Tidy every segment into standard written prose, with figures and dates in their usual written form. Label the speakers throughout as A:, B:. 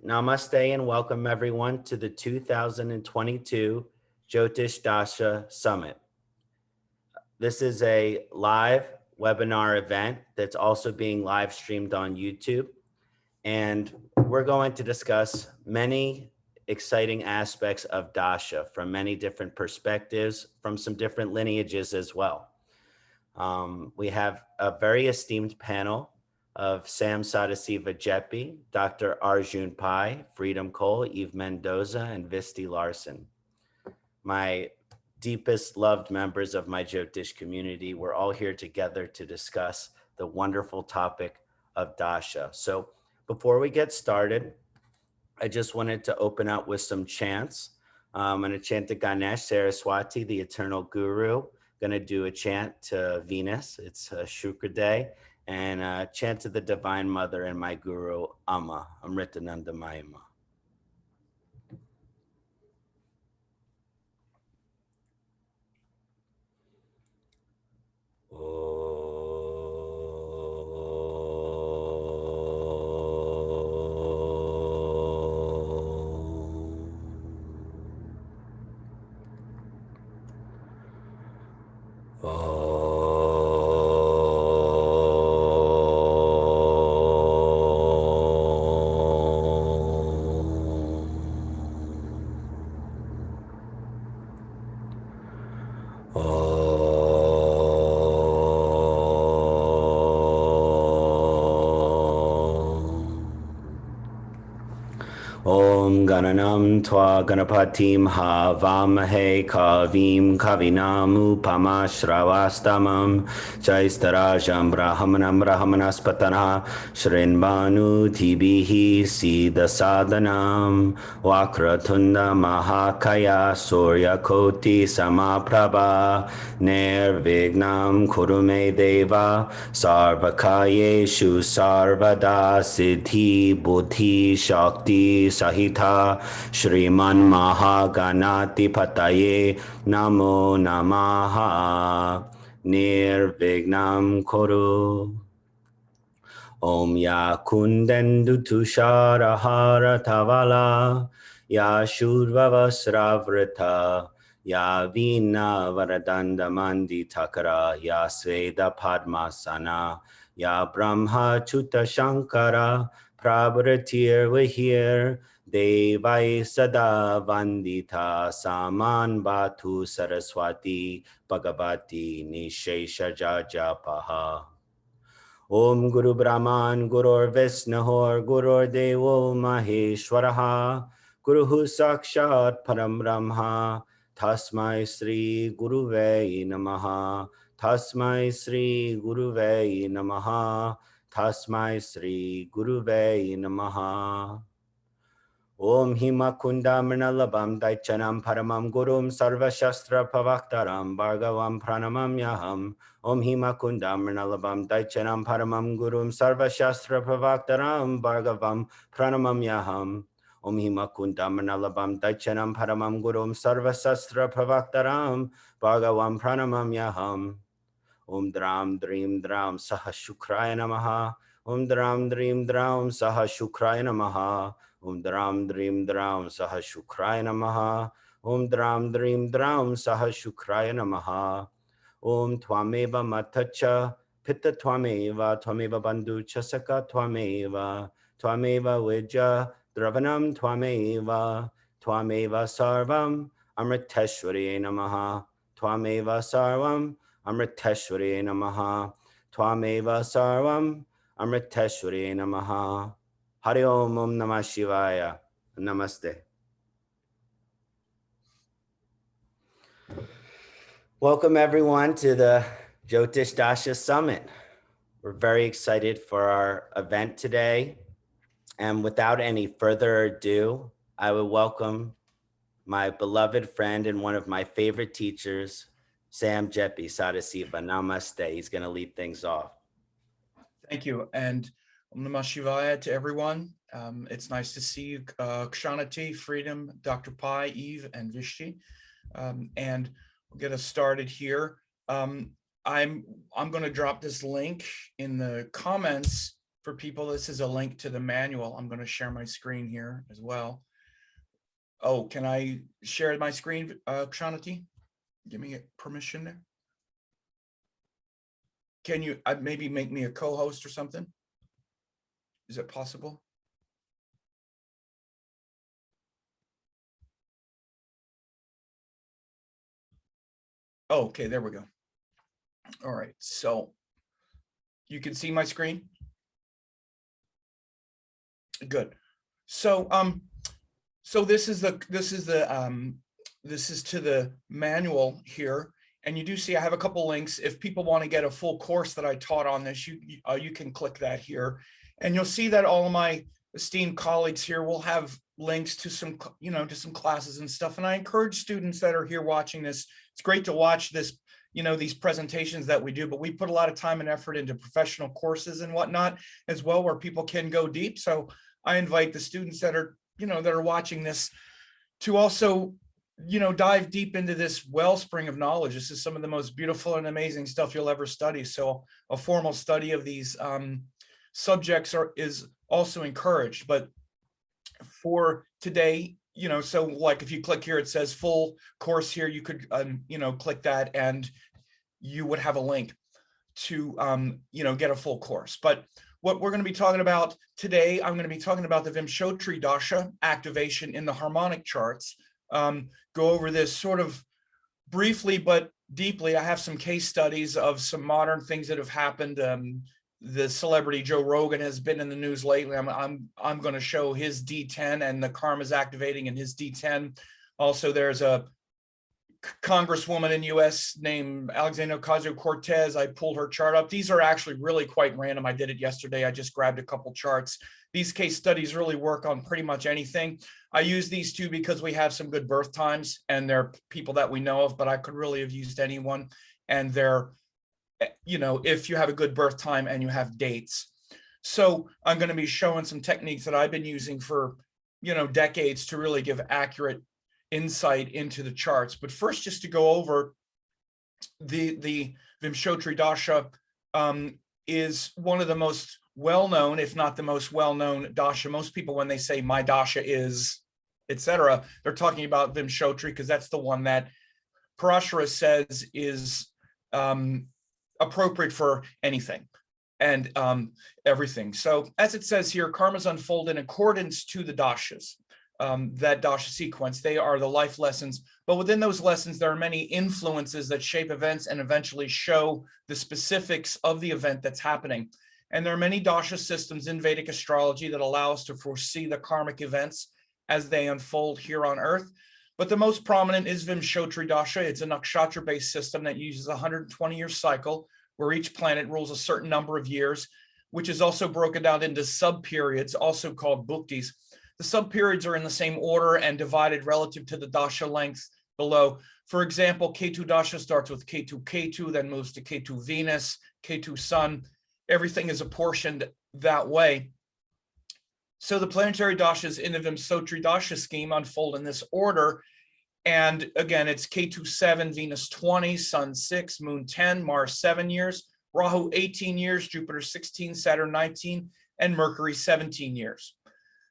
A: Namaste and welcome everyone to the 2022 Jyotish Dasha Summit. This is a live webinar event that's also being live streamed on YouTube. And we're going to discuss many exciting aspects of Dasha from many different perspectives, from some different lineages as well. We have a very esteemed panel of Sam Sadasiva Geppi, Dr. Arjun Pai, Freedom Cole, Eve Mendoza, and Visti Larsen. My deepest loved members of my Jyotish community, we're all here together to discuss the wonderful topic of Dasha. So before we get started, I just wanted to open up with some chants. I'm going to chant to Ganesh Saraswati, the eternal guru. Going to do a chant to Venus. It's a Shukra day. And chant to the Divine Mother and my Guru, Amma, Amritananda Mayama. Om Gananam Tva Ganapatim Havamahe Kavim Kavinam Upama Shravastamam Jaistarajam Brahmanam Brahmanaspatana Shrinbanu Tibihi Siddha Sadhanam Vakratunda Mahakaya Surya Koti Samaprabha Nirvignam Kurume Deva Sarvakayeshu Sarvada Siddhi Buddhi Shakti Sahita Shriman Kṣaṇāti Pataye Namo Namaha Nirvignam Kuru. Om Ya Kundendu Tusharahara Tavala Ya Shurvavasravrita Ya Vina Varadanda Mandi Takara Ya Sveda Padmasana Ya Brahma Chuta Shankara Prabhratir Vahir Devai Sada Vandita Saman Batu Saraswati Bhagavati Nishesha Jajapaha. Om Guru Brahman Gurur Visnahor Gurur Devo Maheshwaraha Guruhu Sakshat Param Brahma Tasmai Sri Guruve Namaha Tasmai Sri Guruve Namaha Tasmai Sri Guruve Namaha. Om Hima Kunda Mrinalabam Daichanam Paramam Gurum Sarva Shastra Pavaktaram Bhargavam Pranamam Yaham. Om Hima Kunda Mrinalabam Daichanam Paramam Gurum Sarva Shastra Pavaktaram Bhargavam Pranamam Yaham. Om Hima Kunda Mrinalabam Daichanam Paramam Gurum Sarva Shastra Pavaktaram Bhargavam Pranamam Yaham. Om Dram Dream Dram Saha Shukraya Namaha. Om Dram Dream Dram Saha Shukraya Namaha. Om Dram Dream Dram Saha Shukraya Namaha. Om Dram Dream Dram Saha Shukraya Namaha. Om Twameva Matacha Pitta Twameva Twameva Bandhu Chasaka Twameva Twameva Vijja Dravanam Twameva Twameva Sarvam Amriteshwari Namaha. Twameva Sarvam Amriteshwari Namaha. Twameva Sarvam Amriteshwari Namaha. Hari Om Namah Shivaya. Namaste. Welcome everyone to the Jyotish Dasha Summit. We're very excited for our event today. And without any further ado, I would welcome my beloved friend and one of my favorite teachers, Sam Geppi Sadasiva. Namaste. He's going to lead things off.
B: Thank you. And Om Namah Shivaya to everyone. It's nice to see you, Kṣaṇāti, Freedom, Dr. Pai, Eve, and Visti. And we'll get us started here. I'm going to drop this link in the comments for people, this is a link to the manual. I'm going to share my screen here as well. Oh, can I share my screen, Kṣaṇāti? Give me permission there. Can you maybe make me a co-host or something? Is it possible? Oh, okay, there we go. All right, so you can see my screen? Good. So so this is to the manual here, and you do see I have a couple links. If people want to get a full course that I taught on this, you can click that here, and you'll see that all of my esteemed colleagues here will have links to some, to some classes and stuff. And I encourage students that are here watching this. It's great to watch this, these presentations that we do, but we put a lot of time and effort into professional courses and whatnot as well, where people can go deep. So I invite the students that are, that are watching this to also, dive deep into this wellspring of knowledge. This is some of the most beautiful and amazing stuff you'll ever study. So a formal study of these subjects is also encouraged. But for today, so like if you click here, it says full course here, you could, click that and you would have a link to, get a full course. But what we're going to be talking about today, I'm going to be talking about the Vimshottari Dasha activation in the harmonic charts. Go over this sort of briefly, but deeply. I have some case studies of some modern things that have happened. The celebrity Joe Rogan has been in the news lately. I'm going to show his D10 and the karma's activating in his D10. Also, there's a congresswoman in US named Alexandria Ocasio-Cortez. I pulled her chart up. These are actually really quite random. I did it yesterday. I just grabbed a couple charts. These case studies really work on pretty much anything. I use these two because we have some good birth times and they're people that we know of, but I could really have used anyone. And they're, if you have a good birth time and you have dates. So I'm going to be showing some techniques that I've been using for, decades to really give accurate insight into the charts. But first, just to go over the Vimshottari Dasha is one of the most well-known, if not the most well-known Dasha. Most people, when they say my Dasha is, etc., they're talking about Vimshottari because that's the one that Parashara says is appropriate for anything and everything. So as it says here, karmas unfold in accordance to the dashas, that dasha sequence. They are the life lessons, but within those lessons, there are many influences that shape events and eventually show the specifics of the event that's happening. And there are many dasha systems in Vedic astrology that allow us to foresee the karmic events as they unfold here on Earth. But the most prominent is Vimshottari Dasha. It's a nakshatra-based system that uses a 120-year cycle where each planet rules a certain number of years, which is also broken down into sub-periods, also called bhuktis. The sub-periods are in the same order and divided relative to the dasha length below. For example, Ketu Dasha starts with Ketu, then moves to Ketu Venus, Ketu Sun. Everything is apportioned that way. So the planetary dashas in the Vimshottari Dasha scheme unfold in this order. And again, it's Ketu 7, Venus 20, Sun 6, Moon 10, Mars 7 years, Rahu 18 years, Jupiter 16, Saturn 19, and Mercury 17 years.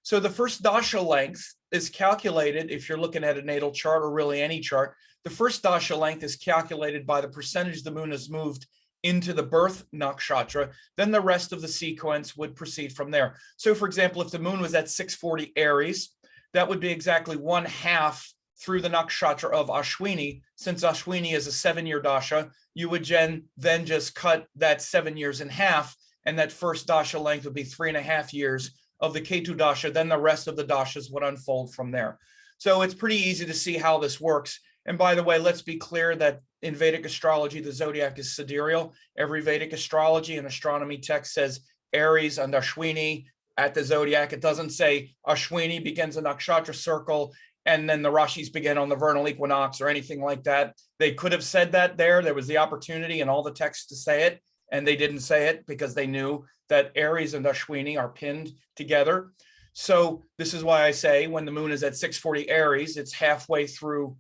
B: So the first dasha length is calculated, if you're looking at a natal chart or really any chart, the first dasha length is calculated by the percentage the moon has moved into the birth nakshatra. Then the rest of the sequence would proceed from there. So for example, if the moon was at 640 Aries, that would be exactly 1/2 through the nakshatra of Ashwini. Since Ashwini is a 7-year dasha, you would then just cut that 7 years in half, and that first dasha length would be 3.5 years of the Ketu Dasha. Then the rest of the dashas would unfold from there. So it's pretty easy to see how this works. And by the way, let's be clear that in Vedic astrology, the zodiac is sidereal. Every Vedic astrology and astronomy text says Aries and Ashwini at the zodiac. It doesn't say Ashwini begins a nakshatra circle and then the Rashis begin on the vernal equinox or anything like that. They could have said that there. There was the opportunity in all the texts to say it, and they didn't say it because they knew that Aries and Ashwini are pinned together. So this is why I say when the moon is at 640 Aries, it's halfway through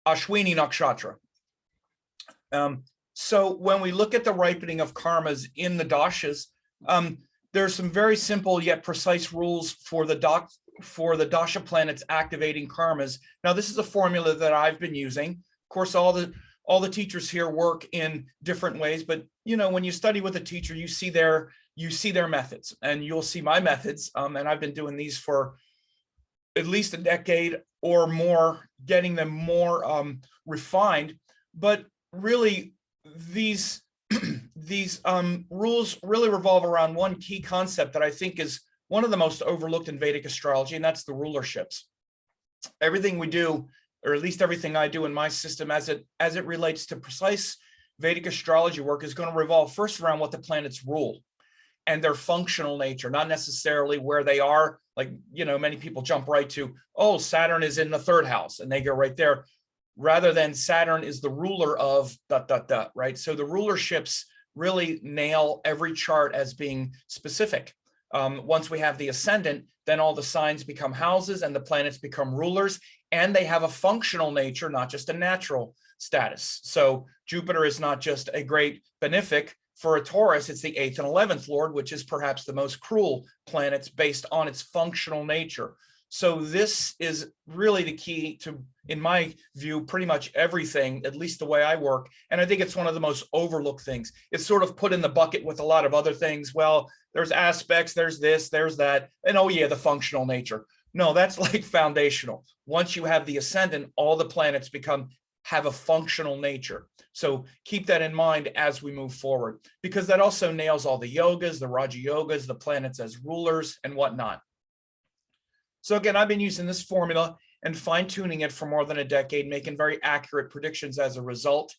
B: Ashwini nakshatra. So when we look at the ripening of karmas in the dashas, there's some very simple yet precise rules for the dasha planets activating karmas. Now, this is a formula that I've been using. Of course, all the teachers here work in different ways, but when you study with a teacher, you see their methods, and you'll see my methods. And I've been doing these for at least a decade or more, getting them more refined. But really, these rules really revolve around one key concept that I think is one of the most overlooked in Vedic astrology, and that's the rulerships. Everything we do, or at least everything I do in my system as it relates to precise Vedic astrology work, is going to revolve first around what the planets rule and their functional nature, not necessarily where they are. Like, many people jump right to, oh, Saturn is in the 3rd house, and they go right there, rather than Saturn is the ruler of ... right? So the rulerships really nail every chart as being specific. Once we have the ascendant, then all the signs become houses and the planets become rulers, and they have a functional nature, not just a natural status. So Jupiter is not just a great benefic. For a Taurus, it's the 8th and 11th lord, which is perhaps the most cruel planets based on its functional nature. So this is really the key to, in my view, pretty much everything, at least the way I work. And I think it's one of the most overlooked things. It's sort of put in the bucket with a lot of other things. Well, there's aspects, there's this, there's that, and oh yeah, the functional nature. No, that's like foundational. Once you have the ascendant, all the planets have a functional nature. So keep that in mind as we move forward, because that also nails all the yogas, the Raja yogas, the planets as rulers and whatnot. So again, I've been using this formula and fine-tuning it for more than a decade, making very accurate predictions as a result.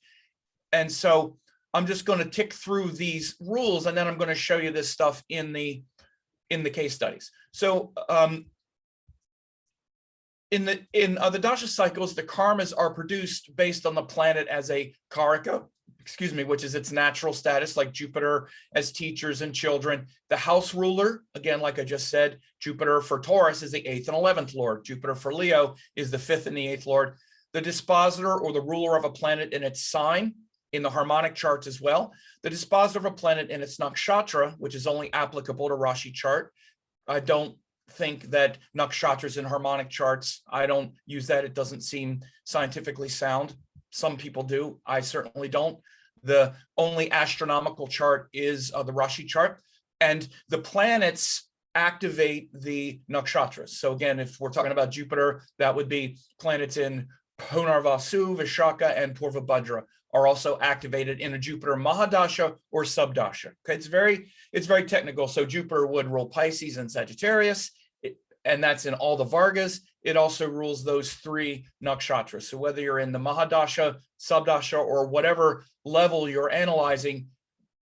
B: And so I'm just going to tick through these rules, and then I'm going to show you this stuff in the case studies. So in the dasha cycles, the karmas are produced based on the planet as a karaka, which is its natural status, like Jupiter as teachers and children. The house ruler, again, like I just said, Jupiter for Taurus is the 8th and 11th lord. Jupiter for Leo is the 5th and the 8th lord. The dispositor, or the ruler of a planet in its sign, in the harmonic charts as well. The dispositor of a planet in its nakshatra, which is only applicable to Rashi chart. I don't think that nakshatras in harmonic charts, I don't use that. It doesn't seem scientifically sound. Some people do. I certainly don't. The only astronomical chart is the Rashi chart, and the planets activate the nakshatras. So again, if we're talking about Jupiter, that would be planets in Punarvasu, Vishaka, and Purvabhadra are also activated in a Jupiter Mahadasha or Subdasha. Okay, it's very technical. So Jupiter would rule Pisces and Sagittarius, and that's in all the Vargas. It also rules those 3 nakshatras. So whether you're in the Mahadasha, Subdasha, or whatever level you're analyzing,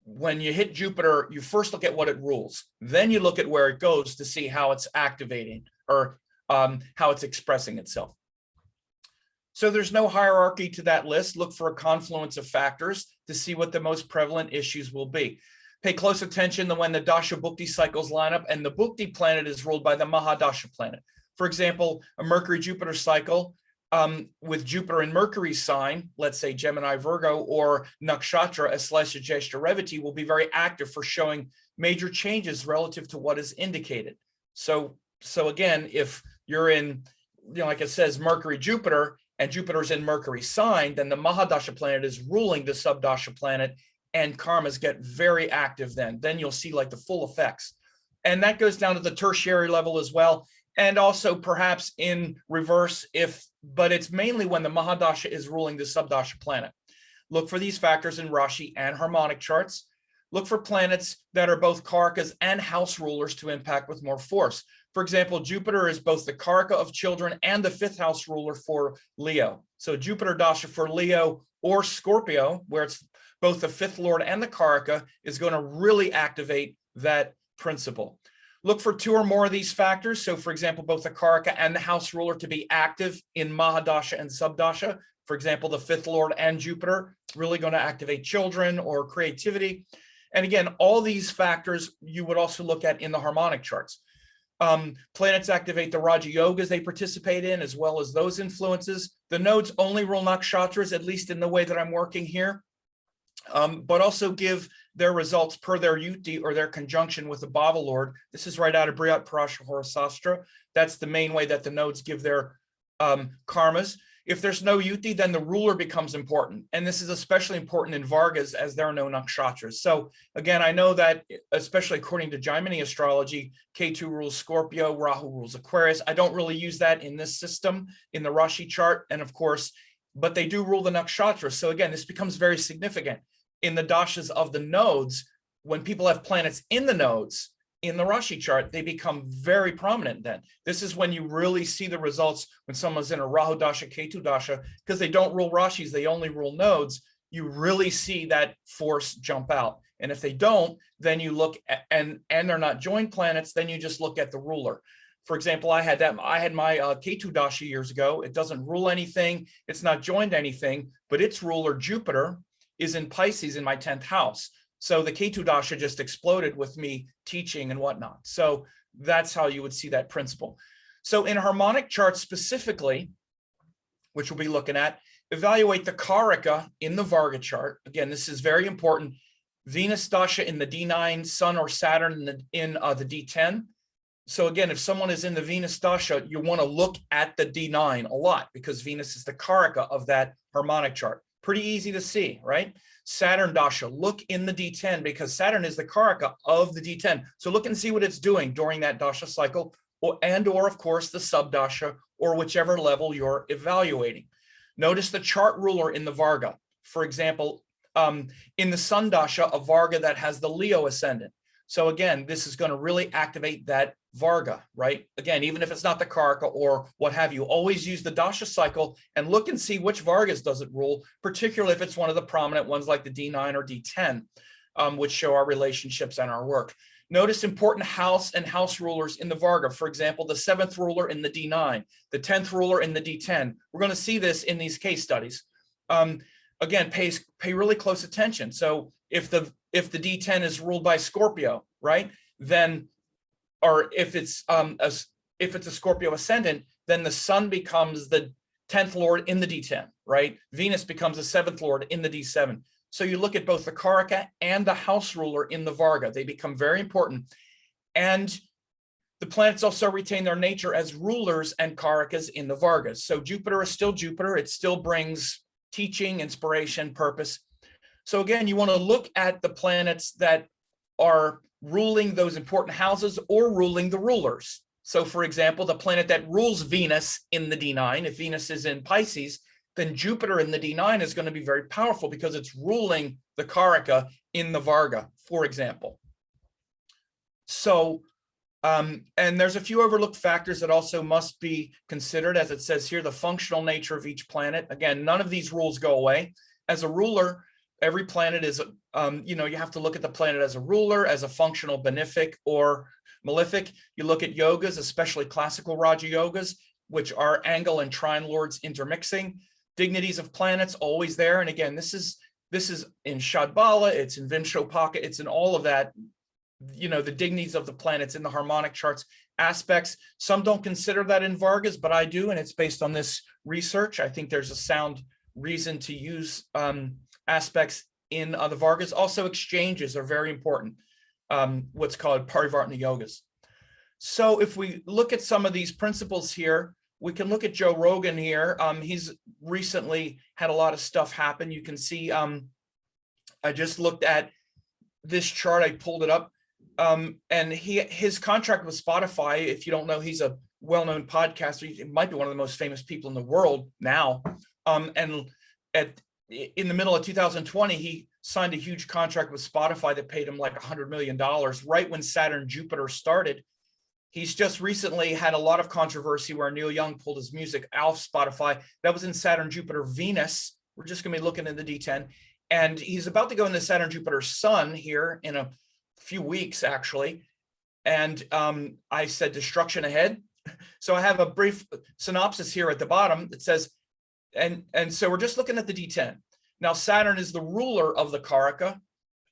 B: when you hit Jupiter, you first look at what it rules. Then you look at where it goes to see how it's activating or how it's expressing itself. So there's no hierarchy to that list. Look for a confluence of factors to see what the most prevalent issues will be. Pay close attention to when the Dasha Bhukti cycles line up, and the Bhukti planet is ruled by the Mahadasha planet. For example, a Mercury-Jupiter cycle with Jupiter in Mercury's sign, let's say Gemini, Virgo, or Nakshatra, Aslesha, Jyeshta, Revati, will be very active for showing major changes relative to what is indicated. So again, if you're in, like it says, Mercury-Jupiter, and Jupiter's in Mercury's sign, then the Mahadasha planet is ruling the Subdasha planet, and karmas get very active then. Then you'll see like the full effects. And that goes down to the tertiary level as well. And also perhaps in reverse, but it's mainly when the Mahadasha is ruling the Subdasha planet. Look for these factors in Rashi and harmonic charts. Look for planets that are both karakas and house rulers to impact with more force. For example, Jupiter is both the karaka of children and the 5th house ruler for Leo. So Jupiter dasha for Leo or Scorpio, where it's both the 5th lord and the karaka, is going to really activate that principle. Look for 2 or more of these factors. So for example, both the karaka and the house ruler to be active in Mahadasha and Subdasha. For example, the 5th lord and Jupiter really going to activate children or creativity. And again, all these factors you would also look at in the harmonic charts. Planets activate the Raja yogas they participate in, as well as those influences. The nodes only rule nakshatras, at least in the way that I'm working here, but also give their results per their yuti or their conjunction with the Bhava Lord. This is right out of Brihat Parashara Horasastra. That's the main way that the nodes give their karmas. If there's no yuti, then the ruler becomes important. And this is especially important in Vargas as there are no nakshatras. So again, I know that, especially according to Jaimini astrology, Ketu rules Scorpio, Rahu rules Aquarius. I don't really use that in this system, in the Rashi chart. And of course, but they do rule the nakshatras. So again, this becomes very significant in the dashas of the nodes. When people have planets in the nodes, in the Rashi chart, they become very prominent then. This is when you really see the results when someone's in a Rahu Dasha, Ketu Dasha, because they don't rule Rashis, they only rule nodes. You really see that force jump out. And if they don't, then you look at, and they're not joined planets, then you just look at the ruler. For example, I had my Ketu Dasha years ago. It doesn't rule anything. It's not joined anything, but its ruler, Jupiter, is in Pisces in my 10th house. So the Ketu Dasha just exploded with me teaching and whatnot. So that's how you would see that principle. So in harmonic charts specifically, which we'll be looking at, evaluate the Karaka in the Varga chart. Again, this is very important. Venus Dasha in the D9, Sun or Saturn in the D10. So again, if someone is in the Venus Dasha, you want to look at the D9 a lot because Venus is the Karaka of that harmonic chart. Pretty easy to see, right? Saturn Dasha, look in the D10 because Saturn is the Karaka of the D10. So look and see what it's doing during that Dasha cycle, or of course, the sub Dasha, or whichever level you're evaluating. Notice the chart ruler in the Varga. For example, in the Sun Dasha, a Varga that has the Leo ascendant. So again, this is going to really activate that Varga, right? Again, even if it's not the Karaka or what have you, always use the Dasha cycle and look and see which Vargas does it rule, particularly if it's one of the prominent ones like the D9 or D10, which show our relationships and our work. Notice important house and house rulers in the Varga. For example, the 7th ruler in the D9, the 10th ruler in the D10. We're going to see this in these case studies. Again, pay really close attention. So if the D10 is ruled by Scorpio, right, then, or if it's a Scorpio ascendant, then the Sun becomes the 10th lord in the D10, right? Venus becomes the 7th lord in the D7. So you look at both the Karaka and the house ruler in the Varga. They become very important. And the planets also retain their nature as rulers and Karakas in the Vargas. So Jupiter is still Jupiter. It still brings teaching, inspiration, purpose. So again, you want to look at the planets that are ruling those important houses or ruling the rulers. So for example, the planet that rules Venus in the D9, if Venus is in Pisces, then Jupiter in the D9 is going to be very powerful because it's ruling the Karaka in the Varga, for example. So, and there's a few overlooked factors that also must be considered, as it says here, the functional nature of each planet. Again, none of these rules go away. As a ruler, every planet is, you have to look at the planet as a ruler, as a functional benefic or malefic. You look at yogas, especially classical Raja yogas, which are angle and trine lords intermixing. Dignities of planets always there. And again, this is in Shadbala, it's in Vimshottari, it's in all of that, the dignities of the planets in the harmonic charts aspects. Some don't consider that in Vargas, but I do, and it's based on this research. I think there's a sound reason to use aspects in the Vargas. Also, exchanges are very important, what's called Parivartana yogas. So if we look at some of these principles here, we can look at Joe Rogan here. He's recently had a lot of stuff happen. You can see, I just looked at this chart, I pulled it up, and his contract with Spotify, if you don't know, he's a well-known podcaster. He might be one of the most famous people in the world now. And in the middle of 2020, he signed a huge contract with Spotify that paid him like $100 million right when Saturn Jupiter started. He's just recently had a lot of controversy where Neil Young pulled his music off Spotify. That was in Saturn, Jupiter, Venus. We're just going to be looking at the D10. And he's about to go into Saturn, Jupiter, Sun here in a few weeks, actually. And I said destruction ahead. So I have a brief synopsis here at the bottom that says, and so we're just looking at the D10. Now, Saturn is the ruler of the Karaka.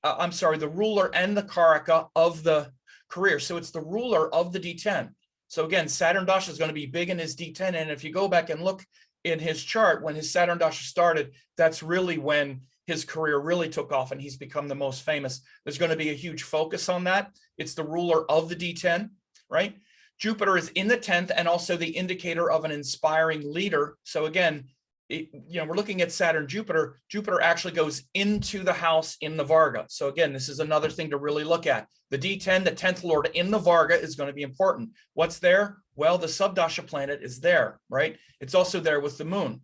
B: The ruler and the Karaka of the career. So it's the ruler of the D10. So again, Saturn Dasha is going to be big in his D10. And if you go back and look in his chart, when his Saturn Dasha started, that's really when his career really took off and he's become the most famous. There's going to be a huge focus on that. It's the ruler of the D10, right? Jupiter is in the 10th and also the indicator of an inspiring leader. So again, we're looking at Saturn, Jupiter. Jupiter actually goes into the house in the Varga. So again, this is another thing to really look at. The D10, the 10th lord in the Varga is going to be important. What's there? Well, the subdasha planet is there, right? It's also there with the moon.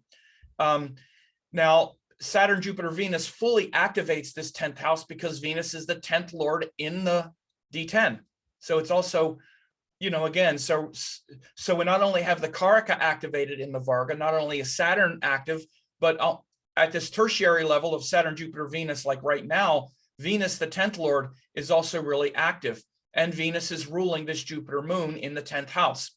B: Now, Saturn, Jupiter, Venus fully activates this 10th house because Venus is the 10th lord in the D10. So it's also, again, so we not only have the Karaka activated in the Varga, not only is Saturn active, but at this tertiary level of Saturn, Jupiter, Venus, like right now, Venus, the 10th lord, is also really active. And Venus is ruling this Jupiter moon in the 10th house.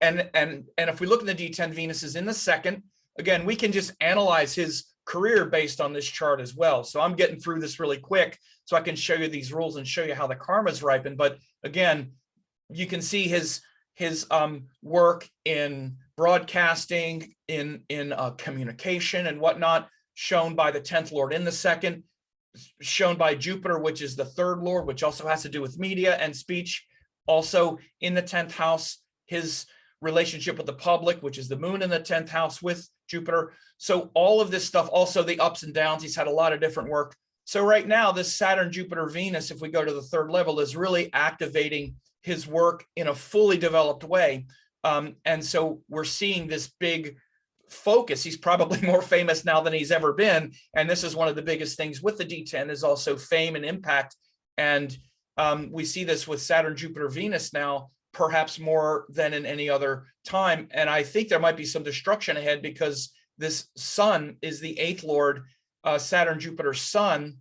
B: And if we look in the D10, Venus is in the 2nd. Again, we can just analyze his career based on this chart as well. So I'm getting through this really quick so I can show you these rules and show you how the karmas ripen. But again, you can see his work in broadcasting, in communication and whatnot, shown by the 10th lord in the 2nd, shown by Jupiter, which is the 3rd lord, which also has to do with media and speech. Also in the 10th house, his relationship with the public, which is the moon in the 10th house with Jupiter. So all of this stuff, also the ups and downs, he's had a lot of different work. So right now, this Saturn, Jupiter, Venus, if we go to the 3rd level, is really activating his work in a fully developed way. And so we're seeing this big focus. He's probably more famous now than he's ever been. And this is one of the biggest things with the D10 is also fame and impact. And we see this with Saturn, Jupiter, Venus now, perhaps more than in any other time. And I think there might be some destruction ahead because this sun is the 8th lord. Saturn, Jupiter, sun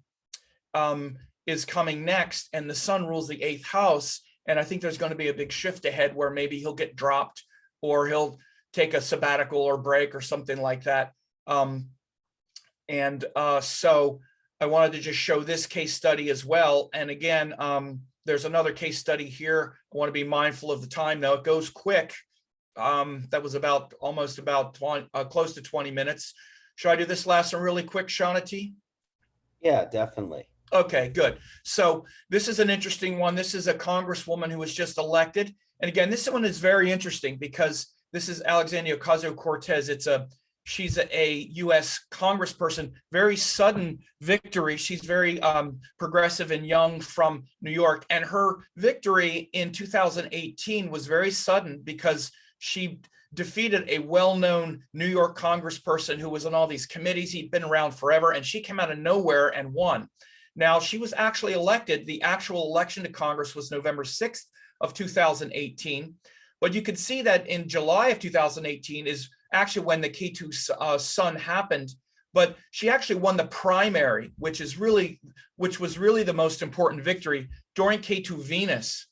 B: is coming next, and the sun rules the 8th house. And I think there's going to be a big shift ahead where maybe he'll get dropped or he'll take a sabbatical or break or something like that. So I wanted to just show this case study as well. And again, there's another case study here. I want to be mindful of the time though. It goes quick. That was close to 20 minutes. Should I do this last one really quick, Kṣaṇāti?
A: Yeah, definitely.
B: Okay, good. So this is an interesting one. This is a congresswoman who was just elected. And again, this one is very interesting because this is Alexandria Ocasio-Cortez. She's a U.S. congressperson, very sudden victory. She's very progressive and young from New York. And her victory in 2018 was very sudden because she defeated a well-known New York congressperson who was on all these committees. He'd been around forever, and she came out of nowhere and won. Now, she was actually elected. The actual election to Congress was November 6th of 2018. But you could see that in July of 2018 is actually when the Ketu sun happened. But she actually won the primary, which was really the most important victory during Ketu Venus.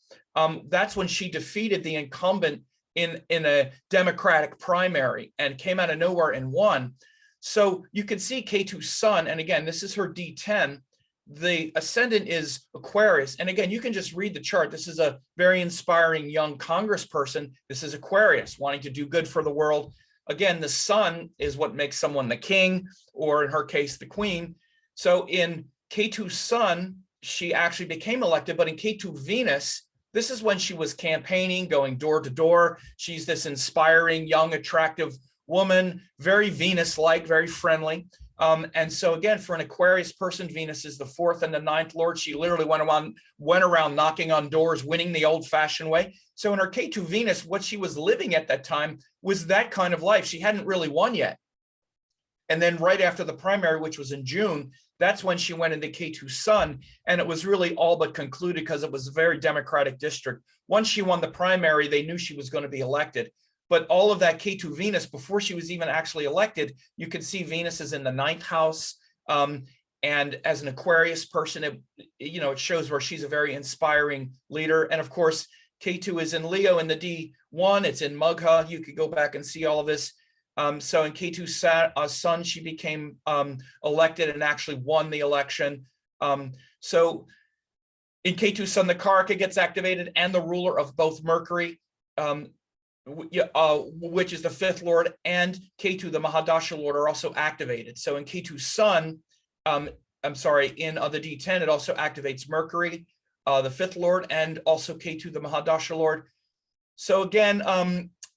B: That's when she defeated the incumbent in a Democratic primary and came out of nowhere and won. So you can see Ketu sun, and again, this is her D10. The ascendant is Aquarius. And again, you can just read the chart. This is a very inspiring young congressperson. This is Aquarius, wanting to do good for the world. Again, the sun is what makes someone the king, or in her case, the queen. So in Ketu sun, she actually became elected, but in Ketu Venus, this is when she was campaigning, going door to door. She's this inspiring, young, attractive woman, very Venus-like, very friendly. And so again, for an Aquarius person, Venus is the 4th and the 9th lord. She literally went around knocking on doors, winning the old-fashioned way. So in her Ketu Venus, what she was living at that time was that kind of life. She hadn't really won yet. And then right after the primary, which was in June, that's when she went into Ketu sun. And it was really all but concluded because it was a very Democratic district. Once she won the primary, they knew she was going to be elected. But all of that Ketu Venus, before she was even actually elected, you could see Venus is in the 9th house. And as an Aquarius person, it shows where she's a very inspiring leader. And of course, Ketu is in Leo in the D1. It's in Magha. You could go back and see all of this. So in Ketu sun, she became elected and actually won the election. So in Ketu sun, the Karaka gets activated and the ruler of both Mercury, which is the 5th lord, and Ketu, the Mahadasha lord, are also activated. So in Ketu sun, I'm sorry, in the D10, it also activates Mercury, the fifth lord, and also Ketu, the Mahadasha lord. So again,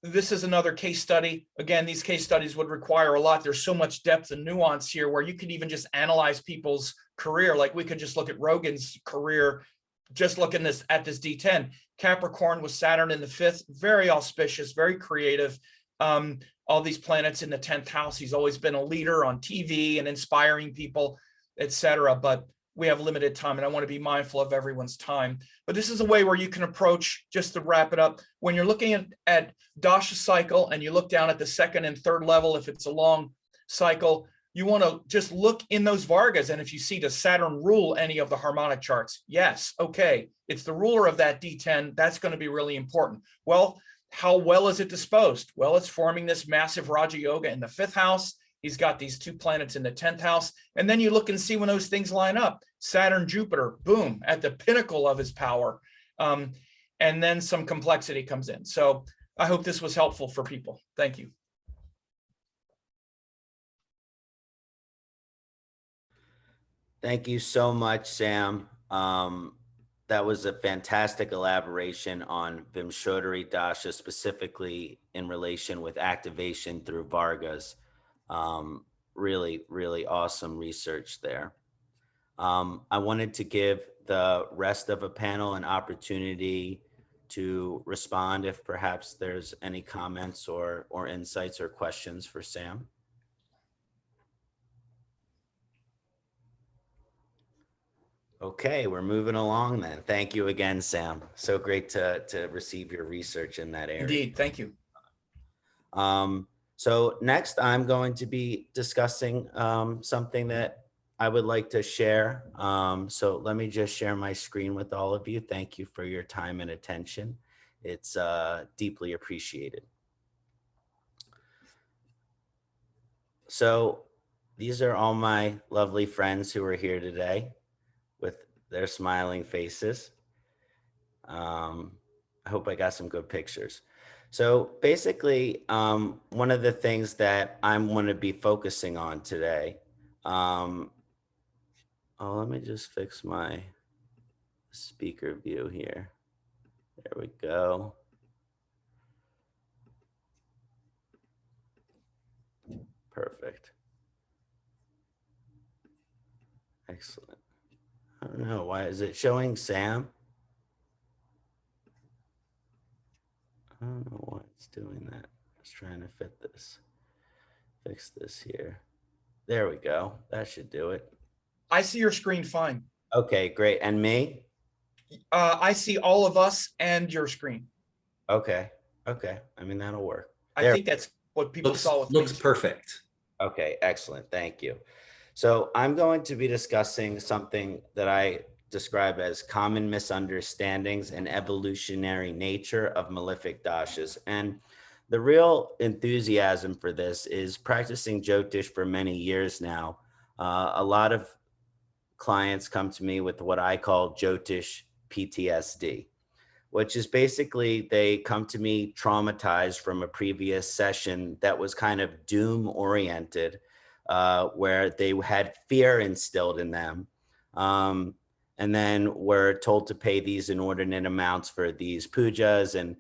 B: this is another case study. Again, these case studies would require a lot. There's so much depth and nuance here where you could even just analyze people's career. Like we could just look at Rogan's career, just looking at this D10. Capricorn with Saturn in the fifth, very auspicious, very creative. All these planets in the 10th house. He's always been a leader on TV and inspiring people, etc. But we have limited time and I want to be mindful of everyone's time. But this is a way where you can approach, just to wrap it up, when you're looking at Dasha cycle and you look down at the second and third level, if it's a long cycle, you want to just look in those Vargas. And if you see, does Saturn rule any of the harmonic charts? Yes. Okay. It's the ruler of that D10. That's going to be really important. Well, how well is it disposed? Well, it's forming this massive Raja Yoga in the fifth house. He's got these two planets in the 10th house. And then you look and see when those things line up. Saturn, Jupiter, boom, at the pinnacle of his power. And then some complexity comes in. So I hope this was helpful for people. Thank you.
A: Thank you so much, Sam. That was a fantastic elaboration on Vimshottari Dasha, specifically in relation with activation through Vargas. Really, really awesome research there. I wanted to give the rest of a panel an opportunity to respond if perhaps there's any comments or insights or questions for Sam. Okay, we're moving along then. Thank you again, Sam. So great to receive your research in that area.
B: Indeed, thank you.
A: So next I'm going to be discussing something that I would like to share. So let me just share my screen with all of you. Thank you for your time and attention. It's deeply appreciated. So these are all my lovely friends who are here today with their smiling faces. I hope I got some good pictures. So basically, one of the things that I'm going to be focusing on today, let me just fix my speaker view here. There we go. Perfect. Excellent. I don't know, why is it showing Sam? I don't know why it's doing that. I was trying to fix this here. There we go. That should do it.
B: I see your screen fine.
A: Okay, great. And me?
B: I see all of us and your screen.
A: Okay. Okay. I mean, that'll work.
B: I think that's what people saw with
C: looks perfect.
A: Okay, excellent. Thank you. So I'm going to be discussing something that I describe as common misunderstandings and evolutionary nature of malefic dashas. And the real enthusiasm for this is practicing Jyotish for many years now. A lot of clients come to me with what I call Jyotish PTSD, which is basically they come to me traumatized from a previous session that was kind of doom oriented, where they had fear instilled in them. And then were told to pay these inordinate amounts for these pujas and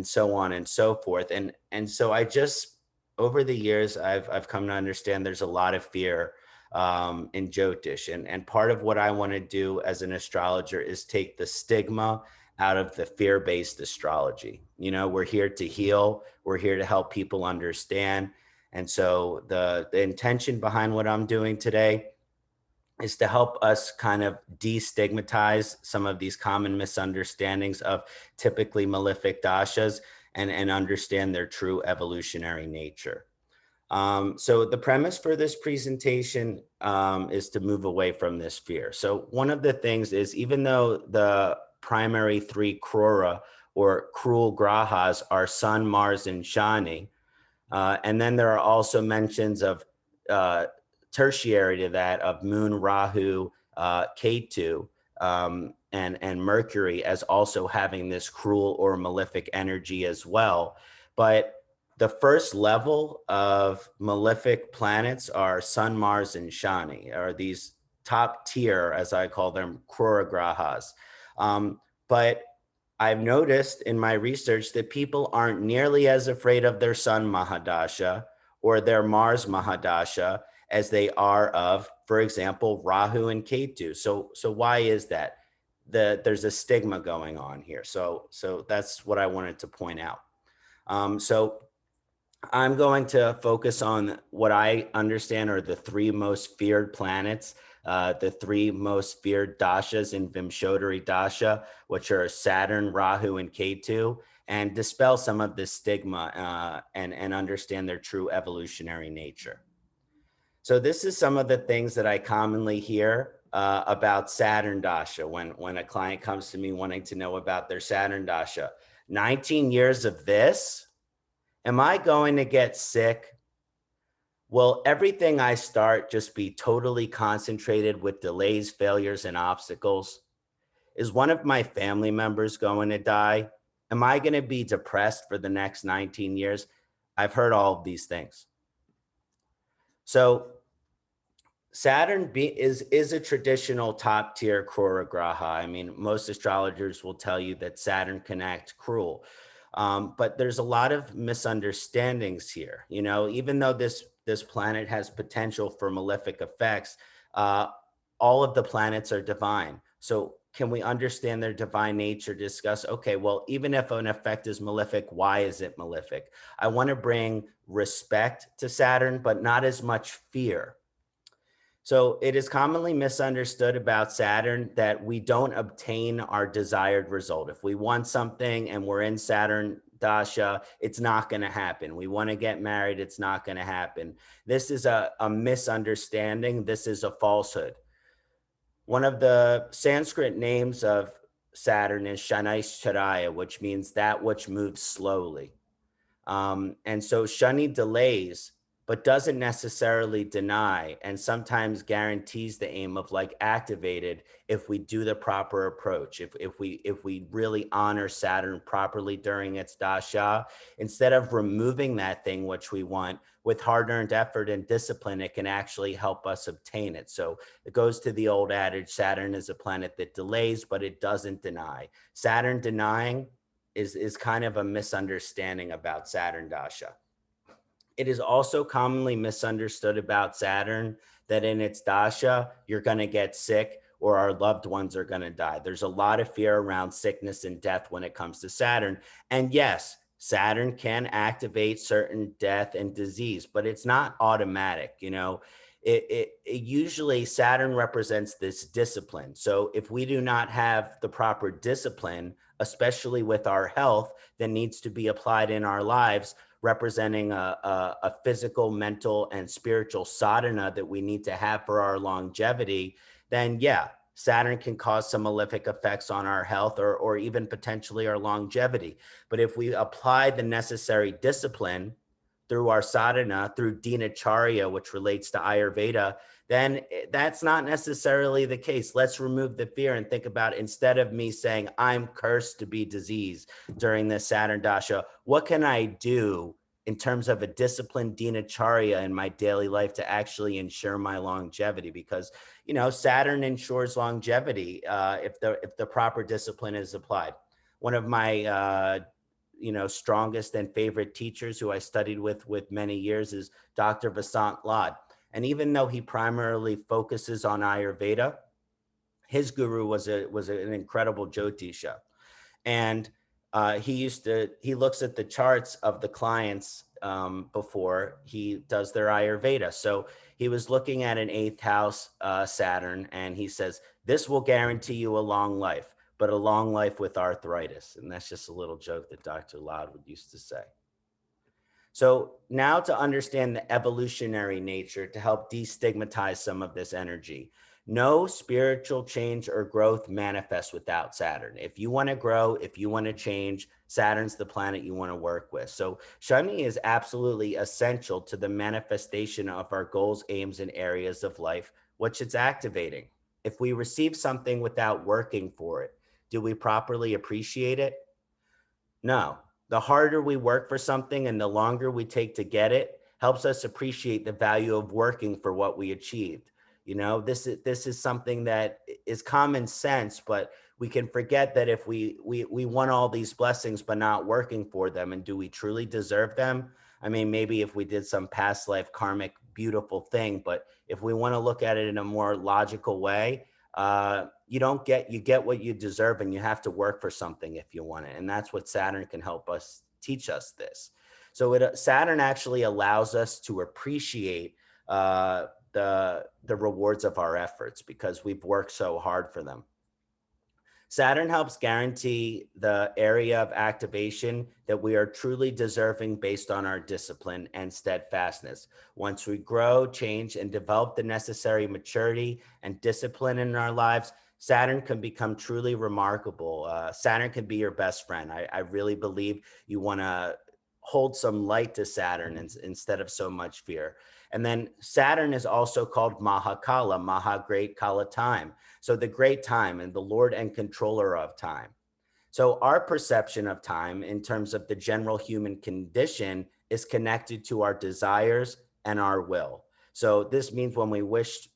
A: so on and so forth. And so I just, over the years, I've come to understand there's a lot of fear in Jyotish. And part of what I want to do as an astrologer is take the stigma out of the fear-based astrology. You know, we're here to heal. We're here to help people understand. And so the intention behind what I'm doing today is to help us kind of destigmatize some of these common misunderstandings of typically malefic dashas and understand their true evolutionary nature. So the premise for this presentation is to move away from this fear. So one of the things is, even though the primary three krura or cruel grahas are Sun, Mars, and Shani, and then there are also mentions of tertiary to that of Moon, Rahu, Ketu, and Mercury as also having this cruel or malefic energy as well. But the first level of malefic planets are Sun, Mars, and Shani, are these top tier, as I call them, Krura grahas. But I've noticed in my research that people aren't nearly as afraid of their Sun Mahadasha or their Mars Mahadasha as they are of, for example, Rahu and Ketu. So why is that? There's a stigma going on here. So that's what I wanted to point out. So I'm going to focus on what I understand are the three most feared planets, the three most feared dashas in Vimshottari Dasha, which are Saturn, Rahu, and Ketu, and dispel some of this stigma and understand their true evolutionary nature. So this is some of the things that I commonly hear about Saturn Dasha when a client comes to me wanting to know about their Saturn Dasha. 19 years of this? Am I going to get sick? Will everything I start just be totally concentrated with delays, failures, and obstacles? Is one of my family members going to die? Am I going to be depressed for the next 19 years? I've heard all of these things. So Saturn is a traditional top tier Krura graha. I mean, most astrologers will tell you that Saturn can act cruel. But there's a lot of misunderstandings here. You know, even though this planet has potential for malefic effects, all of the planets are divine. So can we understand their divine nature, discuss, okay, well, even if an effect is malefic, why is it malefic? I want to bring respect to Saturn, but not as much fear. So it is commonly misunderstood about Saturn that we don't obtain our desired result. If we want something and we're in Saturn Dasha, it's not going to happen. We want to get married, it's not going to happen. This is a misunderstanding. This is a falsehood. One of the Sanskrit names of Saturn is Naisargika, which means that which moves slowly. And so Shani delays, but doesn't necessarily deny, and sometimes guarantees the aim of like activated if we do the proper approach. If we really honor Saturn properly during its dasha, instead of removing that thing which we want with hard-earned effort and discipline, it can actually help us obtain it. So it goes to the old adage, Saturn is a planet that delays, but it doesn't deny. Saturn denying is kind of a misunderstanding about Saturn Dasha. It is also commonly misunderstood about Saturn that in its Dasha, you're going to get sick or our loved ones are going to die. There's a lot of fear around sickness and death when it comes to Saturn. And yes, Saturn can activate certain death and disease, but it's not automatic. You know, it usually Saturn represents this discipline. So if we do not have the proper discipline, especially with our health, that needs to be applied in our lives, representing a physical, mental, and spiritual sadhana that we need to have for our longevity, then yeah, Saturn can cause some malefic effects on our health or even potentially our longevity. But if we apply the necessary discipline through our sadhana, through dinacharya, which relates to Ayurveda, then that's not necessarily the case. Let's remove the fear and think about, instead of me saying, I'm cursed to be diseased during this Saturn Dasha, what can I do in terms of a disciplined dinacharya in my daily life to actually ensure my longevity? Because, you know, Saturn ensures longevity if the proper discipline is applied. One of my strongest and favorite teachers who I studied with many years is Dr. Vasant Lad. And even though he primarily focuses on Ayurveda, his guru was an incredible Jyotisha. And he looks at the charts of the clients before he does their Ayurveda. So he was looking at an 8th house Saturn, and he says, this will guarantee you a long life, but a long life with arthritis. And that's just a little joke that Dr. Loudwood used to say. So now to understand the evolutionary nature, to help destigmatize some of this energy, no spiritual change or growth manifests without Saturn. If you want to grow, if you want to change, Saturn's the planet you want to work with. So Shani is absolutely essential to the manifestation of our goals, aims, and areas of life, which it's activating. If we receive something without working for it, do we properly appreciate it? No. The harder we work for something and the longer we take to get it helps us appreciate the value of working for what we achieved. You know, this is something that is common sense, but we can forget that if we want all these blessings but not working for them, and do we truly deserve them? I mean, maybe if we did some past life karmic beautiful thing, but if we want to look at it in a more logical way, you get what you deserve, and you have to work for something if you want it. And that's what Saturn can help us teach us this. So Saturn actually allows us to appreciate the rewards of our efforts because we've worked so hard for them. Saturn helps guarantee the area of activation that we are truly deserving based on our discipline and steadfastness. Once we grow, change, and develop the necessary maturity and discipline in our lives, Saturn can become truly remarkable. Saturn can be your best friend. I really believe you want to hold some light to Saturn instead of so much fear. And then Saturn is also called Mahakala, Maha, great, Kala, time. So the great time and the Lord and controller of time. So our perception of time in terms of the general human condition is connected to our desires and our will. So this means when we wish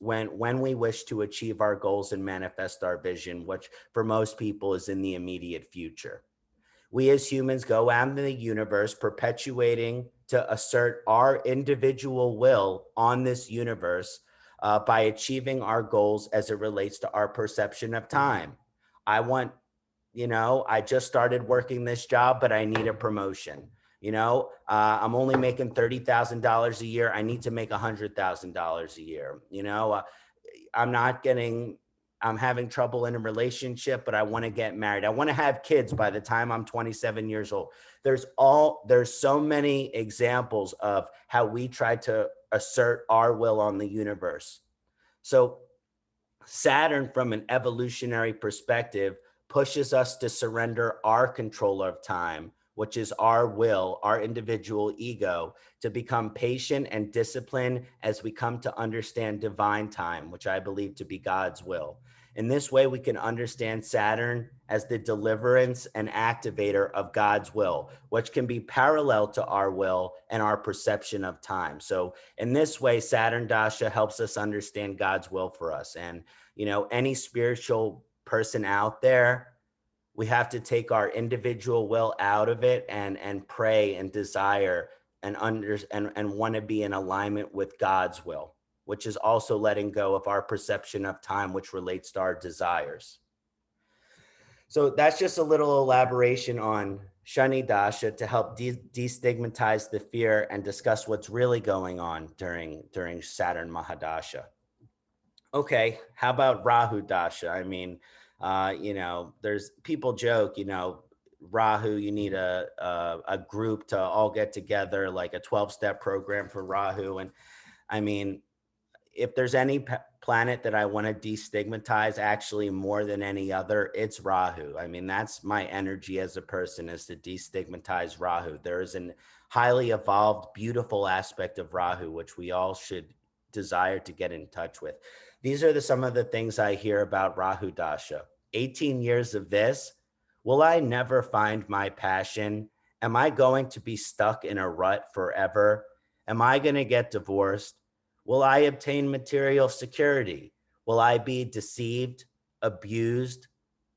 A: to achieve our goals and manifest our vision, which for most people is in the immediate future. We as humans go out in the universe perpetuating to assert our individual will on this universe by achieving our goals as it relates to our perception of time. I want, I just started working this job, but I need a promotion. I'm only making $30,000 a year. I need to make $100,000 a year. I'm having trouble in a relationship, but I want to get married. I want to have kids by the time I'm 27 years old. There's so many examples of how we try to assert our will on the universe. So Saturn, from an evolutionary perspective, pushes us to surrender our control of time, which is our will, our individual ego, to become patient and disciplined as we come to understand divine time, which I believe to be God's will. In this way, we can understand Saturn as the deliverance and activator of God's will, which can be parallel to our will and our perception of time. So in this way, Saturn Dasha helps us understand God's will for us. And, any spiritual person out there, we have to take our individual will out of it and pray and desire and want to be in alignment with God's will, which is also letting go of our perception of time, which relates to our desires. So that's just a little elaboration on Shani Dasha to help destigmatize the fear and discuss what's really going on during Saturn Mahadasha. Okay, how about Rahu Dasha? I mean, there's people joke, Rahu, you need a group to all get together, like a 12-step program for Rahu. And I mean, if there's any planet that I want to destigmatize actually more than any other, it's Rahu. I mean, that's my energy as a person, is to destigmatize Rahu. There is an highly evolved, beautiful aspect of Rahu, which we all should desire to get in touch with. These are some of the things I hear about Rahu Dasha. 18 years of this. Will I never find my passion? Am I going to be stuck in a rut forever? Am I going to get divorced? Will I obtain material security? Will I be deceived, abused,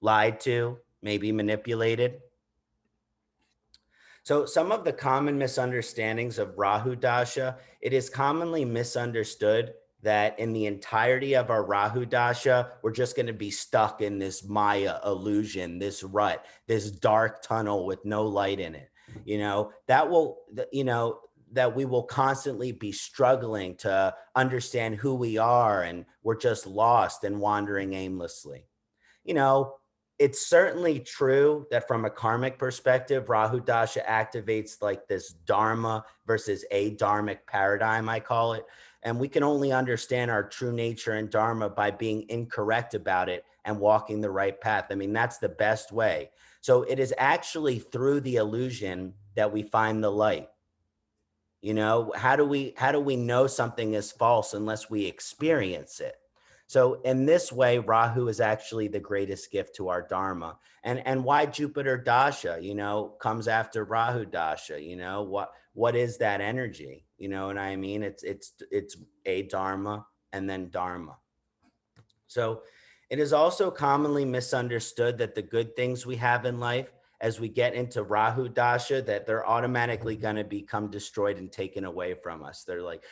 A: lied to, maybe manipulated? So some of the common misunderstandings of Rahu Dasha, it is commonly misunderstood that in the entirety of our Rahu Dasha, we're just going to be stuck in this Maya illusion, this rut, this dark tunnel with no light in it. That we will constantly be struggling to understand who we are, and we're just lost and wandering aimlessly. It's certainly true that from a karmic perspective, Rahu Dasha activates like this dharma versus adharmic paradigm, I call it. And we can only understand our true nature and dharma by being incorrect about it and walking the right path. I mean, that's the best way. So it is actually through the illusion that we find the light. How do we know something is false unless we experience it? So in this way, Rahu is actually the greatest gift to our Dharma. And why Jupiter Dasha, comes after Rahu Dasha, what is that energy? You know what I mean? It's a Dharma and then Dharma. So it is also commonly misunderstood that the good things we have in life, as we get into Rahu Dasha, that they're automatically going to become destroyed and taken away from us. They're like,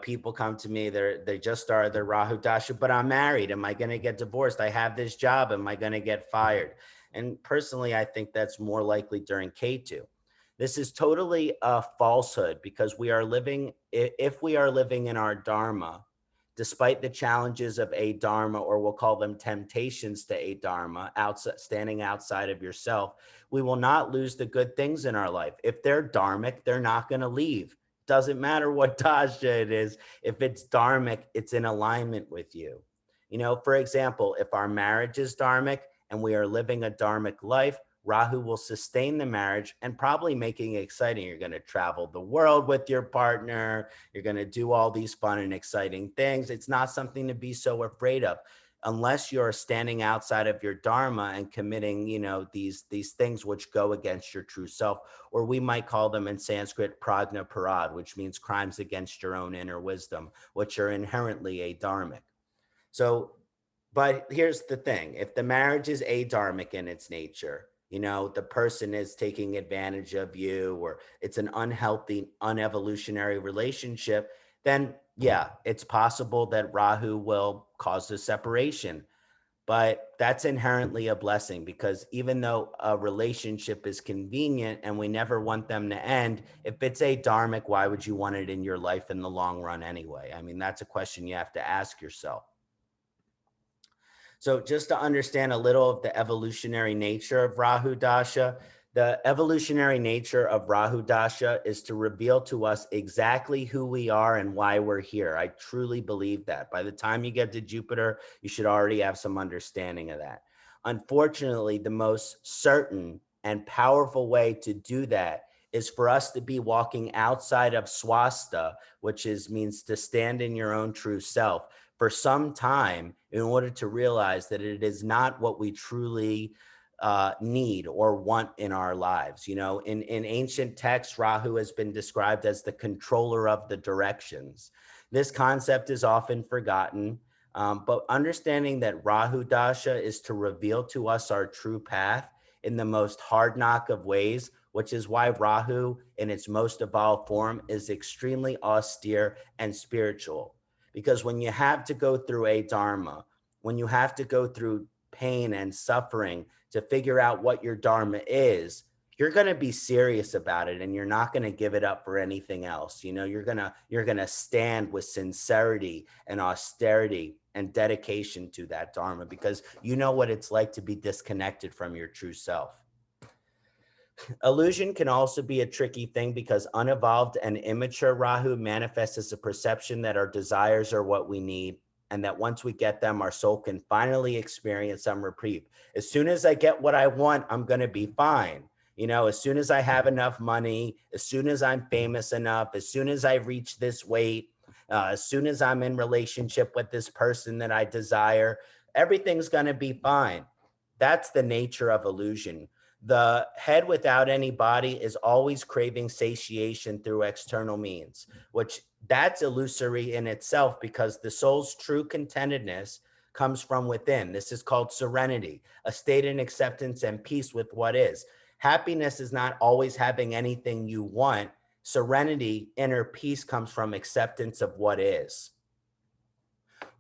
A: people come to me, they just started their Rahu Dasha, but I'm married. Am I going to get divorced? I have this job. Am I going to get fired? And personally, I think that's more likely during Ketu. This is totally a falsehood, because if we are living in our Dharma, despite the challenges of a Dharma, or we'll call them temptations to a Dharma, standing outside of yourself, we will not lose the good things in our life. If they're dharmic, they're not going to leave. Doesn't matter what dasha it is. If it's dharmic, it's in alignment with you. For example, if our marriage is dharmic and we are living a dharmic life, Rahu will sustain the marriage and probably making it exciting. You're going to travel the world with your partner. You're going to do all these fun and exciting things. It's not something to be so afraid of, unless you're standing outside of your dharma and committing, these things which go against your true self, or we might call them in Sanskrit prajna parad, which means crimes against your own inner wisdom, which are inherently adharmic. So, but here's the thing: if the marriage is adharmic in its nature, the person is taking advantage of you, or it's an unhealthy, unevolutionary relationship, then yeah, it's possible that Rahu will cause a separation. But that's inherently a blessing, because even though a relationship is convenient and we never want them to end, if it's adharmic, why would you want it in your life in the long run anyway? I mean, that's a question you have to ask yourself. So just to understand a little of the evolutionary nature of Rahu Dasha, the evolutionary nature of Rahu Dasha is to reveal to us exactly who we are and why we're here. I truly believe that. By the time you get to Jupiter, you should already have some understanding of that. Unfortunately, the most certain and powerful way to do that is for us to be walking outside of swasta, which means to stand in your own true self, for some time, in order to realize that it is not what we truly need or want in our lives. In ancient texts, Rahu has been described as the controller of the directions. This concept is often forgotten, but understanding that Rahu Dasha is to reveal to us our true path in the most hard knock of ways, which is why Rahu in its most evolved form is extremely austere and spiritual. Because when you have to go through a dharma, when you have to go through pain and suffering to figure out what your dharma is, you're going to be serious about it, and you're not going to give it up for anything else. You're going to stand with sincerity and austerity and dedication to that dharma, because you know what it's like to be disconnected from your true self. Illusion can also be a tricky thing, because unevolved and immature Rahu manifests as a perception that our desires are what we need, and that once we get them, our soul can finally experience some reprieve. As soon as I get what I want, I'm going to be fine. As soon as I have enough money, as soon as I'm famous enough, as soon as I reach this weight, as soon as I'm in relationship with this person that I desire, everything's going to be fine. That's the nature of illusion. The head without any body is always craving satiation through external means, which that's illusory in itself, because the soul's true contentedness comes from within. This is called serenity, a state in acceptance and peace with what is. Happiness is not always having anything you want. Serenity, inner peace, comes from acceptance of what is.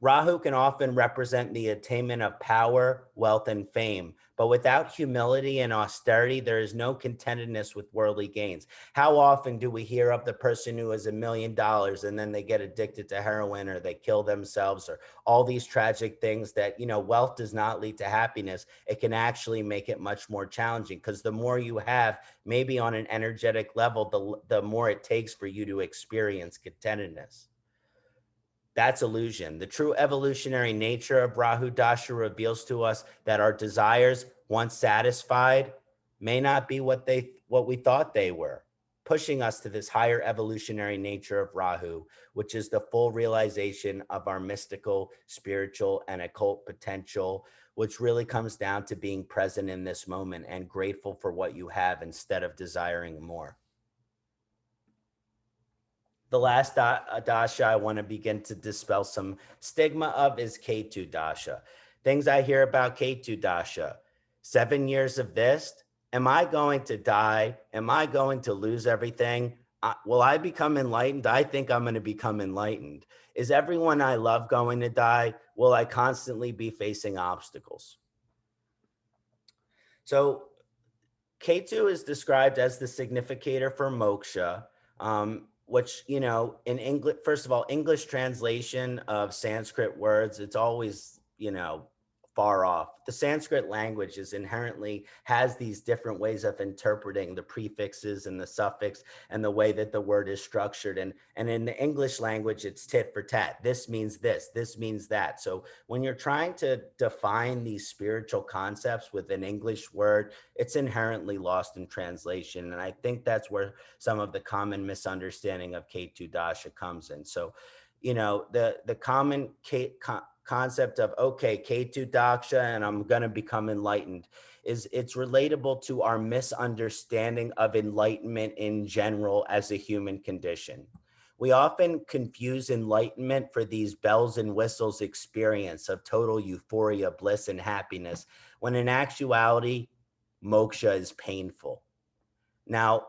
A: Rahu can often represent the attainment of power, wealth, and fame, but without humility and austerity, there is no contentedness with worldly gains. How often do we hear of the person who has $1 million and then they get addicted to heroin, or they kill themselves, or all these tragic things that, wealth does not lead to happiness. It can actually make it much more challenging, because the more you have, maybe on an energetic level, the more it takes for you to experience contentedness. That's illusion. The true evolutionary nature of Rahu Dasha reveals to us that our desires, once satisfied, may not be what we thought they were. pushing us to this higher evolutionary nature of Rahu, which is the full realization of our mystical, spiritual, and occult potential, which really comes down to being present in this moment and grateful for what you have instead of desiring more. The last dasha I want to begin to dispel some stigma of is Ketu dasha. Things I hear about Ketu dasha: 7 years of this. Am I going to die? Am I going to lose everything? Will I become enlightened? I think I'm going to become enlightened. Is everyone I love going to die? Will I constantly be facing obstacles? So Ketu is described as the significator for moksha, which, you know, in English, first of all, English translation of Sanskrit words, it's always, you know, far off. The Sanskrit language is inherently has these different ways of interpreting the prefixes and the suffix and the way that the word is structured. And in the English language, it's tit for tat. This means this means that. So when you're trying to define these spiritual concepts with an English word, it's inherently lost in translation. And I think that's where some of the common misunderstanding of Ketu dasha comes in. So, you know, the common concept of, okay, Ketu dasha and I'm going to become enlightened, it's relatable to our misunderstanding of enlightenment in general as a human condition. We often confuse enlightenment for these bells and whistles experience of total euphoria, bliss, and happiness, when in actuality, moksha is painful. Now,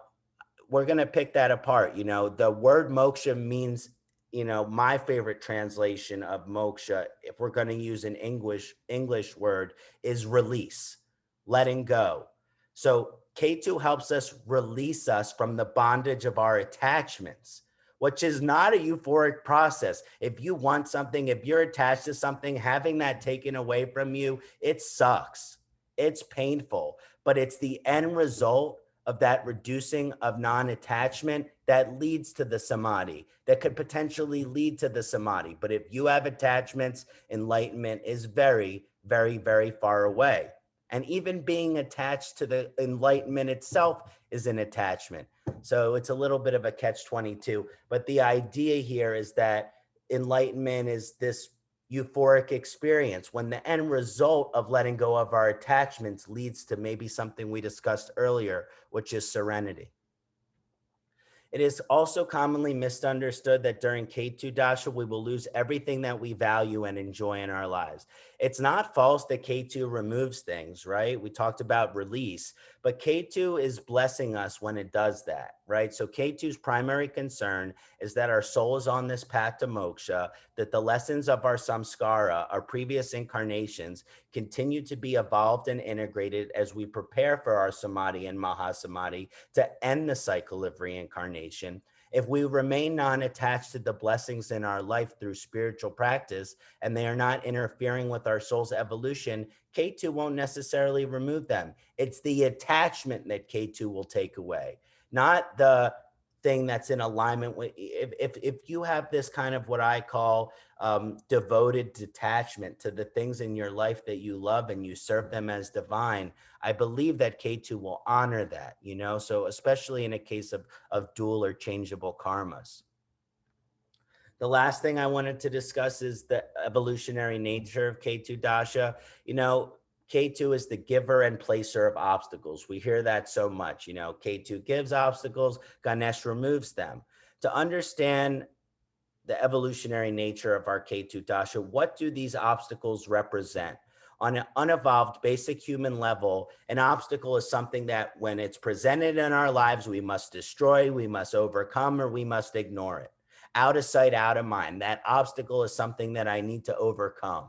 A: we're going to pick that apart. You know, the word moksha means, you know, my favorite translation of moksha, if we're going to use an English word, is release, letting go. So Ketu helps us release us from the bondage of our attachments, which is not a euphoric process. If you want something, if you're attached to something, having that taken away from you, it sucks. It's painful, but it's the end result of that reducing of non-attachment that leads to the samadhi, that could potentially lead to the samadhi. But if you have attachments, enlightenment is very, very, very far away. And even being attached to the enlightenment itself is an attachment. So it's a little bit of a catch-22. But the idea here is that enlightenment is this euphoric experience when the end result of letting go of our attachments leads to maybe something we discussed earlier, which is serenity. It is also commonly misunderstood that during Ketu dasha, we will lose everything that we value and enjoy in our lives. It's not false that Ketu removes things, right? We talked about release, but Ketu is blessing us when it does that, right? So Ketu's primary concern is that our soul is on this path to moksha, that the lessons of our samskara, our previous incarnations, continue to be evolved and integrated as we prepare for our samadhi and mahasamadhi to end the cycle of reincarnation. If we remain non-attached to the blessings in our life through spiritual practice and they are not interfering with our soul's evolution, Ketu won't necessarily remove them. It's the attachment that Ketu will take away, not the thing that's in alignment with. If you have this kind of what I call devoted detachment to the things in your life that you love and you serve them as divine, I believe that Ketu will honor that, you know, so especially in a case of dual or changeable karmas. The last thing I wanted to discuss is the evolutionary nature of Ketu dasha. You know, Ketu is the giver and placer of obstacles. We hear that so much. You know, Ketu gives obstacles, Ganesh removes them. To understand the evolutionary nature of our Ketu dasha, what do these obstacles represent? On an unevolved basic human level, an obstacle is something that when it's presented in our lives, we must destroy, we must overcome, or we must ignore it. Out of sight, out of mind. That obstacle is something that I need to overcome.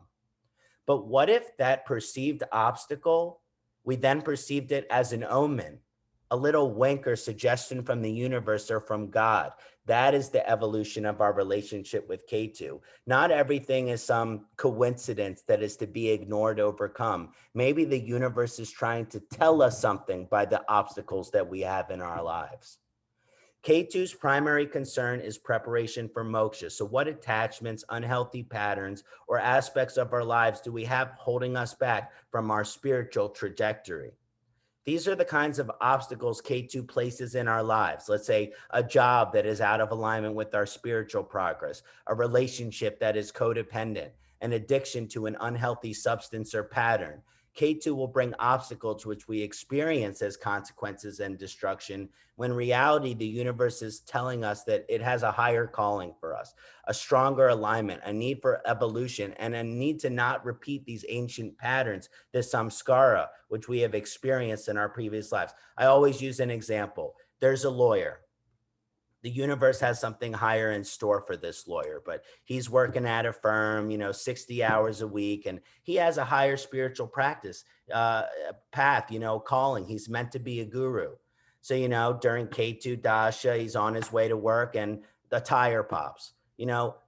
A: But what if that perceived obstacle, we then perceived it as an omen, a little wink or suggestion from the universe or from God? That is the evolution of our relationship with Ketu. Not everything is some coincidence that is to be ignored, overcome. Maybe the universe is trying to tell us something by the obstacles that we have in our lives. Ketu's primary concern is preparation for moksha. So what attachments, unhealthy patterns, or aspects of our lives do we have holding us back from our spiritual trajectory? These are the kinds of obstacles K2 places in our lives. Let's say a job that is out of alignment with our spiritual progress, a relationship that is codependent, an addiction to an unhealthy substance or pattern. K2 will bring obstacles which we experience as consequences and destruction, when in reality, the universe is telling us that it has a higher calling for us, a stronger alignment, a need for evolution, and a need to not repeat these ancient patterns, the samskara, which we have experienced in our previous lives. I always use an example. There's a lawyer. The universe has something higher in store for this lawyer, but he's working at a firm, 60 hours a week, and he has a higher spiritual practice path, calling. He's meant to be a guru. So, during K2 Dasha, he's on his way to work and the tire pops.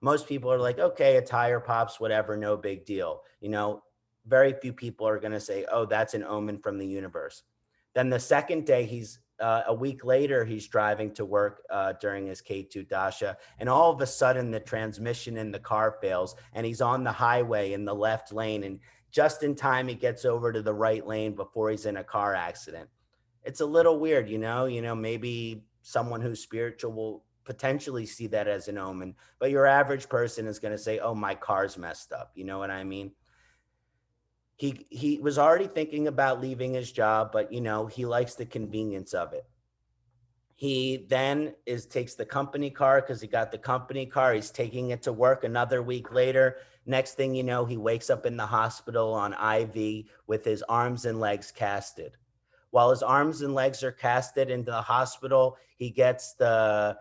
A: Most people are like, okay, a tire pops, whatever, no big deal. Very few people are going to say, oh, that's an omen from the universe. Then the second day, a week later, he's driving to work during his K2 Dasha, and all of a sudden the transmission in the car fails, and he's on the highway in the left lane, and just in time he gets over to the right lane before he's in a car accident. It's a little weird, maybe someone who's spiritual will potentially see that as an omen, but your average person is going to say, oh, my car's messed up. You know what I mean? He was already thinking about leaving his job, but he likes the convenience of it. He then takes the company car because he got the company car. He's taking it to work another week later. Next thing you know, he wakes up in the hospital on IV with his arms and legs casted. While his arms and legs are casted into the hospital, he gets the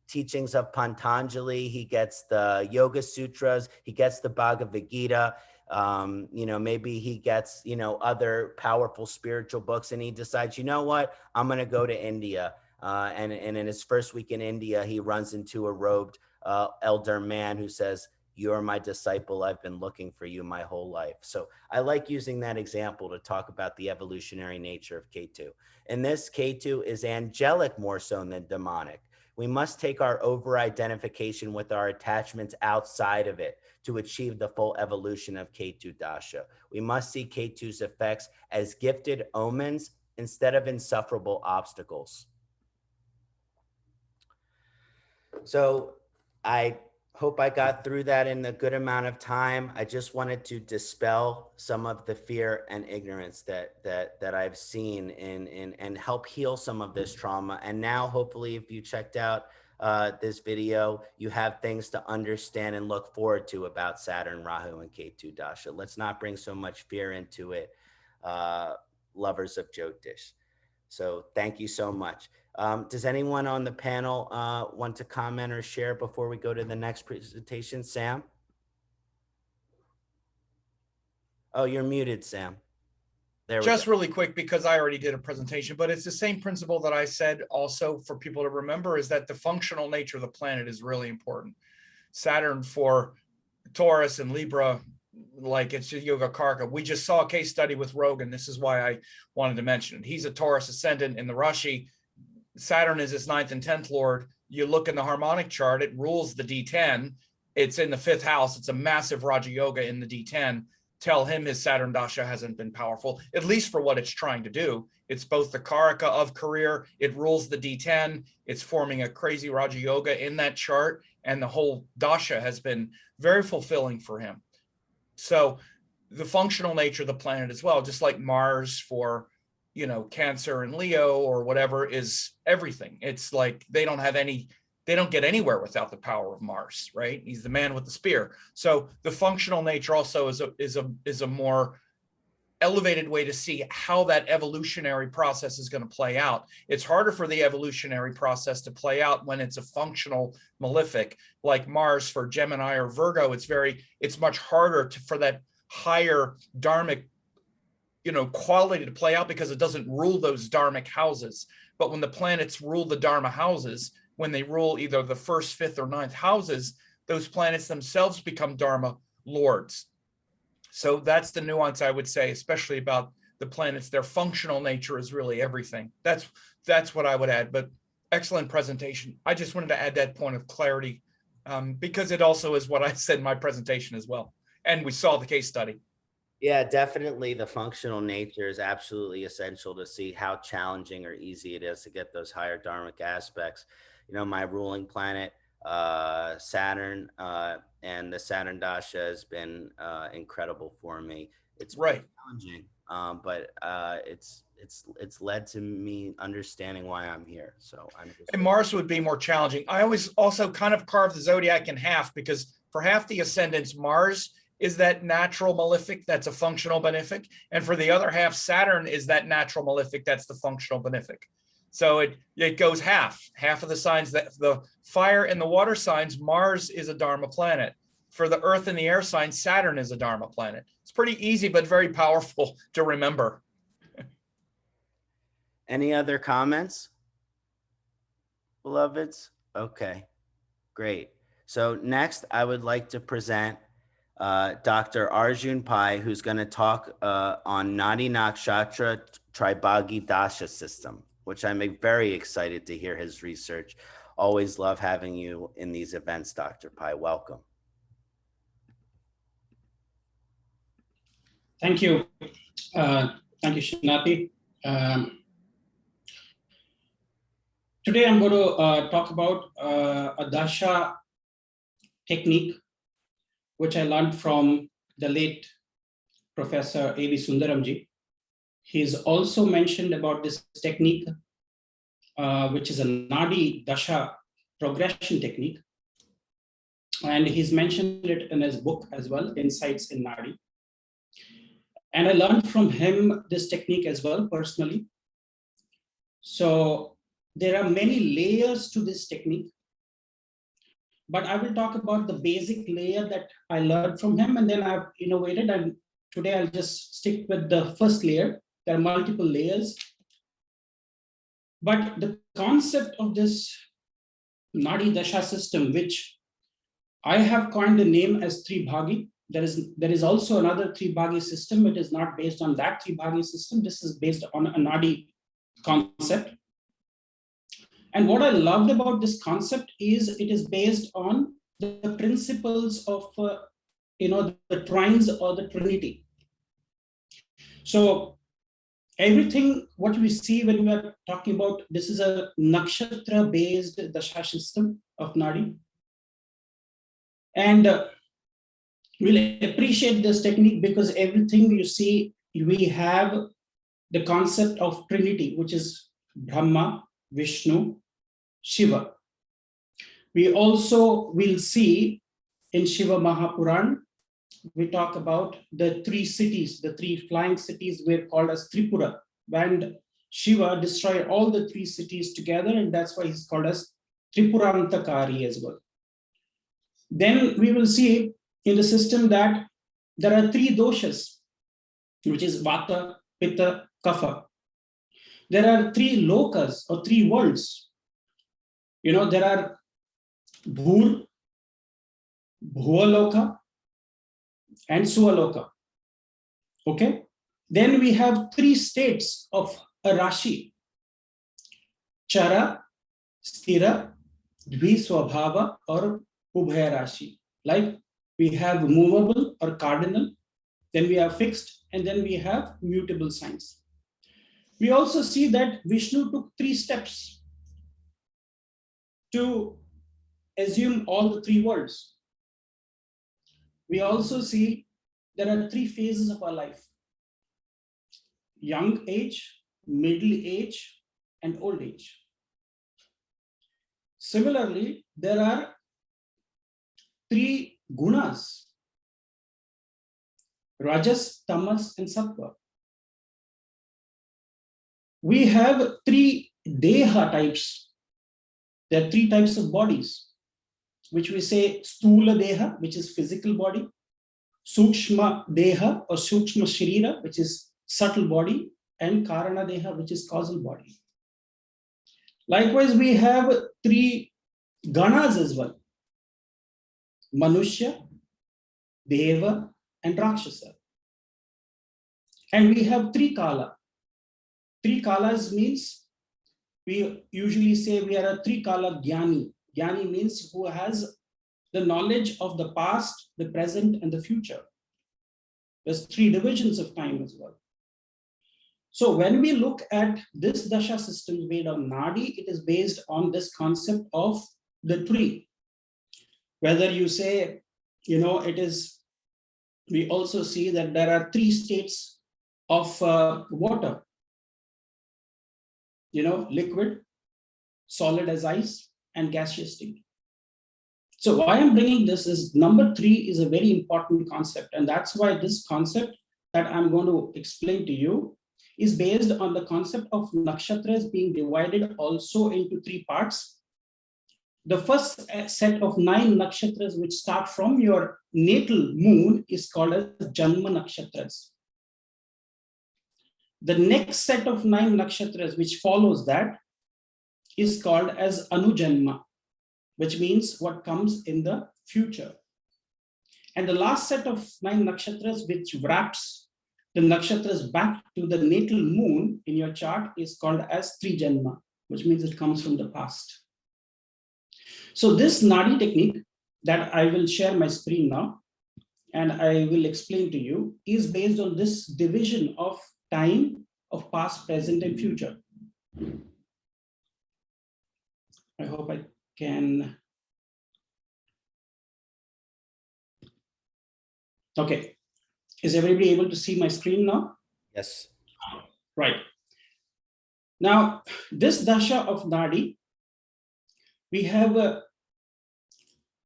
A: teachings of Patanjali, he gets the Yoga Sutras, he gets the Bhagavad Gita. Maybe he gets, other powerful spiritual books, and he decides, you know what, I'm going to go to India. And in his first week in India, he runs into a robed elder man who says, you're my disciple. I've been looking for you my whole life. So I like using that example to talk about the evolutionary nature of K2. And this K2 is angelic more so than demonic. We must take our over-identification with our attachments outside of it to achieve the full evolution of K2 Dasha. We must see K2's effects as gifted omens instead of insufferable obstacles. So I hope I got through that in a good amount of time. I just wanted to dispel some of the fear and ignorance that I've seen and help heal some of this trauma. And now, hopefully, if you checked out this video, you have things to understand and look forward to about Saturn, Rahu, and K2 Dasha. Let's not bring so much fear into it, lovers of Jyotish. So thank you so much. Does anyone on the panel want to comment or share before we go to the next presentation? Sam? Oh, you're muted, Sam. There we go.
B: Just really quick, because I already did a presentation, but it's the same principle that I said also for people to remember, is that the functional nature of the planet is really important. Saturn for Taurus and Libra, like it's just Yoga Karka. We just saw a case study with Rogan. This is why I wanted to mention it. He's a Taurus ascendant in the Rashi. Saturn is his 9th and 10th lord. You look in the harmonic chart, it rules the D10. It's in the 5th house. It's a massive Raja Yoga in the D10. Tell him his Saturn Dasha hasn't been powerful, at least for what it's trying to do. It's both the Karaka of career. It rules the D10. It's forming a crazy Raja Yoga in that chart. And the whole Dasha has been very fulfilling for him. So the functional nature of the planet as well, just like Mars for, Cancer and Leo or whatever, is everything. It's like they don't get anywhere without the power of Mars, right? He's the man with the spear. So the functional nature also is a more elevated way to see how that evolutionary process is going to play out. It's harder for the evolutionary process to play out when it's a functional malefic like Mars for Gemini or Virgo. It's much harder for that higher dharmic quality to play out, because it doesn't rule those dharmic houses. But when the planets rule the dharma houses, when they rule either the 1st, 5th, or 9th houses, those planets themselves become dharma lords. So that's the nuance I would say, especially about the planets. Their functional nature is really everything. That's what I would add. But excellent presentation. I just wanted to add that point of clarity, because it also is what I said in my presentation as well. And we saw the case study.
A: Yeah, definitely. The functional nature is absolutely essential to see how challenging or easy it is to get those higher dharmic aspects. You know, my ruling planet, Saturn, and the Saturn Dasha has been incredible for me. It's been
B: Right.
A: challenging, but it's led to me understanding why I'm here. So I'm just
B: And
A: really.
B: Mars would be more challenging. I always also kind of carve the zodiac in half because for half the ascendants, Mars is that natural malefic that's a functional benefic. And for the other half, Saturn is that natural malefic that's the functional benefic. So it goes half of the signs, that the fire and the water signs, Mars is a Dharma planet. For the earth and the air signs, Saturn is a Dharma planet. It's pretty easy, but very powerful to remember.
A: Any other comments, beloveds? Okay, great. So next, I would like to present Dr. Arjun Pai, who's going to talk on Nadi Nakshatra Tribhagi Dasha system, which I'm very excited to hear his research. Always love having you in these events, Dr. Pai. Welcome.
C: Thank you. Thank you, Kṣaṇāti. Today I'm going to talk about a dasha technique, which I learned from the late Professor A.V. Sundaramji. He's also mentioned about this technique, which is a Nadi Dasha progression technique. And he's mentioned it in his book as well, Insights in Nadi. And I learned from him this technique as well, personally. So there are many layers to this technique, but I will talk about the basic layer that I learned from him, and then I've innovated, and today I'll just stick with the first layer. There are multiple layers, but the concept of this Nadi Dasha system, which I have coined the name as Tribhagi. There is also another Tribhagi system. It is not based on that Tribhagi system. This is based on a Nadi concept. And what I loved about this concept is it is based on the principles of the trines or the trinity. So everything what we see when we are talking about this is a nakshatra based dasha system of Nadi. And we'll appreciate this technique because everything you see, we have the concept of Trinity, which is Brahma, Vishnu, Shiva. We also will see in Shiva Mahapuran, we talk about the three cities, the three flying cities were called as Tripura. And Shiva destroyed all the three cities together, and that's why he's called as Tripurantakari as well. Then we will see in the system that there are three doshas, which is Vata, Pitta, Kapha. There are three lokas or three worlds. There are Bhur, Bhuvaloka, and Sualoka. Okay. Then we have three states of a Rashi: Chara, Sthira, Dviswabhava, or Ubhaya Rashi. Like we have movable or cardinal, then we have fixed, and then we have mutable signs. We also see that Vishnu took 3 steps to assume all the 3 worlds. We also see there are 3 phases of our life: young age, middle age, and old age. Similarly, there are 3 gunas: Rajas, Tamas, and Sattva. We have 3 deha types. There are 3 types of bodies, which we say Stula Deha, which is physical body, Sukshma Deha or Sukshma Sharira, which is subtle body, and Karana Deha, which is causal body. Likewise, we have 3 ganas as well: Manushya, Deva, and Rakshasa. And we have 3 kala. 3 kalas means we usually say we are a 3 kala jnani. Jnani means who has the knowledge of the past, the present, and the future. There's 3 divisions of time as well. So when we look at this dasha system based on Nadi, it is based on this concept of the tree. Whether you say, it is, we also see that there are 3 states of water, liquid, solid as ice, and gaseous state. So why I'm bringing this is number 3 is a very important concept. And that's why this concept that I'm going to explain to you is based on the concept of nakshatras being divided also into 3 parts. The first set of 9 nakshatras which start from your natal moon is called as Janma nakshatras. The next set of 9 nakshatras which follows that is called as Anujanma, which means what comes in the future. And the last set of 9 nakshatras which wraps the nakshatras back to the natal moon in your chart is called as Trijanma, which means it comes from the past. So this Nadi technique that I will share my screen now and I will explain to you is based on this division of time of past, present, and future. I hope I can. Okay. Is everybody able to see my screen now?
A: Yes.
C: Right. Now, this dasha of Nadi, we have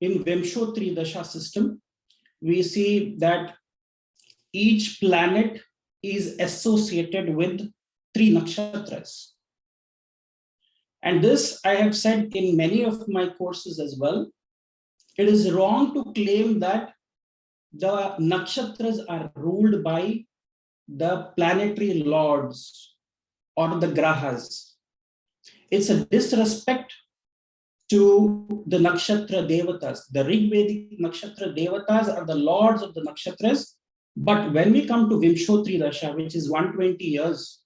C: in Vimshottari dasha system, we see that each planet is associated with 3 nakshatras. And this I have said in many of my courses as well. It is wrong to claim that the nakshatras are ruled by the planetary lords or the grahas. It's a disrespect to the nakshatra devatas. The Rig Vedic nakshatra devatas are the lords of the nakshatras. But when we come to Vimshottari dasha, which is 120 years,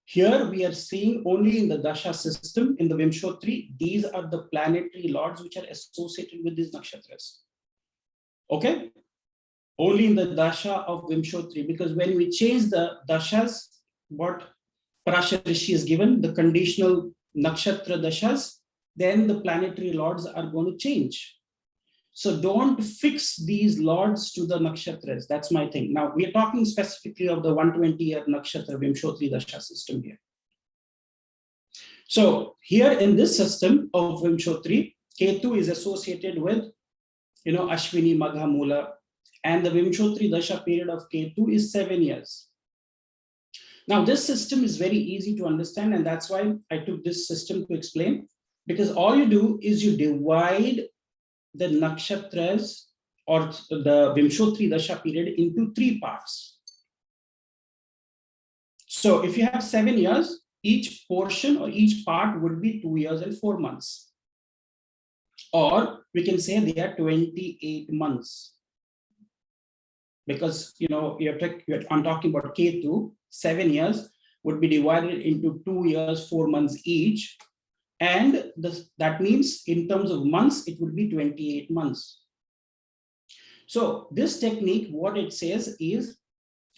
C: here we are seeing only in the dasha system, in the Vimshottari, these are the planetary lords which are associated with these nakshatras. Okay? Only in the dasha of Vimshottari, because when we change the dashas, what Parashar Rishi is given, the conditional nakshatra dashas, then the planetary lords are going to change. So don't fix these lords to the nakshatras. That's my thing. Now, we are talking specifically of the 120-year nakshatra Vimshottari dasha system here. So here in this system of Vimshottari, Ketu is associated with, Ashwini, Magha, Mula, and the Vimshottari dasha period of Ketu is 7 years. Now, this system is very easy to understand, and that's why I took this system to explain, because all you do is you divide the nakshatras or the Vimshottari dasha period into 3 parts. So if you have 7 years, each portion or each part would be 2 years and 4 months. Or we can say they are 28 months. Because, I'm talking about Ketu, 7 years would be divided into 2 years, 4 months each. And that means in terms of months, it would be 28 months. So this technique, what it says is,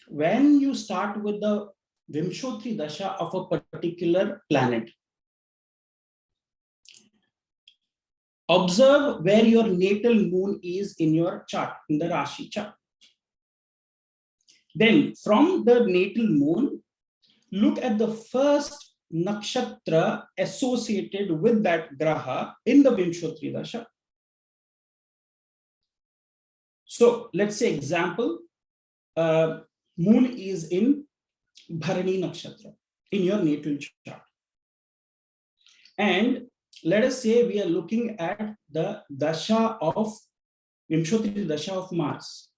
C: when you start with the Vimshottari dasha of a particular planet, observe where your natal moon is in your chart, in the Rashi chart. Then from the natal moon, look at the first nakshatra associated with that graha in the Vimshottari dasha. So let's say example, moon is in Bharani nakshatra in your natal chart. And let us say we are looking at the dasha of Vimshottari dasha of Mars.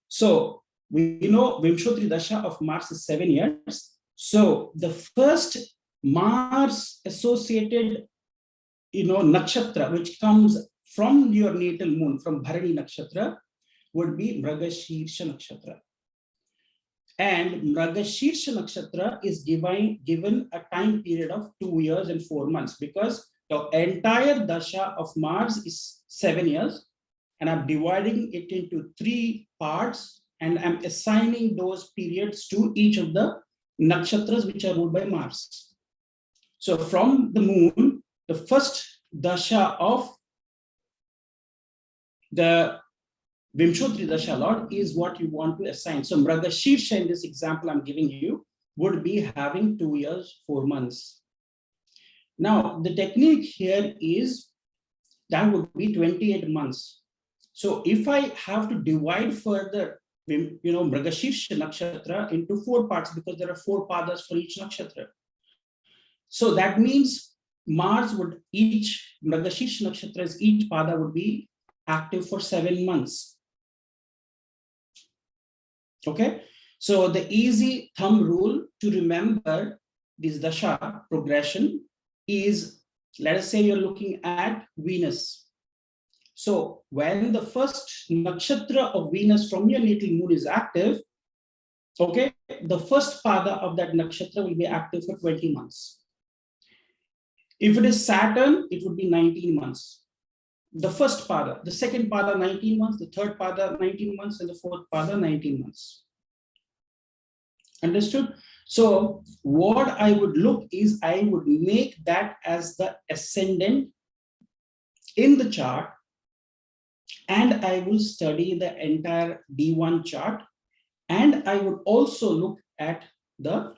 C: So we know Vimshottari dasha of Mars is 7 years. So the first Mars associated, nakshatra, which comes from your natal moon, from Bharani nakshatra, would be Mrigashirsha nakshatra. And Mrigashirsha nakshatra is given a time period of 2 years and 4 months, because the entire dasha of Mars is 7 years, and I'm dividing it into 3 parts and I'm assigning those periods to each of the nakshatras which are ruled by Mars. So from the moon, the first dasha of the Vimshottari Dasha Lord is what you want to assign. So Mrigashirsha in this example I'm giving you would be having 2 years, 4 months. Now, the technique here is that would be 28 months. So if I have to divide further, Mrigashirsha Nakshatra into 4 parts, because there are 4 padas for each nakshatra. So that means Mars would Mrigashirsha Nakshatra, each pada would be active for 7 months. Okay, so the easy thumb rule to remember this dasha progression is, let us say you're looking at Venus. So when the first nakshatra of Venus from your natal moon is active, okay, the first pada of that nakshatra will be active for 20 months. If it is Saturn, it would be 19 months. The first pada, the second pada 19 months, the third pada 19 months, and the fourth pada 19 months. Understood? So what I would look is I would make that as the ascendant in the chart, and I will study the entire D1 chart, and I would also look at the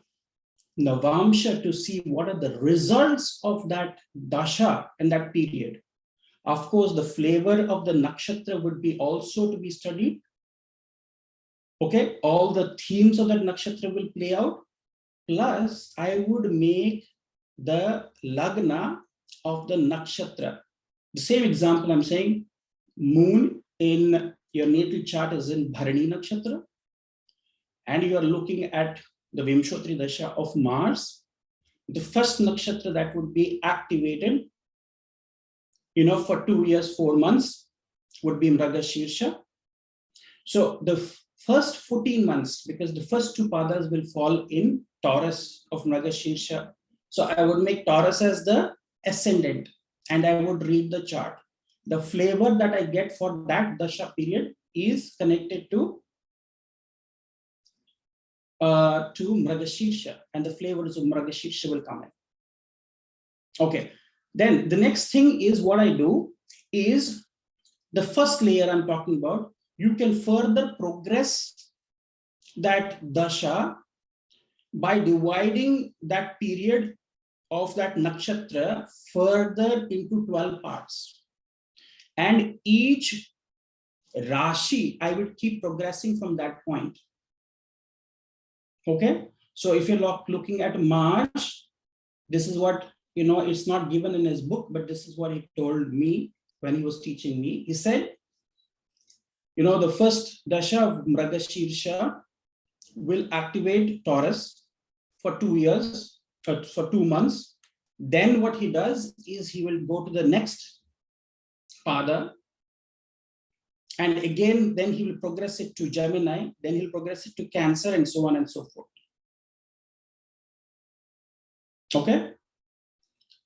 C: Navamsha to see what are the results of that dasha and that period. Of course, the flavor of the nakshatra would be also to be studied. Okay, all the themes of that nakshatra will play out. Plus, I would make the lagna of the nakshatra. The same example I'm saying, moon in your natal chart is in Bharani nakshatra, and you are looking at the Vimshottari Dasha of Mars. The first nakshatra that would be activated, for 2 years, 4 months would be Mrigashirsha. So the first 14 months, because the first 2 padas will fall in Taurus of Mrigashirsha. So I would make Taurus as the ascendant, and I would read the chart. The flavor that I get for that dasha period is connected to Mrigashirsha, and the flavors of Mrigashirsha will come in. Okay. Then the next thing is what I do is the first layer I'm talking about. You can further progress that dasha by dividing that period of that nakshatra further into 12 parts. And each rashi, I will keep progressing from that point. Okay. So if you're looking at Mars, this is what, it's not given in his book, but this is what he told me when he was teaching me. He said, the first dasha of Mrigashirsha will activate Taurus for 2 years, for 2 months. Then what he does is he will go to the next pada. And again, then he will progress it to Gemini, then he'll progress it to Cancer, and so on and so forth. Okay.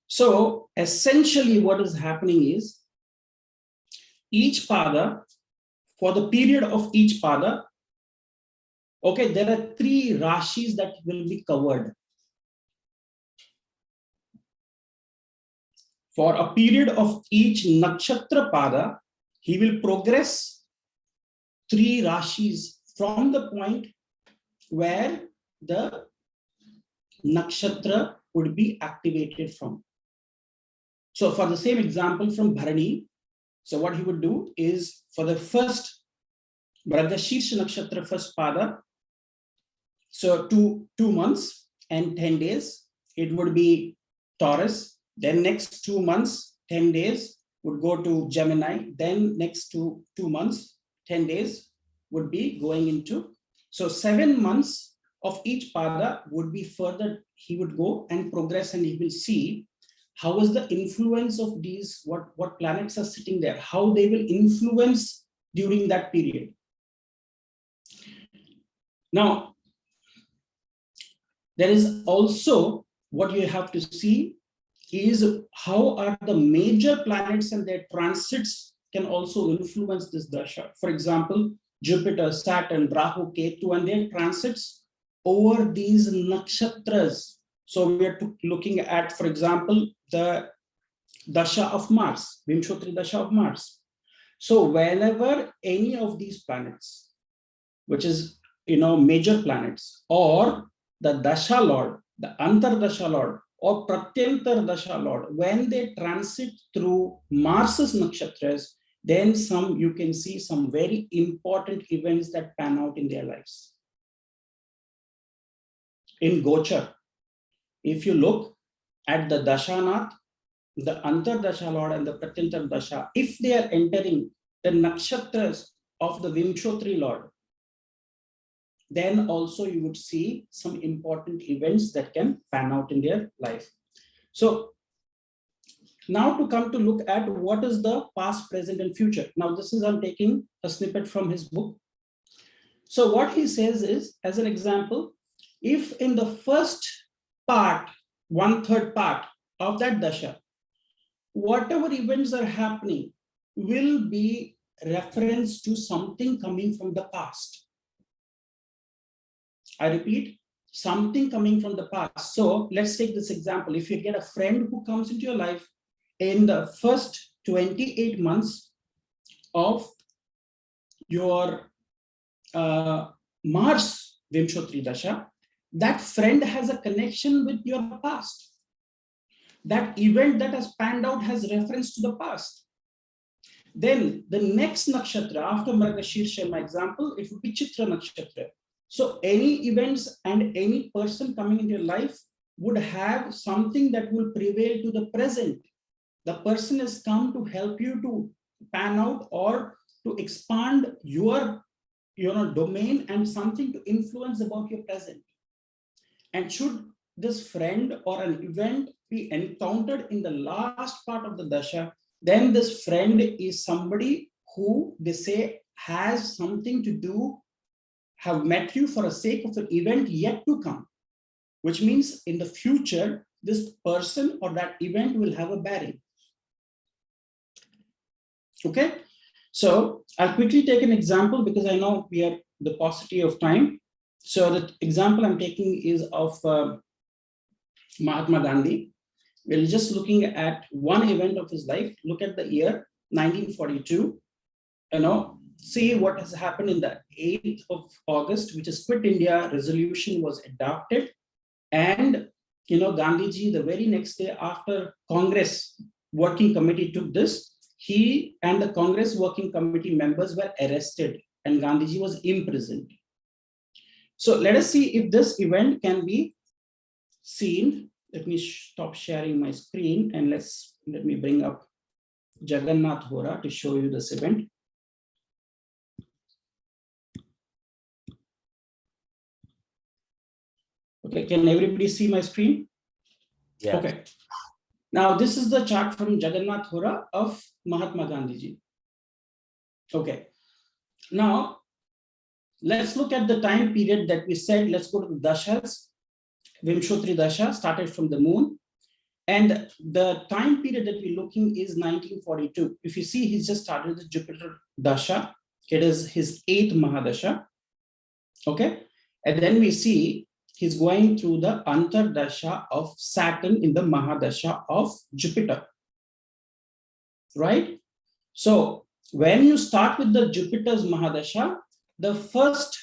C: So essentially what is happening is each pada, for the period of each pada, okay, there are 3 rashis that will be covered. For a period of each nakshatra pada, he will progress 3 rashis from the point where the nakshatra would be activated from. So for the same example from Bharani, so what he would do is for the first Mrigashirsha nakshatra first pada, so 2 months and 10 days, it would be Taurus. Then next 2 months, 10 days would go to Gemini. Then next 2 months, 10 days would be going into. So 7 months of each pada would be further, he would go and progress, and he will see how is the influence of these, what planets are sitting there, how they will influence during that period. Now, there is also what you have to see is how are the major planets and their transits can also influence this dasha. For example, Jupiter, Saturn, Rahu, Ketu, and their transits over these nakshatras. So we are looking at, for example, the Dasha of Mars, Vimshottari Dasha of Mars. So whenever any of these planets, which is, major planets, or the Dasha Lord, the Antar Dasha Lord, or Pratyantar Dasha Lord, when they transit through Mars's nakshatras, then you can see some very important events that pan out in their lives. In Gochar, if you look at the Dashanath, the Antar Dasha Lord and the Pratyantar Dasha, if they are entering the nakshatras of the Vimshottari Lord, then also you would see some important events that can pan out in their life. So now to come to look at what is the past, present, and future. Now this is, I'm taking a snippet from his book. So what he says is, as an example, if in the first part, 1/3 part of that dasha, whatever events are happening will be reference to something coming from the past. I repeat, something coming from the past. So let's take this example. If you get a friend who comes into your life in the first 28 months of your Mars Vimshottari Dasha, that friend has a connection with your past. That event that has panned out has reference to the past. Then the next nakshatra after Margashirsha, my example, it would be Chitra Nakshatra. So any events and any person coming into your life would have something that will prevail to the present. The person has come to help you to pan out or to expand your domain and something to influence about your present. And should this friend or an event be encountered in the last part of the dasha, then this friend is somebody who they say has something to do, have met you for the sake of an event yet to come, which means in the future, this person or that event will have a bearing. Okay, so I'll quickly take an example because I know we are the paucity of time. So the example I'm taking is of Mahatma Gandhi. We're just looking at one event of his life. Look at the year 1942. See what has happened in the 8th of August, which is Quit India resolution was adopted. And, Gandhiji, the very next day after Congress working committee took this, he and the Congress working committee members were arrested and Gandhiji was imprisoned. So let us see if this event can be seen. Let me stop sharing my screen and let me bring up Jagannath Hora to show you this event. Okay, can everybody see my screen?
A: Yeah.
C: Okay. Now this is the chart from Jagannath Hora of Mahatma Gandhiji. Okay. Now let's look at the time period that we said. Let's go to the Dashas. Vimshottari Dasha started from the moon. And the time period that we're looking is 1942. If you see, he's just started the Jupiter Dasha. It is his 8th Mahadasha. Okay. And then we see he's going through the Antar Dasha of Saturn in the Mahadasha of Jupiter. Right? So when you start with the Jupiter's Mahadasha, the first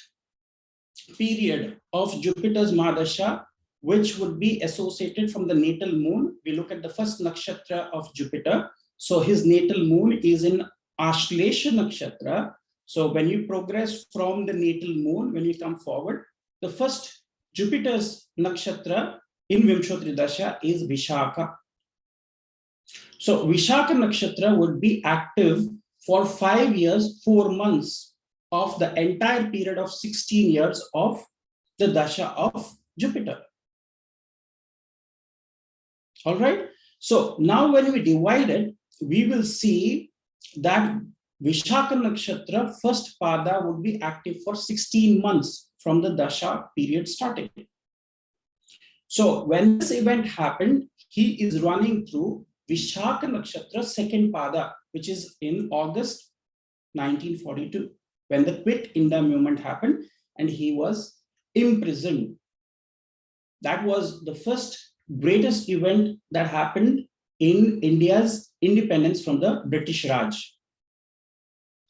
C: period of Jupiter's Mahadasha, which would be associated from the natal moon, we look at the first nakshatra of Jupiter. So his natal moon is in Ashlesha Nakshatra. So when you progress from the natal moon, when you come forward, the first Jupiter's nakshatra in Vimshottari Dasha is Vishaka. So Vishaka Nakshatra would be active for 5 years, 4 months of the entire period of 16 years of the Dasha of Jupiter. All right. So now when we divide it, we will see that Vishaka Nakshatra first pada would be active for 16 months from the Dasha period starting. So when this event happened, he is running through Vishaka Nakshatra second pada, which is in August 1942. when the Quit India movement happened and he was imprisoned. That was the first greatest event that happened in India's independence from the British Raj.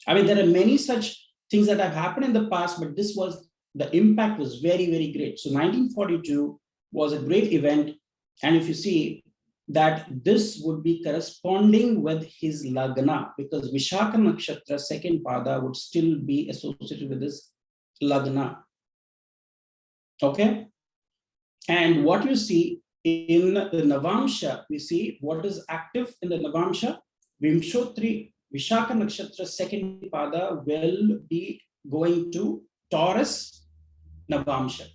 C: I mean, there are many such things that have happened in the past, but this was, the impact was very, very great. So 1942 was a great event. And if you see that this would be corresponding with his Lagna, because Vishaka Nakshatra, second Pada, would still be associated with this Lagna. Okay. And what you see in the Navamsha, we see what is active in the Navamsha. Vimshottari, Vishaka Nakshatra, second Pada will be going to Taurus Navamsha.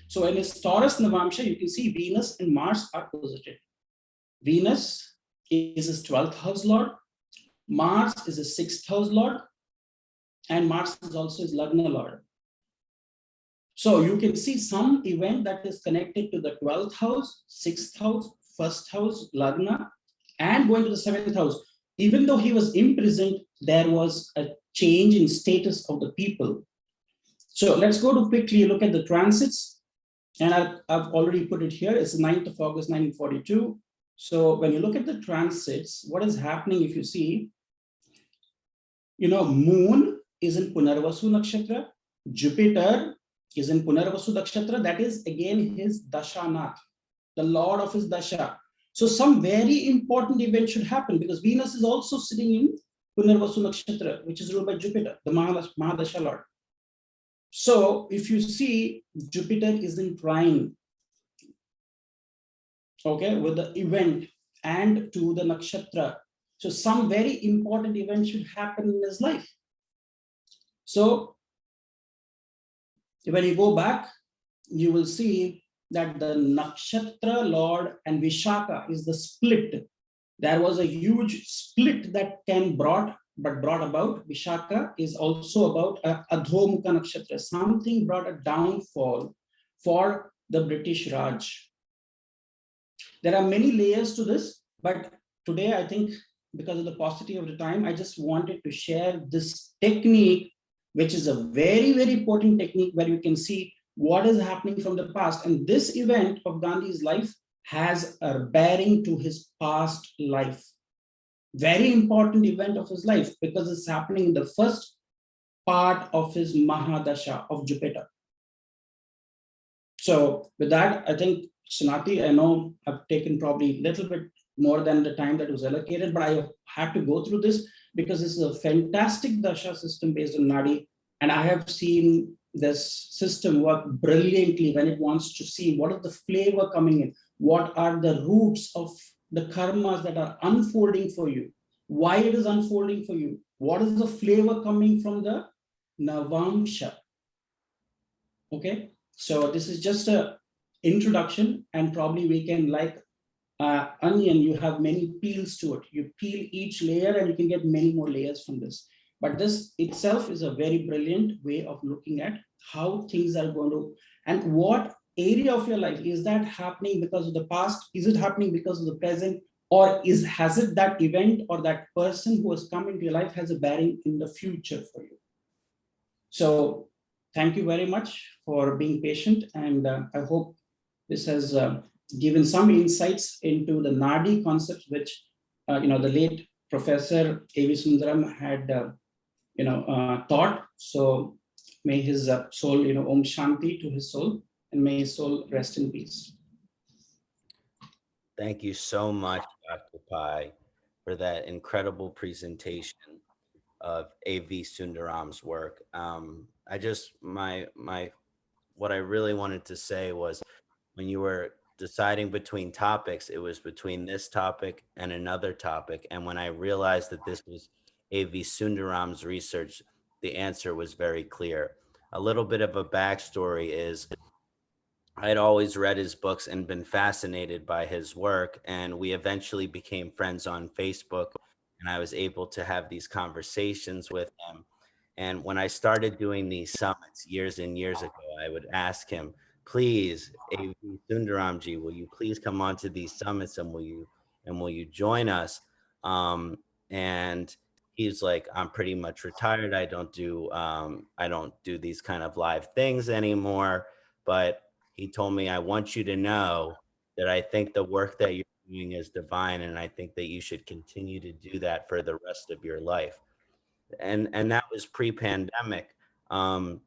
C: So in his Taurus Navamsha, you can see Venus and Mars are posited. Venus is his 12th house lord, Mars is his 6th house lord, and Mars is also his Lagna lord. So you can see some event that is connected to the 12th house, 6th house, 1st house, Lagna, and going to the 7th house. Even though he was imprisoned, there was a change in status of the people. So let's go to quickly look at the transits. And I've already put it here. It's the 9th of August, 1942. So when you look at the transits, what is happening, if you see, Moon is in Punarvasu Nakshatra, Jupiter is in Punarvasu Nakshatra, that is again his Kṣaṇāti, the lord of his Dasha. So some very important event should happen because Venus is also sitting in Punarvasu Nakshatra, which is ruled by Jupiter, the Mahadasha lord. So if you see, Jupiter is in trine, okay, with the event and to the nakshatra. So some very important event should happen in his life. So when you go back, you will see that the nakshatra lord and Vishaka is the split. There was a huge split that brought about. Vishaka is also about a Adhomukha nakshatra. Something brought a downfall for the British Raj. There are many layers to this, but today I think because of the paucity of the time, I just wanted to share this technique, which is a very, very important technique where you can see what is happening from the past. And this event of Gandhi's life has a bearing to his past life. Very important event of his life because it's happening in the first part of his Mahadasha of Jupiter. So with that, I think, Kṣaṇāti, I know I've taken probably a little bit more than the time that was allocated, but I had to go through this because this is a fantastic Dasha system based on Nadi. And I have seen this system work brilliantly when it wants to see what is the flavor coming in, what are the roots of the karmas that are unfolding for you, why it is unfolding for you, what is the flavor coming from the Navamsha. Okay, so this is just a introduction, and probably we can, like onion, you have many peels to it. You peel each layer and you can get many more layers from this. But this itself is a very brilliant way of looking at how things are going to, and what area of your life is that happening because of the past, is it happening because of the present, or has it that event or that person who has come into your life has a bearing in the future for you. So thank you very much for being patient, and I hope this has given some insights into the Nadi concepts, which the late Professor A.V. Sundaram had taught. So may his soul, Om Shanti to his soul, and may his soul rest in peace.
A: Thank you so much, Dr. Pai, for that incredible presentation of A.V. Sundaram's work. What I really wanted to say was, when you were deciding between topics, it was between this topic and another topic. And when I realized that this was A.V. Sundaram's research, the answer was very clear. A little bit of a backstory is I had always read his books and been fascinated by his work. And we eventually became friends on Facebook, and I was able to have these conversations with him. And when I started doing these summits years and years ago, I would ask him, please, A.V. Sundaramji, will you please come onto these summits, and will you join us? And he's like, I'm pretty much retired. I don't do these kind of live things anymore. But he told me, I want you to know that I think the work that you're doing is divine, and I think that you should continue to do that for the rest of your life. And that was pre-pandemic. And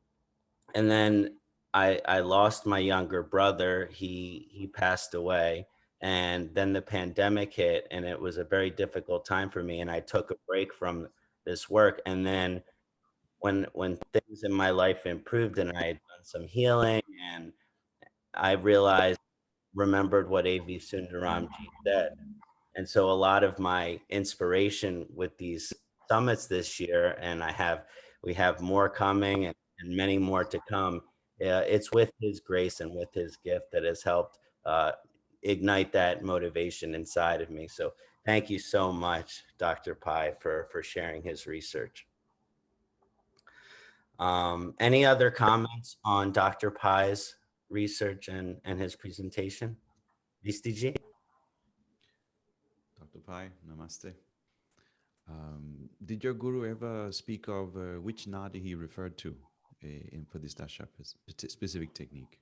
A: then I lost my younger brother. He passed away, and then the pandemic hit, and it was a very difficult time for me. And I took a break from this work. And then when things in my life improved, and I had done some healing, and I remembered what A.V. Sundaramji said. And so a lot of my inspiration with these summits this year, and we have more coming, and many more to come. It's with his grace and with his gift that has helped ignite that motivation inside of me. So thank you so much, Dr. Pai, for sharing his research. Any other comments on Dr. Pai's research and his presentation? Visti ji?
D: Dr. Pai, namaste. Did your guru ever speak of which Nadi he referred to for this Dasha specific technique?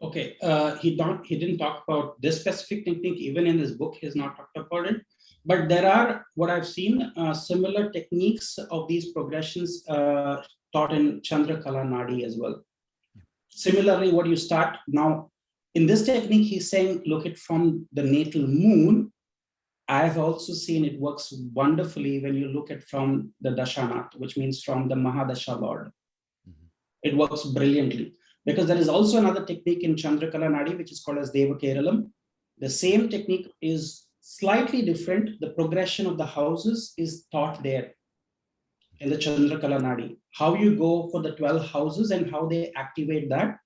C: Okay, he didn't talk about this specific technique. Even in his book, he has not talked about it. But there are, what I've seen, similar techniques of these progressions taught in Chandrakala Nadi as well. Yeah. Similarly, what you start now, in this technique, he's saying, look it from the natal moon. I've also seen it works wonderfully when you look at from the Kṣaṇāti, which means from the Mahadasha Lord. Mm-hmm. It works brilliantly. Because there is also another technique in Chandrakala Nadi, which is called as Deva Keralam. The same technique is slightly different. The progression of the houses is taught there in the Chandrakala Nadi. How you go for the 12 houses and how they activate that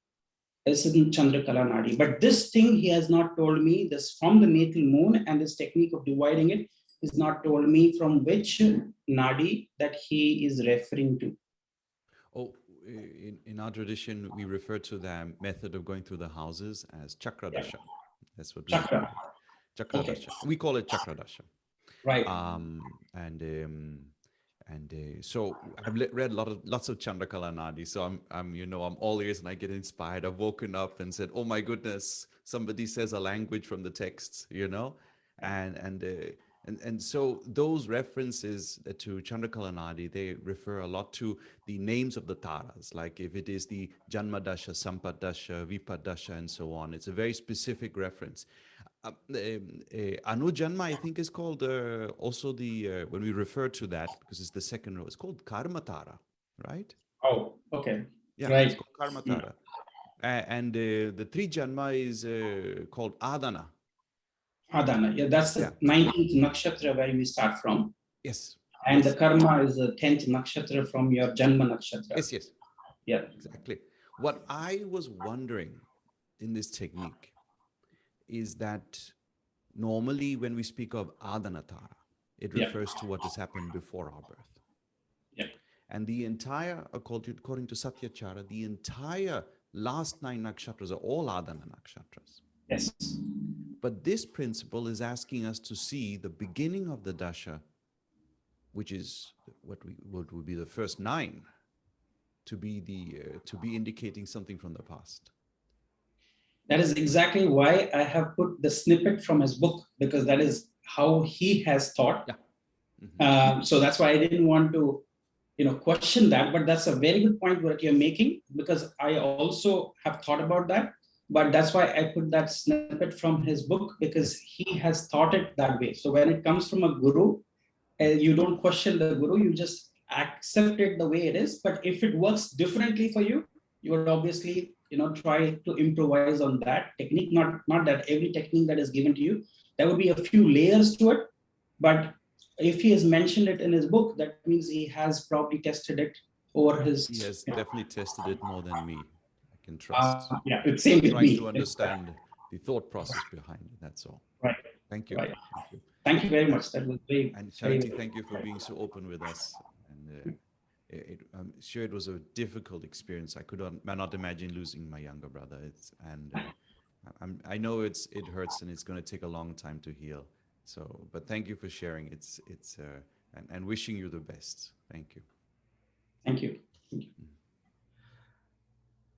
C: is in Chandrakala Nadi. But this thing he has not told me, this from the natal moon, and this technique of dividing it is not told me from which Nadi that he is referring to.
D: Oh, in our tradition, we refer to the method of going through the houses as Chakra Dasha. That's what we call it. Chakra Dasha. We call it Chakra Dasha.
C: Right.
D: So I've read lots of Chandrakala Nadi. So I'm all ears and I get inspired. I've woken up and said, oh my goodness, somebody says a language from the texts, and so those references to Chandrakala Nadi, they refer a lot to the names of the taras, like if it is the Janma Dasha, Sampad Dasha, Vipad Dasha, and so on. It's a very specific reference. Anu Janma, I think, is called also when we refer to that, because it's the second row, it's called Karma Tara, right?
C: Oh, okay.
D: Yeah,
C: right.
D: It's called Karma Tara. And the Tri Janma is called Adana.
C: Adana, yeah, that's the 19th nakshatra where we start from.
D: Yes.
C: And the karma is the 10th nakshatra from your Janma nakshatra.
D: Yes.
C: Yeah.
D: Exactly. What I was wondering in this technique is that normally when we speak of Adanatara, it refers to what has happened before our birth.
C: Yeah.
D: And the entire, according to Satyachara, the entire last 9 nakshatras are all Adana nakshatras.
C: Yes.
D: But this principle is asking us to see the beginning of the dasha, which is what would be the first 9, to be indicating something from the past.
C: That is exactly why I have put the snippet from his book, because that is how he has thought.
D: Yeah. Mm-hmm.
C: So that's why I didn't want to, question that. But that's a very good point that you're making, because I also have thought about that. But that's why I put that snippet from his book, because he has thought it that way. So when it comes from a guru, you don't question the guru, you just accept it the way it is. But if it works differently for you, you would obviously, try to improvise on that technique. Not that every technique that is given to you, there would be a few layers to it. But if he has mentioned it in his book, that means he has probably tested it over his.
D: He has definitely tested it more than me. I can trust.
C: It's same with
D: trying
C: me.
D: To understand the thought process behind it. That's all.
C: Right.
D: Thank you.
C: Right.
D: Thank you.
C: Thank you very much. That was very.
D: And Kṣaṇāti, thank you for being so open with us. And I'm sure it was a difficult experience. I could not imagine losing my younger brother. I know it hurts and it's going to take a long time to heal. So, but thank you for sharing. It's and wishing you the best. Thank you.
C: Thank you.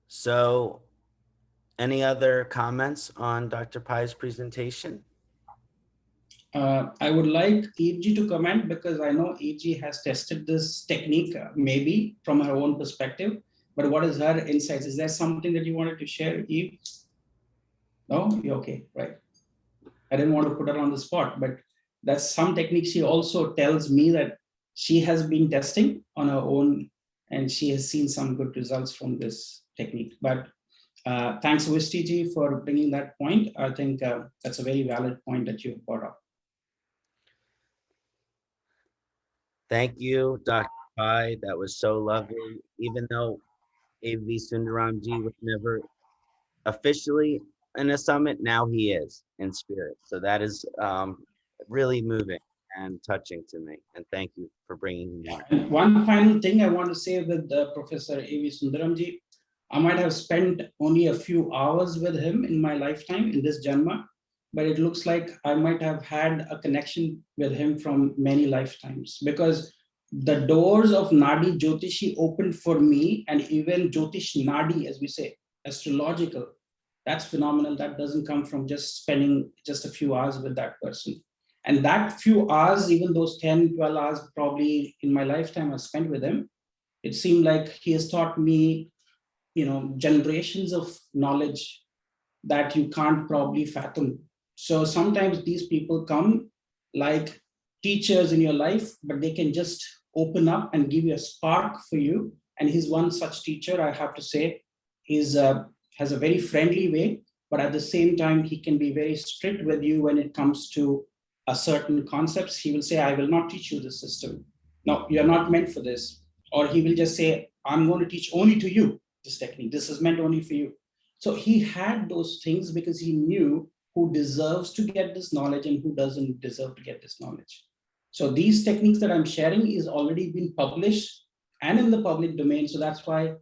A: So, any other comments on Dr. Pai's presentation?
C: I would like EG to comment because I know EG has tested this technique, maybe from her own perspective, but what is her insights? Is there something that you wanted to share, Eve? No, you're okay, right? I didn't want to put her on the spot, but that's some technique. She also tells me that she has been testing on her own and she has seen some good results from this technique. But thanks, Visti ji, for bringing that point. I think that's a very valid point that you brought up.
A: Thank you, Dr. Pai. That was so lovely. Even though A.V. Sundaramji was never officially in a summit, now he is in spirit. So that is really moving and touching to me. And thank you for bringing him here.
C: And one final thing I want to say with Professor A.V. Sundaramji, I might have spent only a few hours with him in my lifetime in this Janma, but it looks like I might have had a connection with him from many lifetimes because the doors of Nadi Jyotishi opened for me, and even Jyotish Nadi, as we say, astrological. That's phenomenal. That doesn't come from just spending just a few hours with that person. And that few hours, even those 10, 12 hours probably in my lifetime I spent with him, it seemed like he has taught me, generations of knowledge that you can't probably fathom. So sometimes these people come like teachers in your life, but they can just open up and give you a spark for you. And he's one such teacher, I have to say. He's has a very friendly way, but at the same time, he can be very strict with you when it comes to a certain concepts. He will say, I will not teach you this system. No, you're not meant for this. Or he will just say, I'm going to teach only to you this technique. This is meant only for you. So he had those things because he knew who deserves to get this knowledge and who doesn't deserve to get this knowledge. So these techniques that I'm sharing is already been published and in the public domain. So that's why,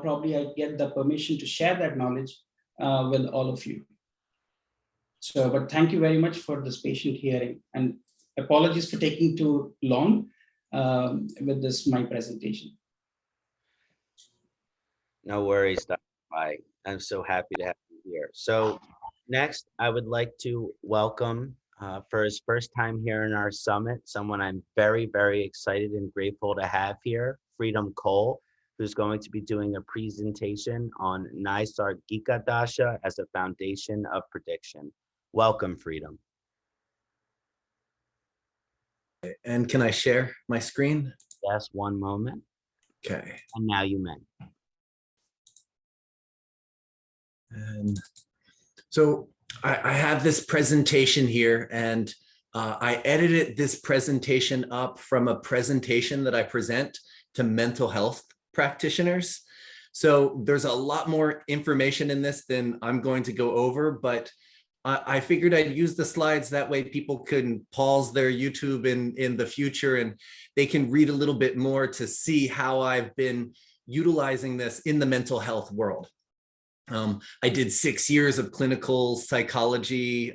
C: probably I get the permission to share that knowledge with all of you. So, but thank you very much for this patient hearing, and apologies for taking too long with this, my presentation.
A: No worries, Dr. Pai. I'm so happy to have you here. So next, I would like to welcome for his first time here in our summit, someone I'm very, very excited and grateful to have here, Freedom Cole, who's going to be doing a presentation on Naisargika Dasha as a foundation of prediction. Welcome, Freedom.
E: And can I share my screen?
A: Yes, one moment.
E: Okay.
A: And now you may.
E: And so I have this presentation here, and I edited this presentation up from a presentation that I present to mental health practitioners. So there's a lot more information in this than I'm going to go over, but I figured I'd use the slides, that way people can pause their YouTube in the future and they can read a little bit more to see how I've been utilizing this in the mental health world. I did 6 years of clinical psychology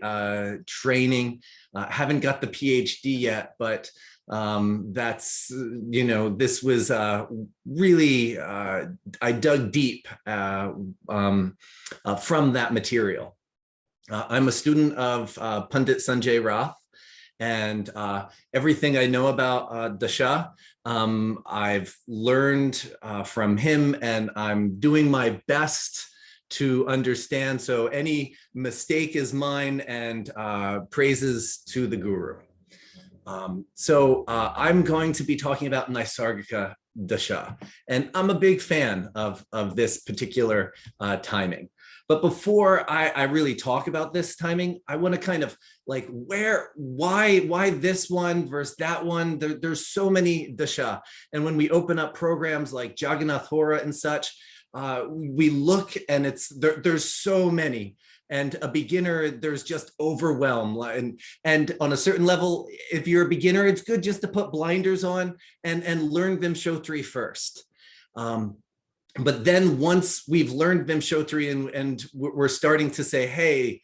E: training. Haven't got the PhD yet, but that's, this was really, I dug deep from that material. I'm a student of Pundit Sanjay Rath, and everything I know about Dasha, I've learned from him, and I'm doing my best to understand. So any mistake is mine, and praises to the guru. So I'm going to be talking about Naisargika Dasha, and I'm a big fan of this particular timing. But before I really talk about this timing, I want to kind of like why this one versus that one. There's so many Dasha, and when we open up programs like Jagannath Hora and such, we look and there's so many, and a beginner, there's just overwhelm. And on a certain level, if you're a beginner, it's good just to put blinders on and learn Vimshottari first. But then once we've learned Vimshottari and we're starting to say, hey,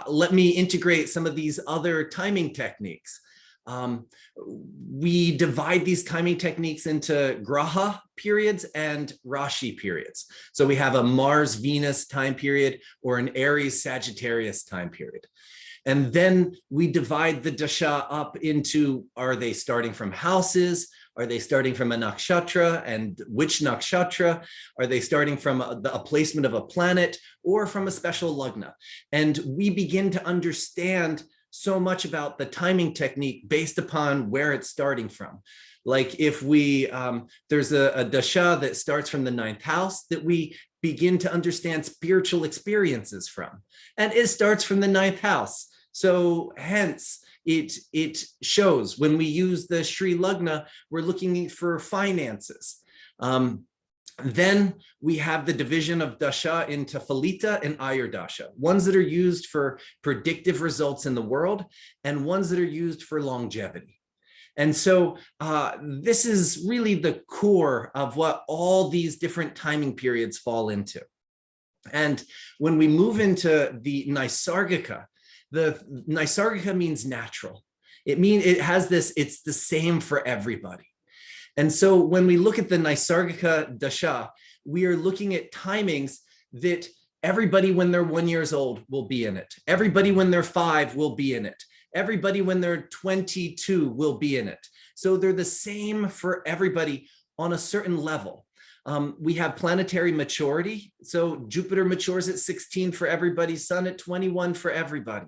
E: let me integrate some of these other timing techniques. we divide these timing techniques into graha periods and rashi periods. So we have a Mars-Venus time period or an Aries-Sagittarius time period. And then we divide the dasha up into, are they starting from houses? Are they starting from a nakshatra, and which nakshatra? Are they starting from a placement of a planet or from a special lagna? And we begin to understand so much about the timing technique based upon where it's starting from. Like if we, there's a dasha that starts from the 9th house that we begin to understand spiritual experiences from, and it starts from the 9th house. So hence it shows when we use the Sri Lagna, we're looking for finances. Then we have the division of dasha into Phalita and Ayur dasha, ones that are used for predictive results in the world and ones that are used for longevity. And so this is really the core of what all these different timing periods fall into. And when we move into the Naisargika, the Naisargika means natural. It has this, it's the same for everybody. And so when we look at the Naisargika dasha, we are looking at timings that everybody when they're 1 year old will be in it. Everybody when they're 5 will be in it. Everybody when they're 22 will be in it. So they're the same for everybody on a certain level. We have planetary maturity. So Jupiter matures at 16 for everybody, Sun at 21 for everybody.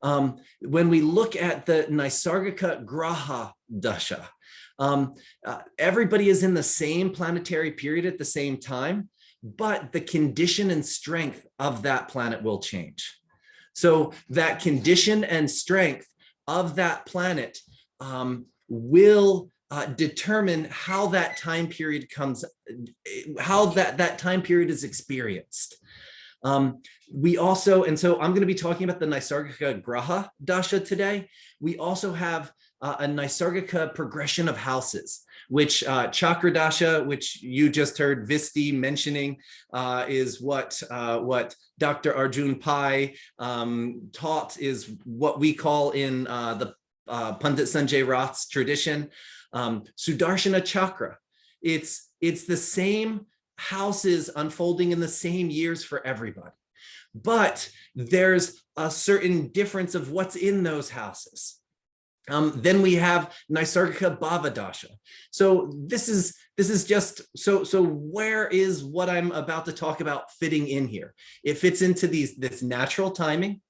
E: When we look at the Naisargika Graha Dasha, everybody is in the same planetary period at the same time, but the condition and strength of that planet will change. So that condition and strength of that planet will determine how that time period comes, how that time period is experienced. We also, and so I'm going to be talking about the Naisargika Graha Dasha today. We also have a Naisargika progression of houses, which Chakra Dasha, which you just heard Visti mentioning, is what Dr. Arjun Pai taught, is what we call in the Pandit Sanjay Rath's tradition, Sudarshana Chakra. It's the same houses unfolding in the same years for everybody, but there's a certain difference of what's in those houses. Then we have Naisargika Bhava Dasha. So this is just, so where is what I'm about to talk about fitting in here? It fits into this natural timing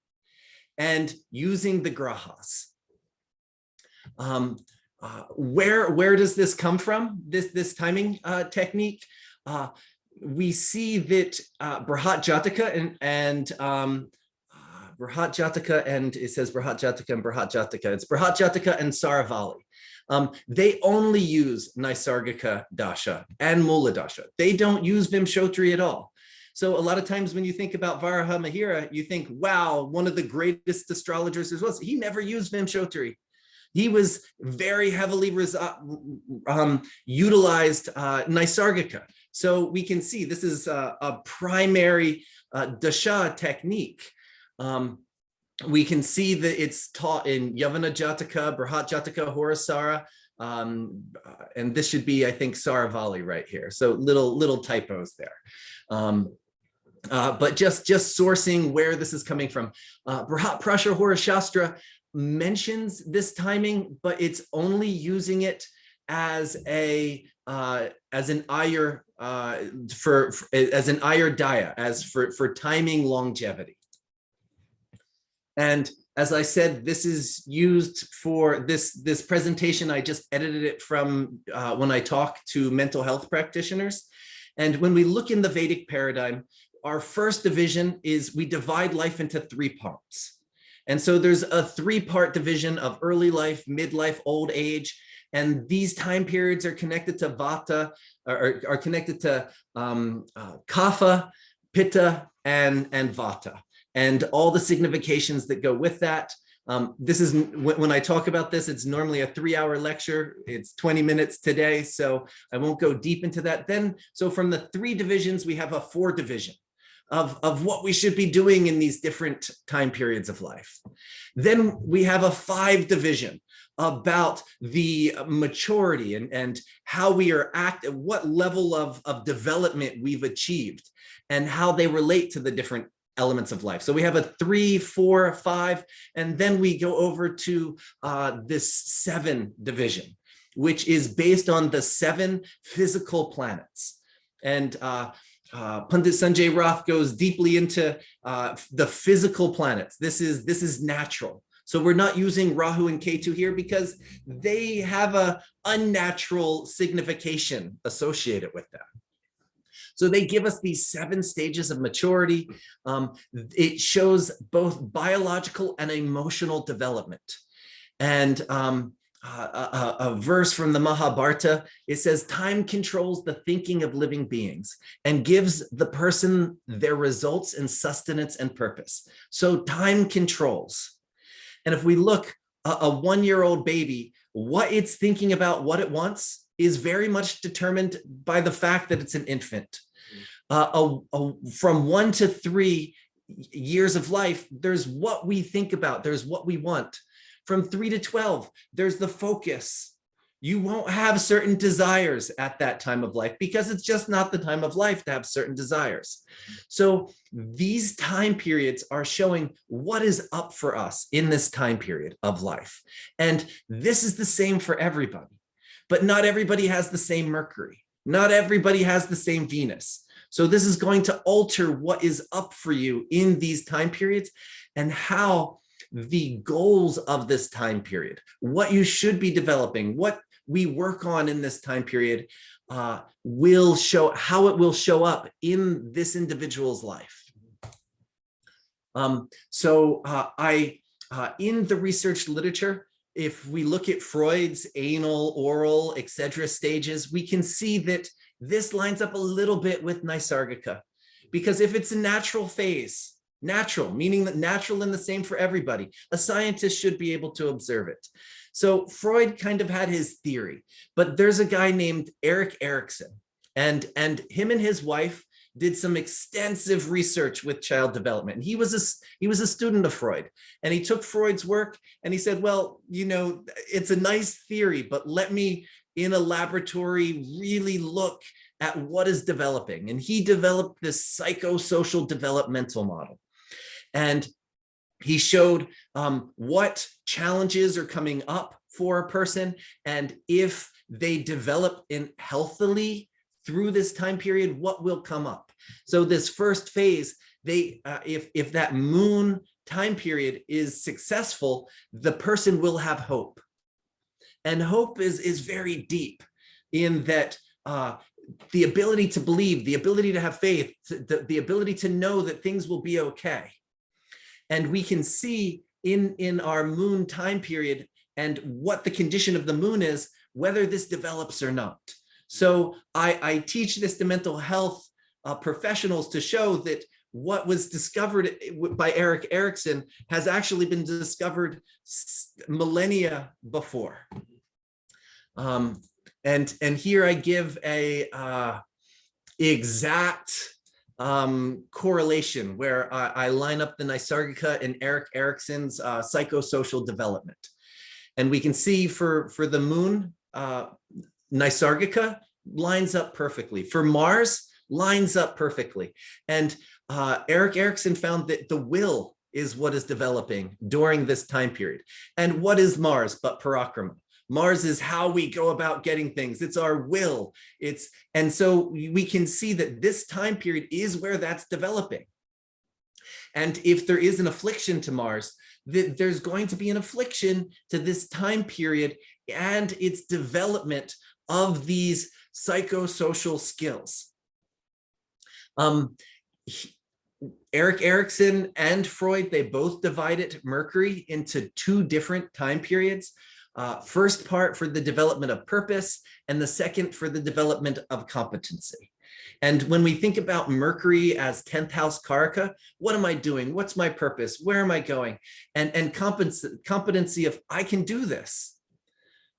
E: and using the grahas. Where does this come from, this timing technique? We see that Brihat Jataka and Brihat Jataka, and it says Brihat Jataka and Brihat Jataka. It's Brihat Jataka and Saravali. They only use Naisargika Dasha and Mula Dasha. They don't use Vimshottari at all. So a lot of times when you think about Varaha Mihira, you think, wow, one of the greatest astrologers as well. He never used Vimshottari. He was very heavily utilized Naisargika. So we can see this is a primary dasha technique. We can see that it's taught in Yavana Jataka, Brihat Jataka, Horasara, and this should be, I think, Saravali right here. So little typos there. But just sourcing where this is coming from. Brihat Prasha Horashastra mentions this timing, but it's only using it as an ayur as an ayur daya, as for timing longevity. And as I said, this is used for this presentation. I just edited it from when I talk to mental health practitioners. And when we look in the Vedic paradigm, our first division is we divide life into 3 parts. And so there's a 3-part division of early life, midlife, old age. And these time periods are connected to Vata, are connected to Kapha, Pitta, and Vata, and all the significations that go with that. This is, when I talk about this, it's normally a 3-hour lecture. It's 20 minutes today, so I won't go deep into that. Then, so from the 3 divisions, we have a 4 division. of what we should be doing in these different time periods of life. Then we have a 5 division about the maturity and how we are what level of development we've achieved and how they relate to the different elements of life. So we have a 3, 4, 5, and then we go over to this 7 division, which is based on the 7 physical planets. And Pandit Sanjay Roth goes deeply into the physical planets. This is natural. So we're not using Rahu and Ketu here because they have a unnatural signification associated with them. So they give us these 7 stages of maturity. It shows both biological and emotional development. And a verse from the Mahabharata, it says, time controls the thinking of living beings and gives the person their results in sustenance and purpose. So time controls. And if we look, a 1-year-old baby, what it's thinking about, what it wants, is very much determined by the fact that it's an infant. From 1 to 3 years of life, there's what we think about, there's what we want. From 3 to 12, there's the focus. You won't have certain desires at that time of life because it's just not the time of life to have certain desires. So these time periods are showing what is up for us in this time period of life. And this is the same for everybody, but not everybody has the same Mercury. Not everybody has the same Venus. So this is going to alter what is up for you in these time periods and how the goals of this time period, what you should be developing, what we work on in this time period will show how it will show up in this individual's life. In the research literature, if we look at Freud's anal, oral, etc. stages, we can see that this lines up a little bit with Naisargika, because if it's a natural phase, natural, meaning that natural and the same for everybody, a scientist should be able to observe it. So Freud kind of had his theory, but there's a guy named Erik Erikson, and him and his wife did some extensive research with child development. And he was a student of Freud, and he took Freud's work and he said, well, you know, it's a nice theory, but let me in a laboratory really look at what is developing. And he developed this psychosocial developmental model. And he showed what challenges are coming up for a person, and if they develop in healthily through this time period, what will come up. So this first phase, if that moon time period is successful, the person will have hope. And hope is very deep in that the ability to believe, the ability to have faith, the ability to know that things will be okay. And we can see in our moon time period and what the condition of the moon is, whether this develops or not. So I teach this to mental health professionals to show that what was discovered by Erik Erikson has actually been discovered millennia before. And here I give a exact correlation where I line up the Naisargika and Erik Erikson's psychosocial development. And we can see for the moon, Naisargika lines up perfectly. For Mars, lines up perfectly. And Erik Erikson found that the will is what is developing during this time period. And what is Mars but Parakrama? Mars is how we go about getting things. It's our will. And so we can see that this time period is where that's developing. And if there is an affliction to Mars, there's going to be an affliction to this time period and its development of these psychosocial skills. Erik Erikson and Freud, they both divided Mercury into 2 different time periods. First part for the development of purpose, and the second for the development of competency. And when we think about Mercury as 10th house Karaka, what am I doing? What's my purpose? Where am I going? And competency of I can do this.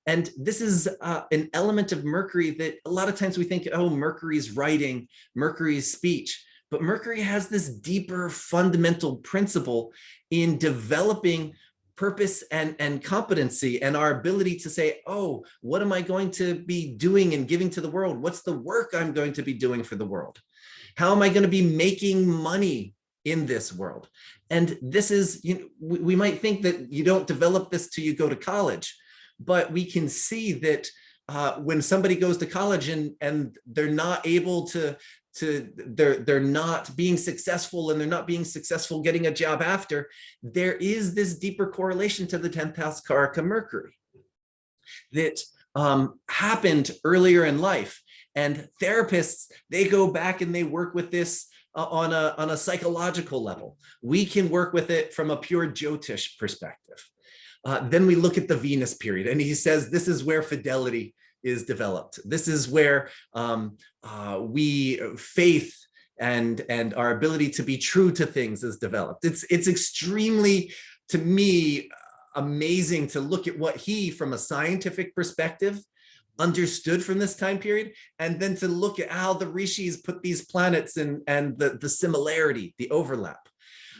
E: And this is an element of Mercury that a lot of times we think, oh, Mercury's writing, Mercury's speech. but Mercury has this deeper fundamental principle in developing purpose and competency and our ability to say, oh, what am I going to be doing and giving to the world? What's the work I'm going to be doing for the world? How am I going to be making money in this world? And this is, we might think that you don't develop this till you go to college, but we can see that when somebody goes to college and they're not able they're not being successful, and they're not being successful getting a job after, there is this deeper correlation to the 10th house Karaka Mercury that happened earlier in life. And therapists, they go back and they work with this on a psychological level. We can work with it from a pure Jyotish perspective. Then we look at the Venus period, and he says this is where fidelity is developed. This is where faith and our ability to be true to things is developed. It's extremely, to me, amazing to look at what he, from a scientific perspective, understood from this time period, and then to look at how the rishis put these planets and the similarity, the overlap.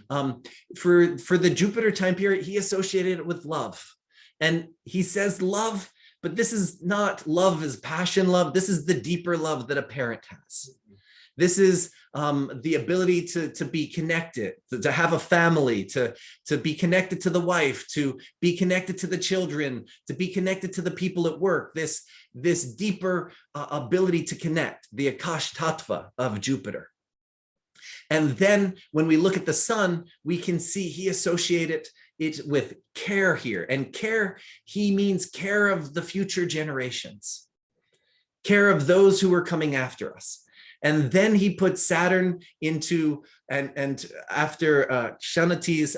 E: For the Jupiter time period, he associated it with love. And he says love, but this is not love as passion love. This is the deeper love that a parent has. This is the ability to be connected, to have a family, to be connected to the wife, to be connected to the children, to be connected to the people at work. This deeper ability to connect, the Akash Tattva of Jupiter. And then when we look at the sun, we can see he associated it with care here. And care, he means care of the future generations, care of those who are coming after us. And then he put Saturn into, and after Kṣaṇāti's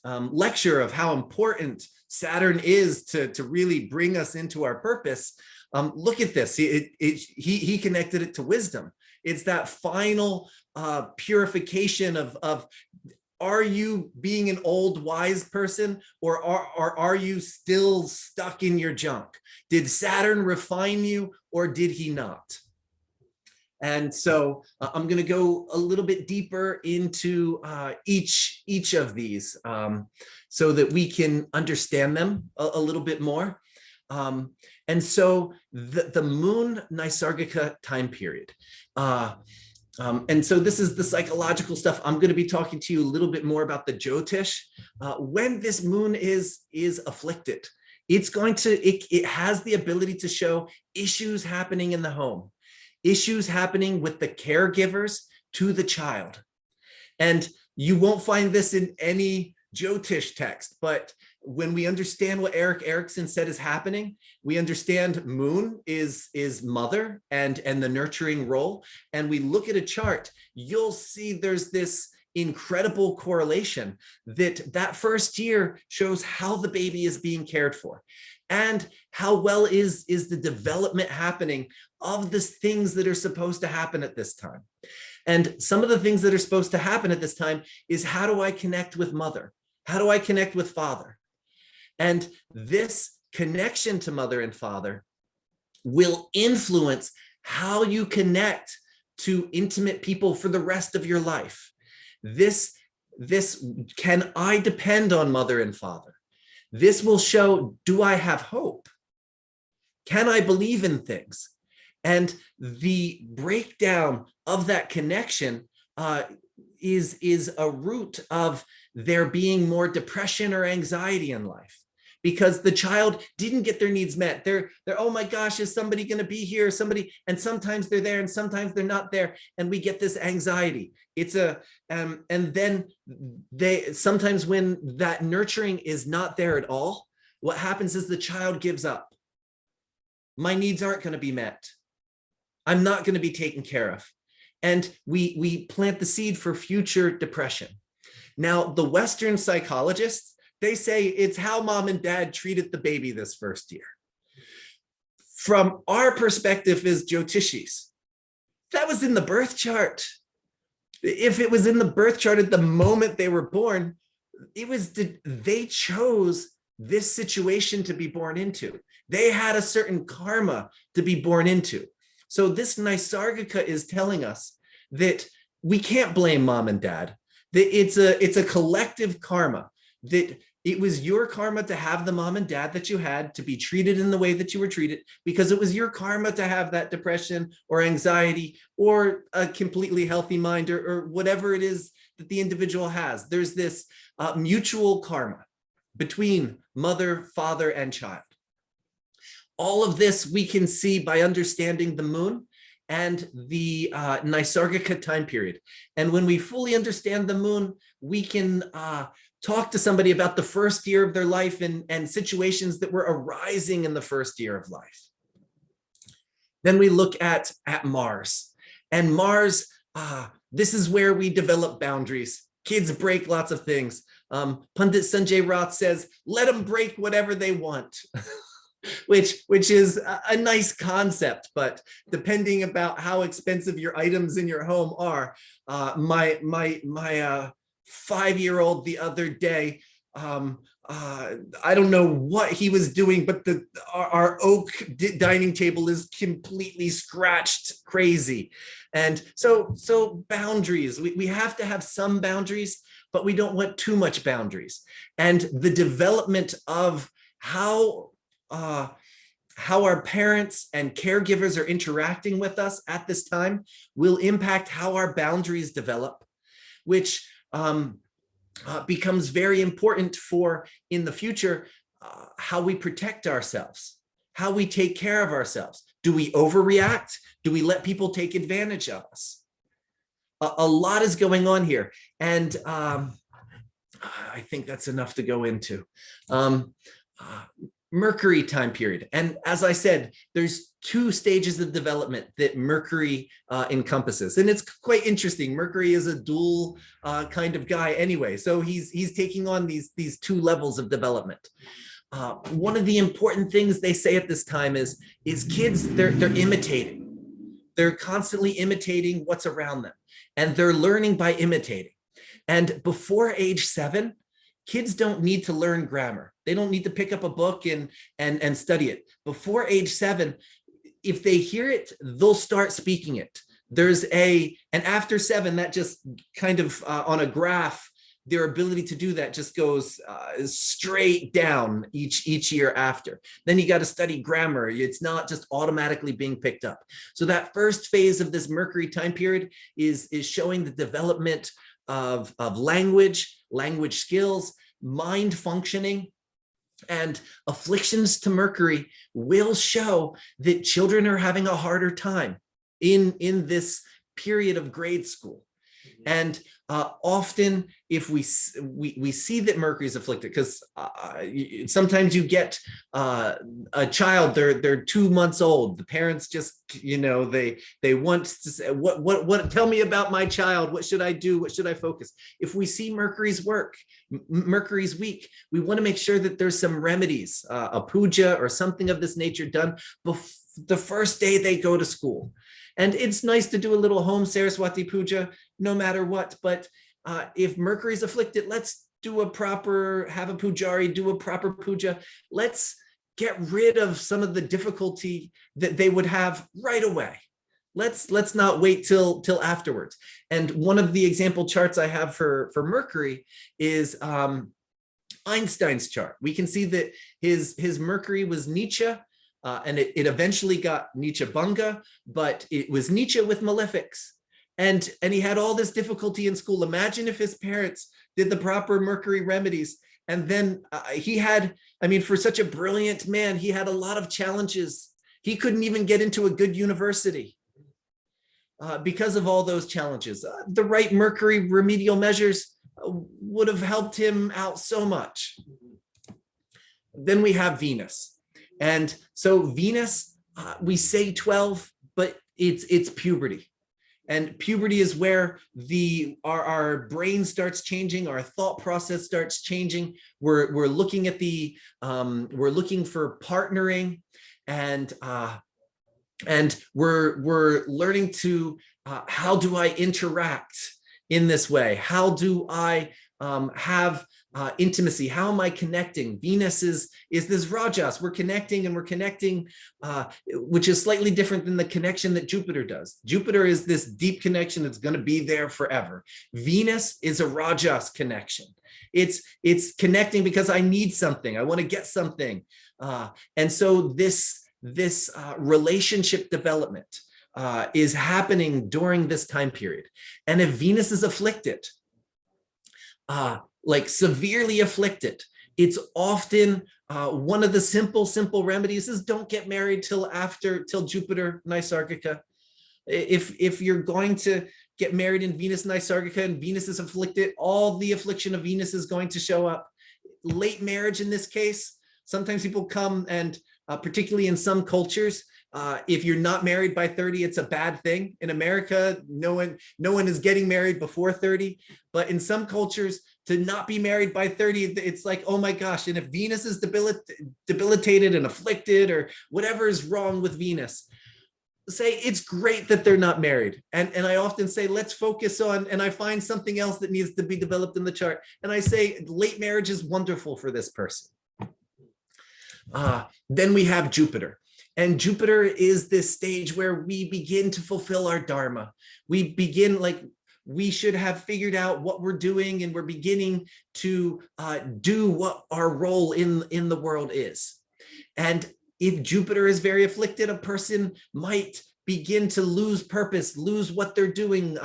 E: lecture of how important Saturn is to really bring us into our purpose, look at this. He connected it to wisdom. It's that final purification of are you being an old wise person, or are you still stuck in your junk? Did Saturn refine you, or did he not? And so I'm going to go a little bit deeper into each of these so that we can understand them a little bit more. And so the moon Naisargika time period. And so this is the psychological stuff. I'm going to be talking to you a little bit more about the Jyotish. When this moon is afflicted, it has the ability to show issues happening in the home, issues happening with the caregivers to the child. And you won't find this in any Jyotish text, but when we understand what Erik Erikson said is happening, we understand moon is mother and the nurturing role. And we look at a chart, you'll see there's this incredible correlation that first year shows how the baby is being cared for and how well is the development happening of the things that are supposed to happen at this time. And some of the things that are supposed to happen at this time is, how do I connect with mother? How do I connect with father? And this connection to mother and father will influence how you connect to intimate people for the rest of your life. This can I depend on mother and father? This will show, do I have hope? Can I believe in things? And the breakdown of that connection is a root of there being more depression or anxiety in life, because the child didn't get their needs met. They're oh my gosh, is somebody going to be here? And sometimes they're there and sometimes they're not there. And we get this anxiety. And then sometimes when that nurturing is not there at all, what happens is the child gives up. My needs aren't going to be met. I'm not going to be taken care of. And we plant the seed for future depression. Now, the Western psychologists, they say it's how mom and dad treated the baby this first year. From our perspective as Jyotishis, that was in the birth chart. If it was in the birth chart at the moment they were born, they chose this situation to be born into. They had a certain karma to be born into. So this Naisargika is telling us that we can't blame mom and dad. It's a collective karma, that it was your karma to have the mom and dad that you had, to be treated in the way that you were treated, because it was your karma to have that depression or anxiety or a completely healthy mind, or whatever it is that the individual has. There's this mutual karma between mother, father, and child. All of this we can see by understanding the moon and the Naisargika time period. And when we fully understand the moon, we can talk to somebody about the first year of their life and situations that were arising in the first year of life. Then we look at Mars. And Mars, this is where we develop boundaries. Kids break lots of things. Pundit Sanjay Rath says, let them break whatever they want. which is a nice concept, but depending about how expensive your items in your home are, my 5-year-old the other day, I don't know what he was doing, but our oak dining table is completely scratched crazy. And so boundaries, we have to have some boundaries, but we don't want too much boundaries. And the development of how our parents and caregivers are interacting with us at this time will impact how our boundaries develop, which becomes very important for, in the future, how we protect ourselves, how we take care of ourselves. Do we overreact? Do we let people take advantage of us? A lot is going on here. And I think that's enough to go into. Mercury time period. And as I said, there's 2 stages of development that Mercury encompasses. And it's quite interesting. Mercury is a dual kind of guy anyway. So he's taking on these 2 levels of development. One of the important things they say at this time is kids, they're imitating. They're constantly imitating what's around them. And they're learning by imitating. And before age 7, kids don't need to learn grammar. They don't need to pick up a book and study it. Before age 7, if they hear it, they'll start speaking it. And after 7, that just kind of on a graph, their ability to do that just goes straight down each year after. Then you got to study grammar. It's not just automatically being picked up. So that first phase of this Mercury time period is showing the development of language skills, mind functioning, and afflictions to Mercury will show that children are having a harder time in this period of grade school. And often if we see that Mercury is afflicted, because sometimes you get a child, they're 2 months old. The parents just, they want to say, what, tell me about my child. What should I do? What should I focus? If we see Mercury's weak, we want to make sure that there's some remedies, a puja or something of this nature done the first day they go to school. And it's nice to do a little home Saraswati puja, no matter what. But if Mercury's afflicted, let's have a pujari, do a proper puja. Let's get rid of some of the difficulty that they would have right away. Let's not wait till afterwards. And one of the example charts I have for Mercury is Einstein's chart. We can see that his Mercury was Nietzsche. And it eventually got Nietzsche Bunga, but it was Nietzsche with Malefics. And he had all this difficulty in school. Imagine if his parents did the proper Mercury remedies. And then for such a brilliant man, he had a lot of challenges. He couldn't even get into a good university because of all those challenges. The right Mercury remedial measures would have helped him out so much. Then we have Venus. And so Venus, we say 12, but it's puberty. And puberty is where our brain starts changing, our thought process starts changing. We're looking at we're looking for partnering, and we're learning to how do I interact in this way? How do I have intimacy. How am I connecting? Venus is this Rajas. We're connecting, which is slightly different than the connection that Jupiter does. Jupiter is this deep connection that's going to be there forever. Venus is a Rajas connection. It's connecting because I need something. I want to get something. And so this relationship development is happening during this time period. And if Venus is afflicted, like severely afflicted, it's often one of the simple remedies is don't get married till Jupiter Naisargika. If you're going to get married in Venus Naisargika and Venus is afflicted, all the affliction of Venus is going to show up. Late marriage in this case, sometimes people come and particularly in some cultures, if you're not married by 30, it's a bad thing. In America, no one is getting married before 30, but in some cultures, to not be married by 30, it's like, oh my gosh. And if Venus is debilitated and afflicted or whatever is wrong with Venus, say it's great that they're not married. And I often say, let's focus on, and I find something else that needs to be developed in the chart. And I say, late marriage is wonderful for this person. Then we have Jupiter. And Jupiter is this stage where we begin to fulfill our dharma. We begin we should have figured out what we're doing, and we're beginning to do what our role in the world is. And if Jupiter is very afflicted, a person might begin to lose purpose, lose what they're doing,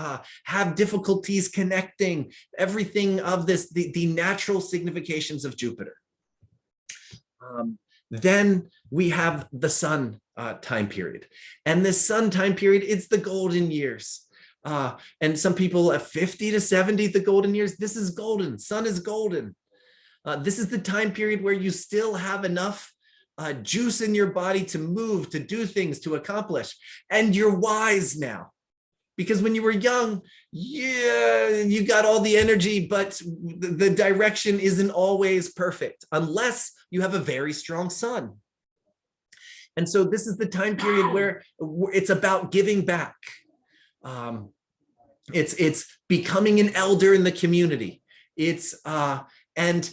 E: have difficulties connecting, everything of this, the natural significations of Jupiter. Then we have the sun time period. And this sun time period, it's the golden years. And some people at 50 to 70, the golden years, this is golden, sun is golden. This is the time period where you still have enough juice in your body to move, to do things, to accomplish. And you're wise now. Because when you were young, yeah, you got all the energy, but the direction isn't always perfect unless you have a very strong sun. And so this is the time period where it's about giving back. It's becoming an elder in the community. And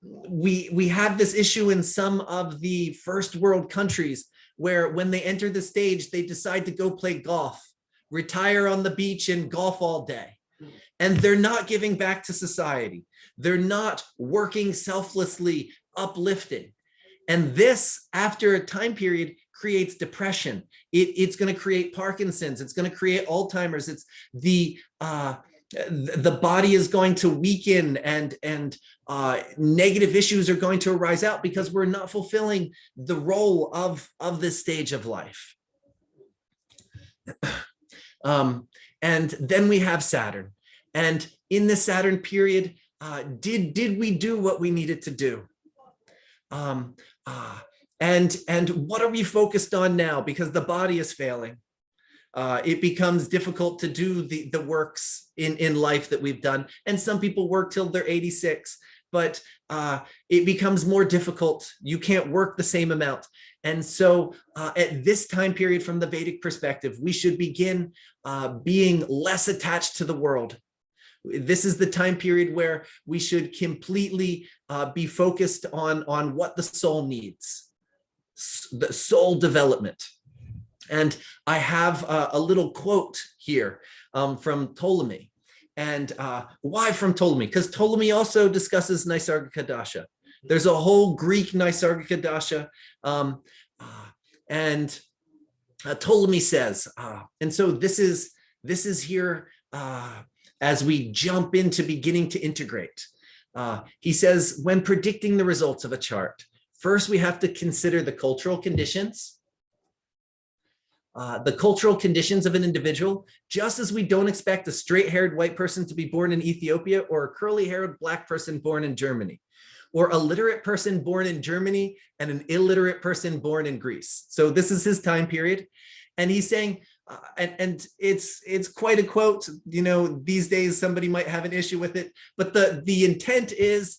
E: we have this issue in some of the first world countries where when they enter the stage, they decide to go play golf, retire on the beach and golf all day. And they're not giving back to society. They're not working selflessly, uplifting. And this, after a time period, creates depression. It's going to create Parkinson's. It's going to create Alzheimer's. It's the body is going to weaken, and negative issues are going to arise out because we're not fulfilling the role of this stage of life. And then we have Saturn. And in the Saturn period, did we do what we needed to do? And what are we focused on now? Because the body is failing. It becomes difficult to do the works in life that we've done. And some people work till they're 86, but it becomes more difficult. You can't work the same amount. And so at this time period, from the Vedic perspective, we should begin being less attached to the world. This is the time period where we should completely be focused on what the soul needs, the soul development. And I have a little quote here from Ptolemy. And why from Ptolemy? Because Ptolemy also discusses Naisargika Dasha. There's a whole Greek Naisargika Dasha. And Ptolemy says, and so this is here as we jump into beginning to integrate. He says, when predicting the results of a chart, first we have to consider the cultural conditions. The cultural conditions of an individual, just as we don't expect a straight-haired white person to be born in Ethiopia or a curly-haired black person born in Germany, or a literate person born in Germany and an illiterate person born in Greece. So this is his time period. And he's saying, and it's quite a quote, you know, these days somebody might have an issue with it, but the intent is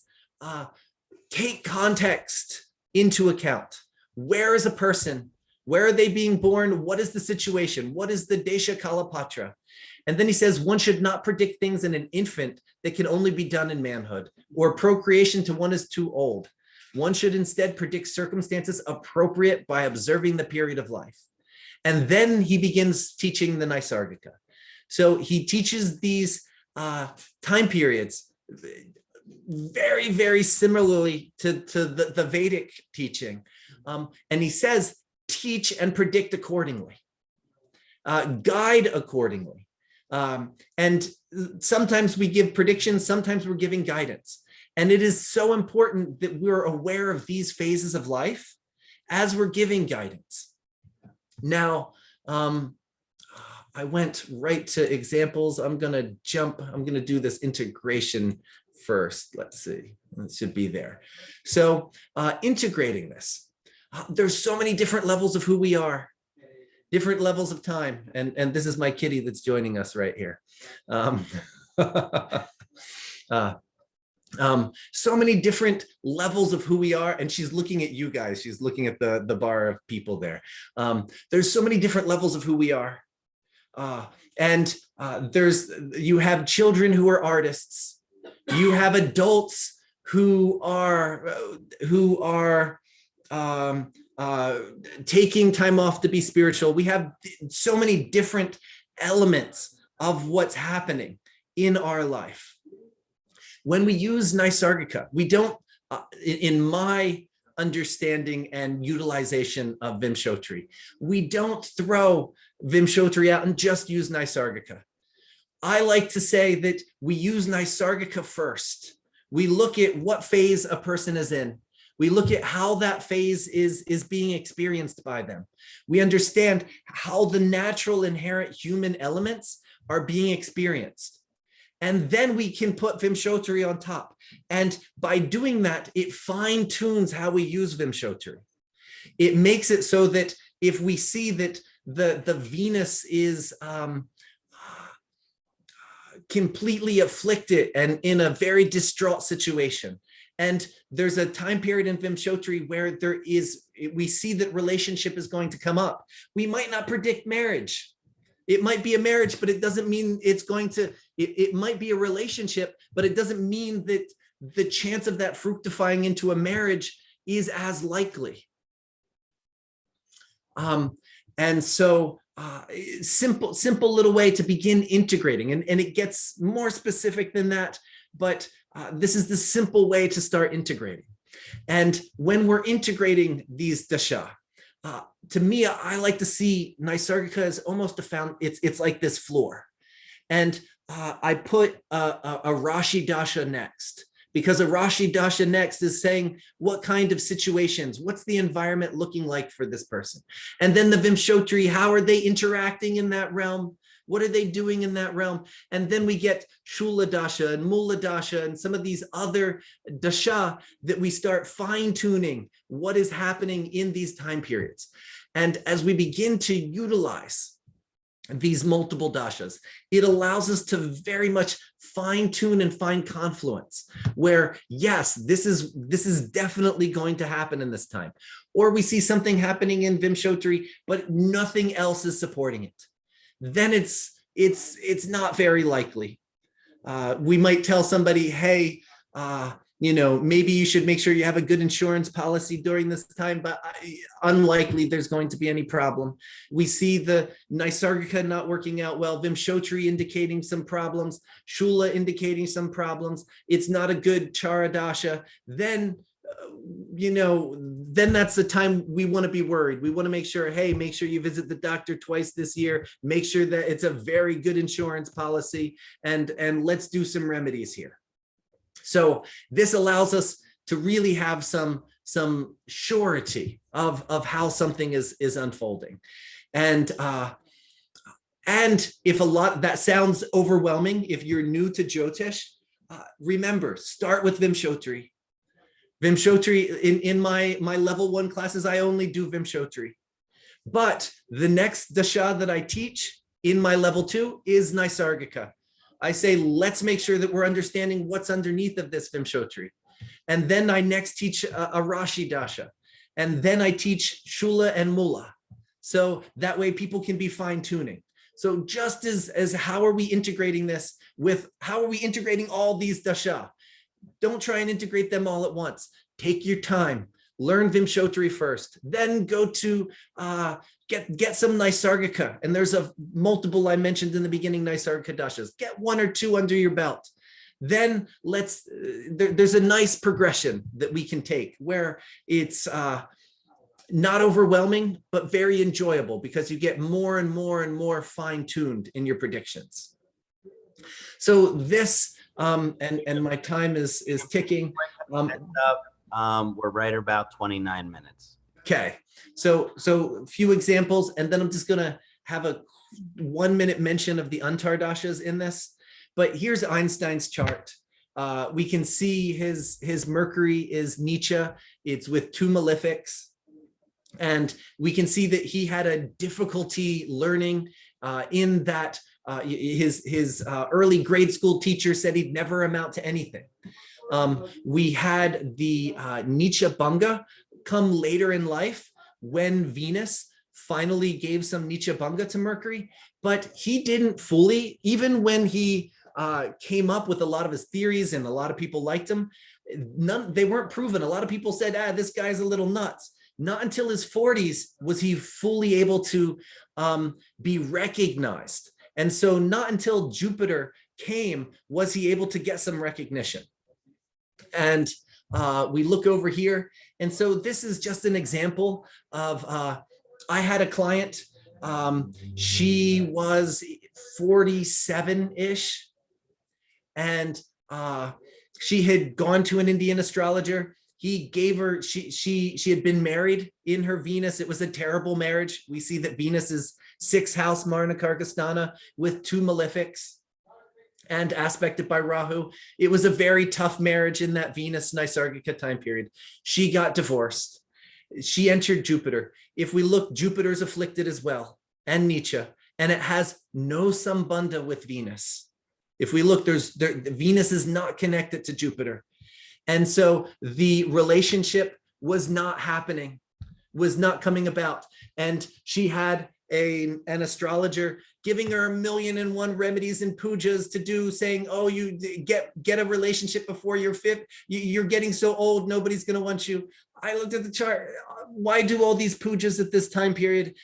E: take context into account. Where is a person? Where are they being born? What is the situation? What is the Desha Kalapatra? And then he says, one should not predict things in an infant that can only be done in manhood, or procreation to one is too old. One should instead predict circumstances appropriate by observing the period of life. And then he begins teaching the Naisargika. So he teaches these time periods very, very similarly to the Vedic teaching. And he says, teach and predict accordingly, guide accordingly. And sometimes we give predictions, sometimes we're giving guidance. And it is so important that we're aware of these phases of life as we're giving guidance. Now, I went right to examples. I'm going to do this integration first. Let's see, it should be there. So integrating this, there's so many different levels of who we are, different levels of time. And this is my kitty that's joining us right here. So many different levels of who we are, and she's looking at you guys. She's looking at the bar of people there. There's so many different levels of who we are, and you have children who are artists. You have adults who are taking time off to be spiritual. We have so many different elements of what's happening in our life. When we use Naisargika, we don't, in my understanding and utilization of Vimshottari, we don't throw Vimshottari out and just use Naisargika. I like to say that we use Naisargika first. We look at what phase a person is in. We look at how that phase is being experienced by them. We understand how the natural inherent human elements are being experienced. And then we can put Vimshottari on top. And by doing that, it fine tunes how we use Vimshottari. It makes it so that if we see that the Venus is completely afflicted and in a very distraught situation, and there's a time period in Vimshottari where we see that relationship is going to come up, we might not predict marriage. It might be a marriage, but it doesn't mean it's going to, it might be a relationship, but it doesn't mean that the chance of that fructifying into a marriage is as likely. And so simple little way to begin integrating, and it gets more specific than that, but this is the simple way to start integrating. And when we're integrating these dasha, to me, I like to see Naisargika as almost it's like this floor. And I put a Rashi Dasha next, because a Rashi Dasha next is saying what kind of situations, what's the environment looking like for this person? And then the Vimshottari, how are they interacting in that realm? What are they doing in that realm? And then we get Shula Dasha and Mula Dasha and some of these other Dasha that we start fine-tuning what is happening in these time periods. And as we begin to utilize these multiple dashas, it allows us to very much fine-tune and find confluence where, yes, this is definitely going to happen in this time. Or we see something happening in Vimshottari, but nothing else is supporting it. Then it's not very likely. We might tell somebody, hey, maybe you should make sure you have a good insurance policy during this time, but unlikely there's going to be any problem. We see the Naisargika not working out well, Vimshottari indicating some problems, Shula indicating some problems. It's not a good Chara Dasha. Then that's the time we want to be worried. We want to make sure, hey, make sure you visit the doctor twice this year. Make sure that it's a very good insurance policy, and let's do some remedies here. So this allows us to really have some surety of how something is unfolding. And if that sounds overwhelming, if you're new to Jyotish, remember, start with Vimshottari. Vimshottari, in my level 1 classes, I only do Vimshottari. But the next dasha that I teach in my level 2 is Naisargika. I say, let's make sure that we're understanding what's underneath of this Vimshottari. And then I next teach a Rashi Dasha. And then I teach Shula and Mula. So that way people can be fine tuning. So just as how are we integrating this with, how are we integrating all these dasha? Don't try and integrate them all at once. Take your time. Learn Vimshottari first, then go to get some Naisargika. And there's a multiple I mentioned in the beginning, Naisargika Dashas. Get one or two under your belt. Then there's a nice progression that we can take where it's not overwhelming, but very enjoyable because you get more and more and more fine-tuned in your predictions. So this, and my time is ticking.
A: We're right about 29 minutes.
E: Okay, so a few examples, and then I'm just gonna have a 1 minute mention of the Antar Dashas in this. But here's Einstein's chart. We can see his Mercury is Nietzsche. It's with 2 malefics. And we can see that he had a difficulty learning in that his early grade school teacher said he'd never amount to anything. We had the Nietzsche Banga come later in life when Venus finally gave some Nietzsche Banga to Mercury, but he didn't fully, even when he came up with a lot of his theories and a lot of people liked him, they weren't proven. A lot of people said, this guy's a little nuts. Not until his 40s was he fully able to be recognized. And so not until Jupiter came was he able to get some recognition. And we look over here. And so this is just an example of, I had a client, she was 47-ish, and she had gone to an Indian astrologer. He gave her, she had been married in her Venus. It was a terrible marriage. We see that Venus is 6th house Marnakarkasthana with 2 malefics and aspected by Rahu. It was a very tough marriage in that Venus Naisargika time period. She got divorced. She entered Jupiter. If we look, Jupiter's afflicted as well, and Nietzsche, and it has no sambandha with Venus. If we look, Venus is not connected to Jupiter. And so the relationship was not happening, was not coming about. And she had an astrologer giving her 1,000,001 remedies and pujas to do, saying, oh, you get a relationship before you're 50. You're getting so old, nobody's going to want you. I looked at the chart. Why do all these pujas at this time period?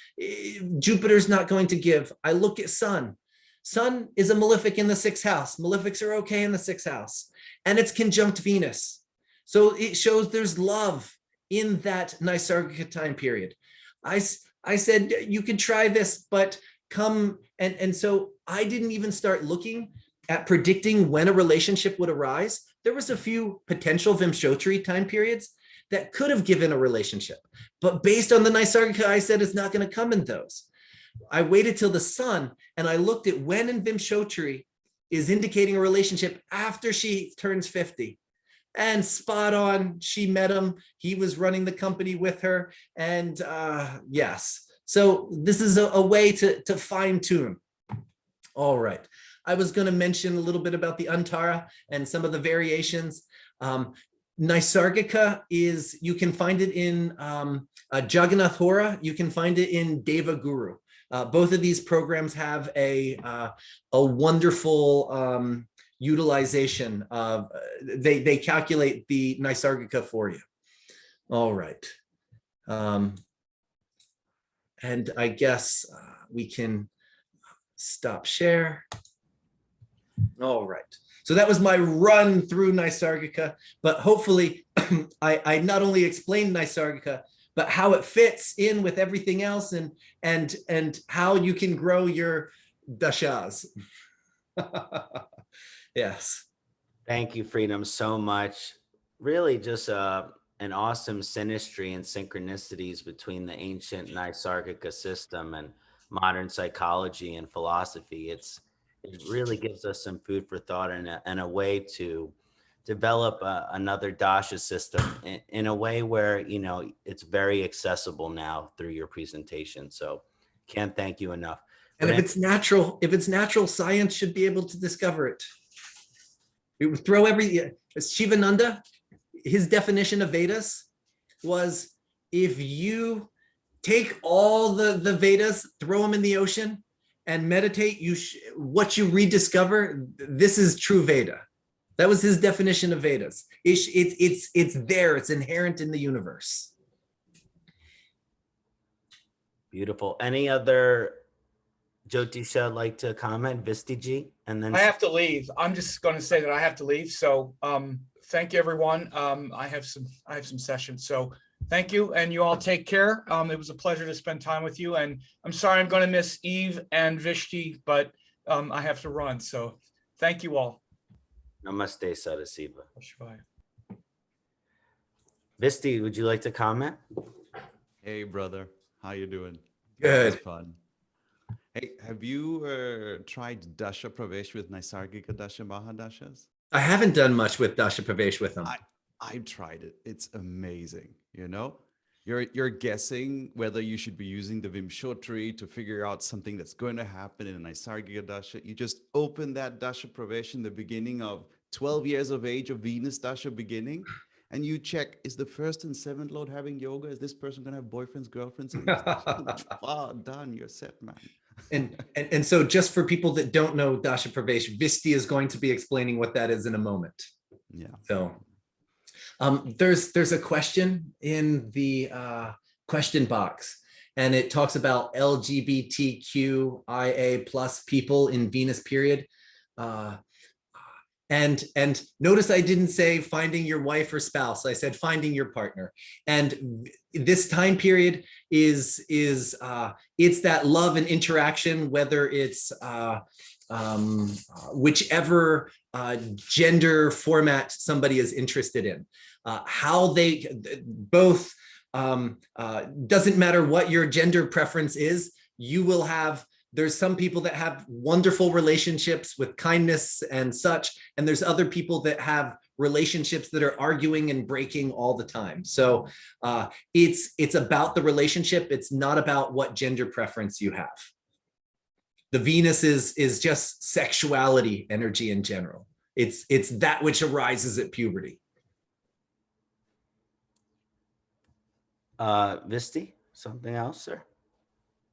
E: Jupiter's not going to give. I look at Sun. Sun is a malefic in the 6th house. Malefics are okay in the 6th house. And it's conjunct Venus. So it shows there's love in that Naisargika time period. I said, you can try this, but come. And so I didn't even start looking at predicting when a relationship would arise. There was a few potential Vimshottari time periods that could have given a relationship. But based on the Naisargika, I said it's not going to come in those. I waited till the Sun, and I looked at when in Vimshottari is indicating a relationship after she turns 50. And spot on, she met him. He was running the company with her. And yes, so this is a way to fine tune. All right. I was going to mention a little bit about the Antara and some of the variations. Naisargika is, you can find it in Jagannath Hora. You can find it in Deva Guru. Both of these programs have a wonderful utilization of, they calculate the Naisargika for you. All right. And I guess we can stop share. All right. So that was my run through Naisargika, but hopefully I not only explained Naisargika, but how it fits in with everything else, and how you can grow your dashas. Yes.
A: Thank you, Freedom, so much. Really just an awesome synastry and synchronicities between the ancient Naisargika system and modern psychology and philosophy. It really gives us some food for thought and a way to develop another dasha system in a way where, you know, it's very accessible now through your presentation. So can't thank you enough.
E: And if it's natural, science should be able to discover it. It would throw Shivananda, his definition of Vedas was, if you take all the Vedas, throw them in the ocean, and meditate, what you rediscover, this is true Veda. That was his definition of Vedas. It's there, it's inherent in the universe.
A: Beautiful. Any other Jyotisha like to comment, Visti ji? And then
B: I have to leave. I'm just going to say that I have to leave. So thank you, everyone. I have some sessions. So thank you, and you all take care. It was a pleasure to spend time with you. And I'm sorry I'm going to miss Eve and Vishti, but I have to run. So thank you all.
A: Namaste, Sadasiva.
B: Shivaya.
A: Visti, would you like to comment?
D: Hey, brother. How you doing?
E: Good.
D: That was fun. Hey, have you tried Dasha Pravesh with Naisargika Dasha Mahadashas?
E: I haven't done much with Dasha Pravesh with him.
D: I tried it. It's amazing. You know, you're guessing whether you should be using the Vimshottari to figure out something that's going to happen in a Naisargika Dasha. You just open that Dasha Pravesh in the beginning of 12 years of age of Venus Dasha beginning, and you check, is the first and seventh lord having yoga? Is this person going to have boyfriends, girlfriends? Wow, done. You're set, man.
E: And so just for people that don't know Dasha Pravesh, Visti is going to be explaining what that is in a moment.
D: Yeah.
E: So there's a question in the question box, and it talks about LGBTQIA plus people in Venus period. And notice I didn't say finding your wife or spouse. I said finding your partner. And this time period is it's that love and interaction, whether it's whichever gender format somebody is interested in. How they both, doesn't matter what your gender preference is, you will have. There's some people that have wonderful relationships with kindness and such, and there's other people that have relationships that are arguing and breaking all the time. So it's about the relationship. It's not about what gender preference you have. The Venus is just sexuality energy in general. It's that which arises at puberty.
A: Visti, something else, sir?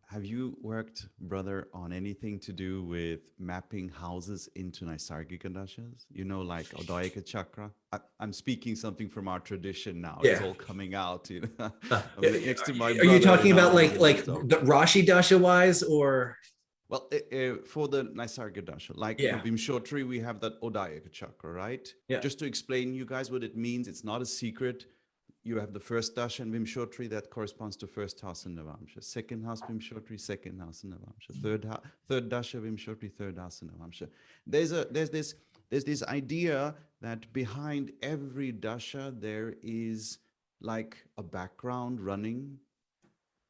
D: Have you worked, brother, on anything to do with mapping houses into Naisargika Dashas? You know, like Udayika Chakra? I'm speaking something from our tradition now.
E: Yeah.
D: It's all coming out. You know? Next to my
E: Are you talking
D: brother,
E: about like the Rashi Dasha wise, or?
D: Well, for the Naisargika Dasha, like
E: Yeah.
D: Vimshottari, we have that Udayika Chakra, right?
E: Yeah.
D: Just to explain you guys what it means, it's not a secret. You have the first Dasha and Vimshottari that corresponds to first house in Navamsha. Second house Vimshottari, second house in Navamsha. Third Dasha Vimshottari, third house in Navamsha. There's this idea that behind every Dasha there is like a background running,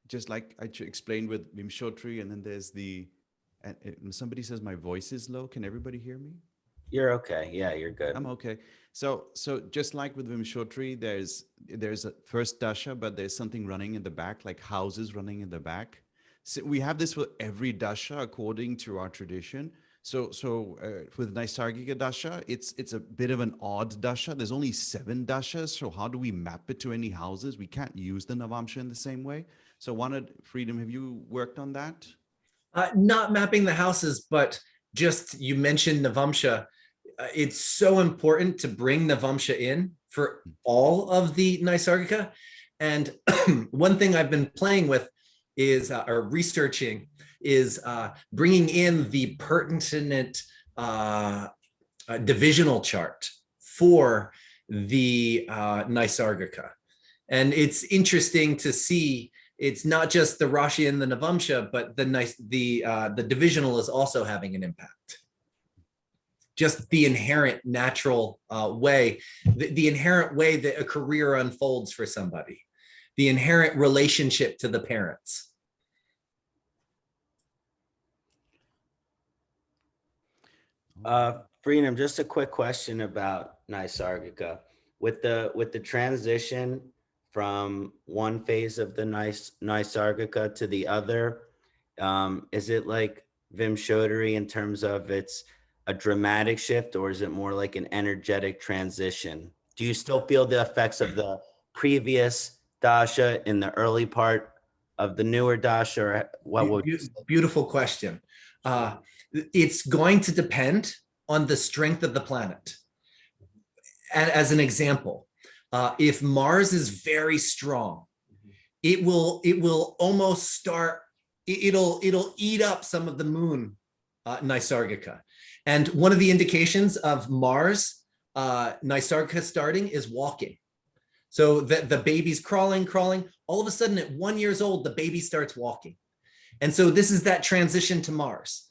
D: just like I explained with Vimshottari, and then there's the. Somebody says my voice is low. Can everybody hear me?
A: You're okay. Yeah, you're good.
D: I'm okay. So just like with Vimshottari, there's a first dasha, but there's something running in the back, like houses running in the back. So we have this for every dasha according to our tradition. So with Naisargika Dasha, it's a bit of an odd dasha. There's only 7 dashas. So how do we map it to any houses? We can't use the Navamsha in the same way. So Freedom, have you worked on that?
E: Not mapping the houses, but just you mentioned Navamsha. It's so important to bring Navamsha in for all of the Naisargika. And one thing I've been playing with is, or researching, is bringing in the pertinent divisional chart for the Naisargika. And it's interesting to see, it's not just the Rashi and the Navamsha, but the divisional is also having an impact. Just the inherent natural way, the inherent way that a career unfolds for somebody, the inherent relationship to the parents.
A: Freedom, just a quick question about Naisargika. With the transition from one phase of the Naisargika to the other, is it like Vimshottari in terms of it's a dramatic shift, or is it more like an energetic transition? Do you still feel the effects of the previous dasha in the early part of the newer dasha, or what would you say?
E: Beautiful question. it's going to depend on the strength of the planet. And as an example, if Mars is very strong, it will almost start, it'll eat up some of the moon Naisargika. And one of the indications of Mars Naisargika starting is walking. So the baby's crawling, all of a sudden at 1 year old, the baby starts walking. And so this is that transition to Mars.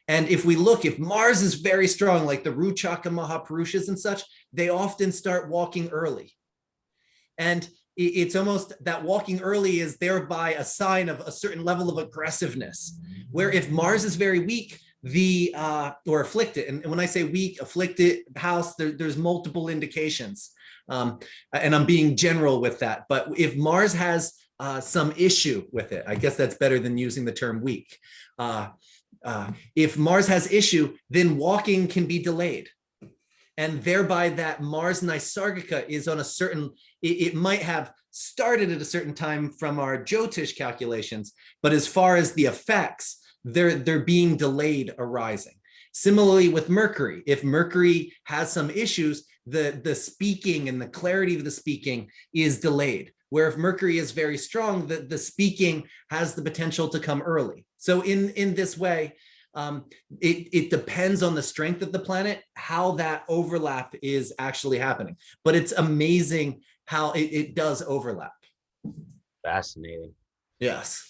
E: And if we look, if Mars is very strong, like the Ruchaka Mahapurushas and such, they often start walking early. And it's almost that walking early is thereby a sign of a certain level of aggressiveness, where if Mars is very weak, or afflicted, and when I say weak, afflicted house, there's multiple indications. And I'm being general with that. But if Mars has some issue with it, I guess that's better than using the term weak. If Mars has issue, then walking can be delayed. And thereby that Mars Naisargika is on a certain, it might have started at a certain time from our Jyotish calculations, but as far as the effects, they're being delayed arising. Similarly with Mercury, if Mercury has some issues, the speaking and the clarity of the speaking is delayed. Where if Mercury is very strong, the speaking has the potential to come early. So in this way, it depends on the strength of the planet, how that overlap is actually happening. But it's amazing how it does overlap.
A: Fascinating.
E: Yes.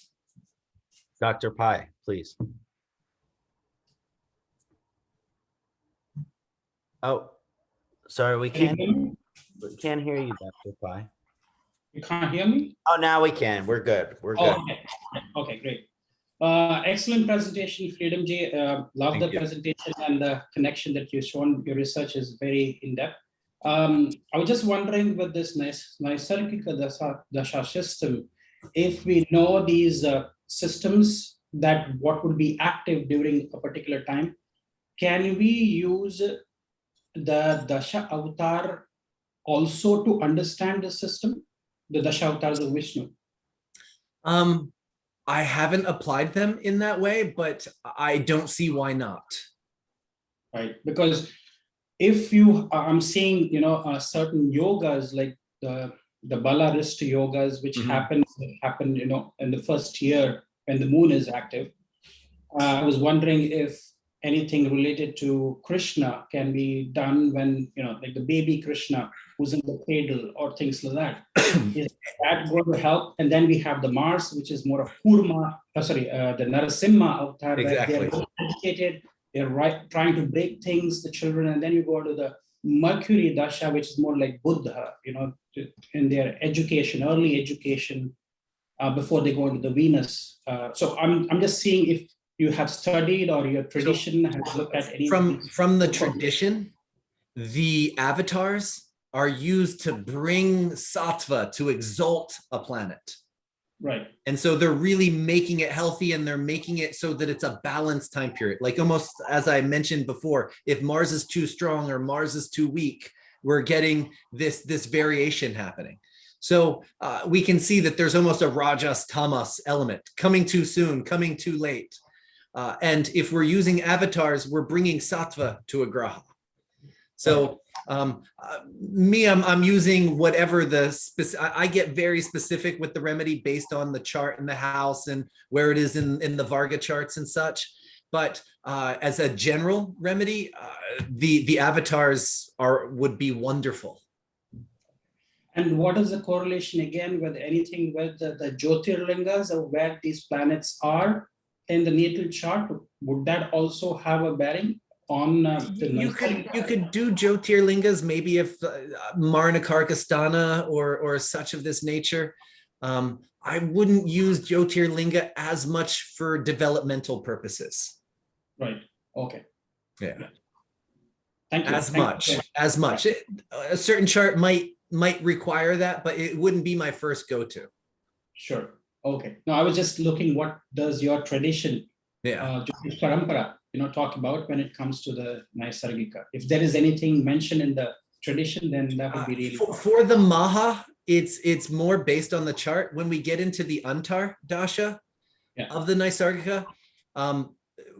A: Dr. Pai, please. Oh, sorry, we can't hear you, Dr. Pai.
C: You can't hear me?
A: Oh, now we can. We're good. We're good.
C: Oh, okay, great. Excellent presentation, Freedom Ji. Love the presentation and the connection that you've shown. Your research is very in-depth. I was just wondering with this Naisargika Dasha system, if we know these systems, that what would be active during a particular time, can we use the Dasha Avatar also to understand the system, the Dasha Avatars of Vishnu?
E: I haven't applied them in that way, but I don't see why not.
C: Right, because if you, I'm seeing, certain yogas like the Balarista yogas, which happen, in the first year when the moon is active. I was wondering if anything related to Krishna can be done when, like the baby Krishna who's in the cradle or things like that. Is that going to help? And then we have the Mars, which is more of Kurma, the Narasimha avatar,
E: exactly.
C: Where they're educated, they're trying to break things, the children, and then you go to the Mercury Dasha, which is more like Buddha, in their education, early education, before they go into the Venus. So I'm just seeing if you have studied or your tradition has looked at any
E: from the tradition, the avatars are used to bring sattva, to exalt a planet.
C: Right.
E: And so they're really making it healthy, and they're making it so that it's a balanced time period. Like almost as I mentioned before, if Mars is too strong or Mars is too weak, we're getting this variation happening. So we can see that there's almost a rajas tamas element, coming too soon, coming too late. And if we're using avatars, we're bringing sattva to a graha. So I'm using whatever I get very specific with the remedy based on the chart and the house and where it is in the Varga charts and such. But as a general remedy, the avatars would be wonderful.
C: And what is the correlation again with anything with the Jyotirlingas of where these planets are in the natal chart? Would that also have a bearing on
E: you could do Jyotirlingas, maybe if Marnakarkasthana or such of this nature. I wouldn't use Jyotirlinga as much for developmental purposes.
C: Right. Okay.
E: Yeah.
C: Thank you.
E: As much. A certain chart might require that, but it wouldn't be my first go-to.
C: Sure. Okay. No, I was just looking, what does your tradition, Jyotish Parampara, talk about when it comes to the Naisargika? If there is anything mentioned in the tradition, then that would be really
E: for the Maha, it's more based on the chart. When we get into the Antar Dasha of the Naisargika,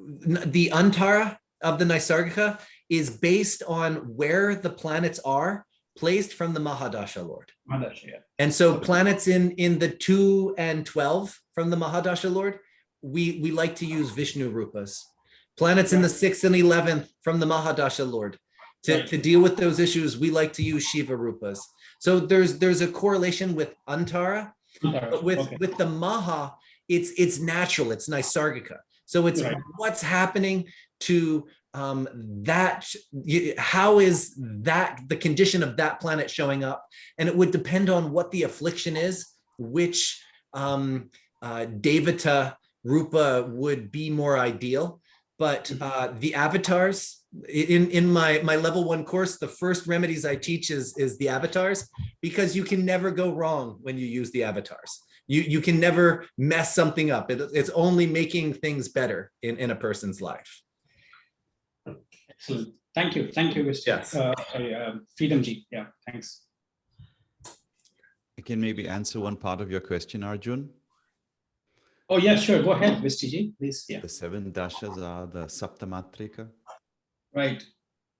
E: the Antara of the Naisargika is based on where the planets are placed from the Mahadasha Lord.
C: Mahadasha, yeah.
E: And so planets in the 2 and 12 from the Mahadasha Lord, we like to use Vishnu Rupas. Planets in the 6th and 11th from the Mahadasha Lord. To deal with those issues, we like to use Shiva Rupas. So there's a correlation with Antara, but with the Maha, it's natural, it's Naisargika. So it's what's happening to that, how is that, the condition of that planet showing up? And it would depend on what the affliction is, which Devata Rupa would be more ideal. But the avatars, in my level 1 course, the first remedies I teach is the avatars, because you can never go wrong when you use the avatars. You can never mess something up. It's only making things better in a person's life.
C: Excellent. Thank you, Visti.
E: Yes.
C: Freedom Ji. Yeah, thanks.
D: I can maybe answer one part of your question, Arjun.
C: Oh yeah, sure. Go ahead, Visti Ji, please. Yeah.
D: The 7 dashas are the Saptamatrika.
C: Right.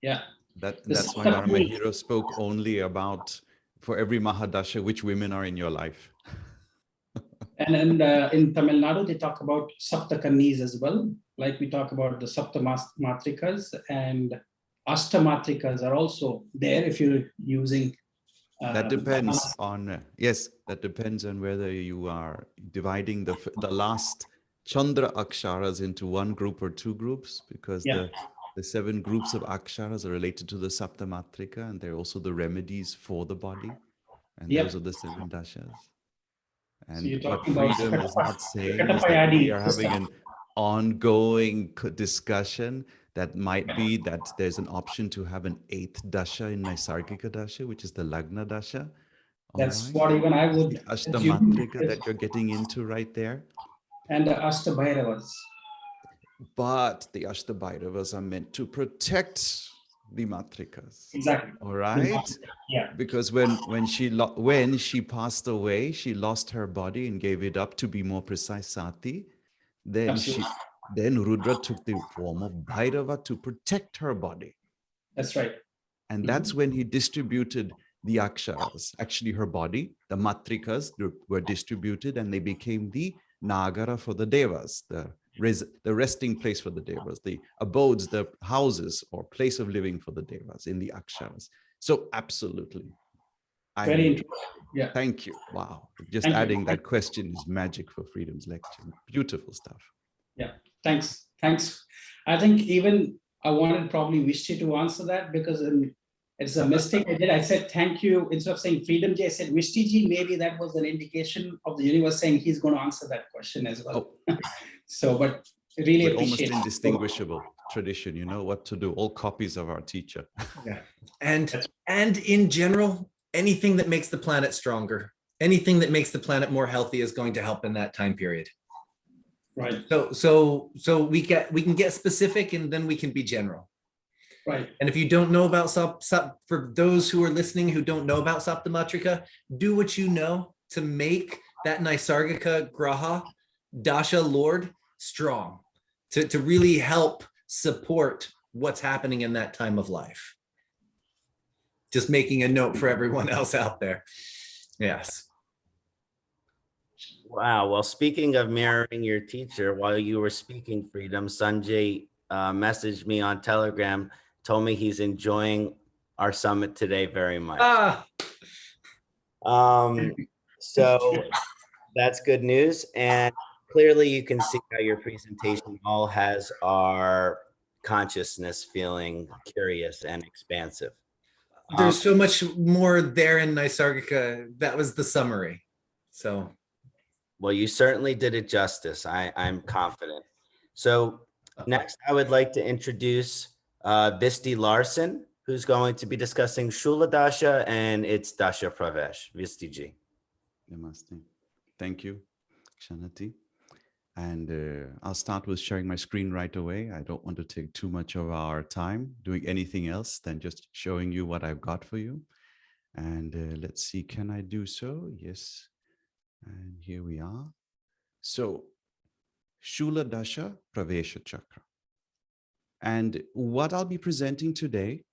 C: Yeah.
D: That's why Dharma Hero spoke only about, for every Mahadasha, which women are in your life.
C: And in Tamil Nadu, they talk about Saptakanis as well. Like we talk about the Saptamatrikas, and Ashtamatrikas are also there if you're using.
D: That depends on, yes, that depends on whether you are dividing the last Chandra Aksharas into one group or 2 groups, because the 7 groups of Aksharas are related to the Saptamatrika, and they're also the remedies for the body. And those are the 7 dashas. And
C: so
D: what Freedom is not saying is that we are having an ongoing discussion that might be that there's an option to have an 8th dasha in Naisargika dasha, which is the Lagna dasha.
C: That's what even I would
D: Ashtamatrika that you're getting into right there.
C: And the Ashtabhairavas.
D: But the Ashtabhairavas are meant to protect the Matrikas.
C: Exactly.
D: All right?
C: Yeah.
D: Because when she passed away, she lost her body and gave it up, to be more precise, Sati. Then Rudra took the form of Bhairava to protect her body.
C: That's right.
D: And that's when he distributed the Aksharas. Actually, her body, the Matrikas, were distributed, and they became the Nagara for the Devas, the resting place for the Devas, the abodes, the houses or place of living for the Devas in the Aksharas. So absolutely.
C: Very interesting. Yeah.
D: Thank you. Wow. Just adding that question is magic for Freedom's lecture. Beautiful stuff.
C: Yeah. Thanks. I think even I wanted probably Visti to answer that, because it's a mistake I did. I said thank you instead of saying Freedom Ji. I said Visti Ji. Maybe that was an indication of the universe saying he's going to answer that question as well. Oh. So, but really appreciate
D: almost indistinguishable tradition. You know what to do. All copies of our teacher.
E: Yeah, and in general, anything that makes the planet stronger, anything that makes the planet more healthy is going to help in that time period.
C: Right.
E: So we can get specific, and then we can be general.
C: Right.
E: And if you don't know about for those who are listening who don't know about Saptamatrika, do what you know to make that Naisargika Graha Dasha Lord strong, to really help support what's happening in that time of life. Just making a note for everyone else out there. Yes.
A: Wow. Well, speaking of mirroring your teacher, while you were speaking, Freedom, Sanjay messaged me on Telegram, told me he's enjoying our summit today very much. So that's good news. And clearly you can see how your presentation all has our consciousness feeling curious and expansive.
E: There's so much more there in Naisargika. That was the summary. So.
A: Well, you certainly did it justice. I'm confident. So next, I would like to introduce Visti Larsen, who's going to be discussing Shula Dasha and its Dasha Pravesh. Visti Ji.
D: Namaste. Thank you, Kṣaṇāti. And I'll start with sharing my screen right away. I don't want to take too much of our time doing anything else than just showing you what I've got for you. And let's see, can I do so? Yes. And here we are. So, Shula Dasha Pravesha Chakra. And what I'll be presenting today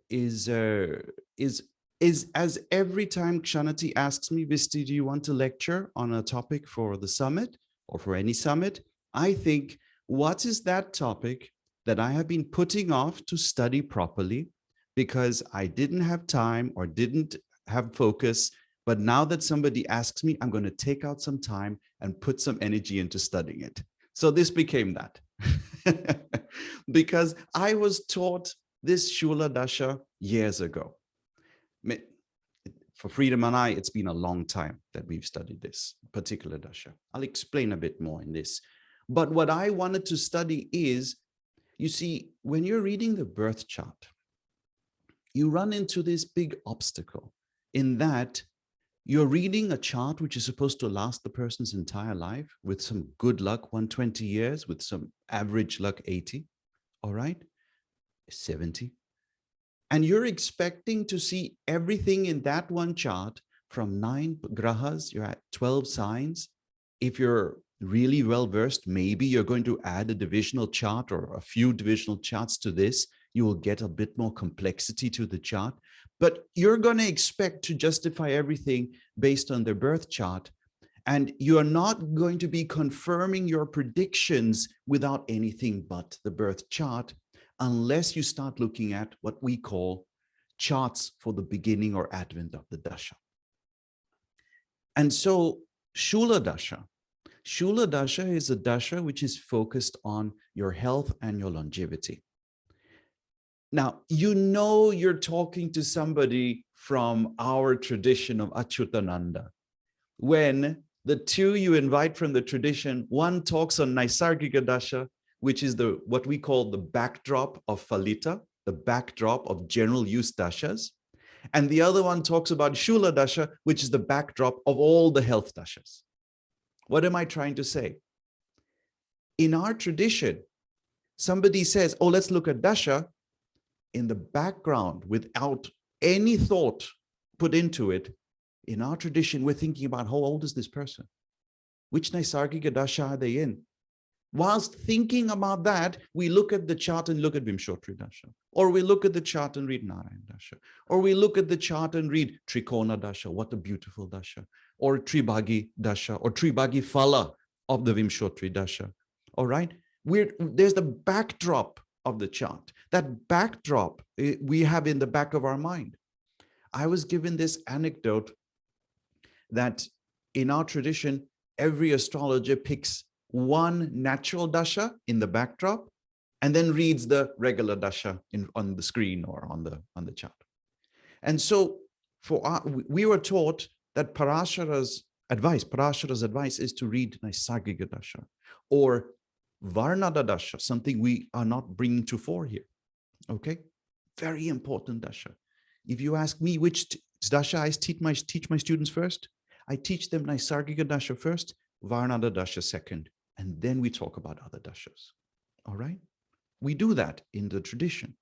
D: is as every time Kṣaṇāti asks me, Visti, do you want to lecture on a topic for the summit or for any summit? I think, what is that topic that I have been putting off to study properly because I didn't have time or didn't have focus? But now that somebody asks me, I'm going to take out some time and put some energy into studying it. So this became that. Because I was taught this Shula Dasha years ago. For Freedom and I, it's been a long time that we've studied this particular Dasha. I'll explain a bit more in this. But what I wanted to study is, you see, when you're reading the birth chart, you run into this big obstacle in that you're reading a chart which is supposed to last the person's entire life with some good luck, 120 years, with some average luck, 80, all right, 70. And you're expecting to see everything in that one chart from 9 grahas, you're at 12 signs. If you're really well versed, maybe you're going to add a divisional chart or a few divisional charts to this. You will get a bit more complexity to the chart, but you're going to expect to justify everything based on their birth chart. And you're not going to be confirming your predictions without anything but the birth chart, unless you start looking at what we call charts for the beginning or advent of the Dasha. And so Shula Dasha is a Dasha which is focused on your health and your longevity. Now, you know you're talking to somebody from our tradition of Achyutananda, when the two you invite from the tradition, one talks on Naisargika Dasha, which is what we call the backdrop of Phalita, the backdrop of general use Dashas. And the other one talks about Shula Dasha, which is the backdrop of all the health Dashas. What am I trying to say? In our tradition, somebody says, oh, let's look at Dasha. In the background, without any thought put into it, in our tradition, we're thinking about how old is this person? Which Naisargika Dasha are they in? Whilst thinking about that, we look at the chart and look at Vimshottari Dasha, or we look at the chart and read Narayan Dasha, or we look at the chart and read Trikona Dasha, what a beautiful Dasha, or Tribhagi Dasha, or Tribhagi Phala of the Vimshottari Dasha. All right, there's the backdrop of the chart. That backdrop we have in the back of our mind. I was given this anecdote that in our tradition, every astrologer picks one natural dasha in the backdrop and then reads the regular dasha on the screen or on the chart. And so we were taught that Parashara's advice is to read Naisargika Dasha or Varnada Dasha, something we are not bringing to fore here. Okay, very important Dasha. If you ask me which Dasha I teach my students first, I teach them Naisargika Dasha first, Varnada Dasha second, and then we talk about other Dashas. All right, we do that in the tradition.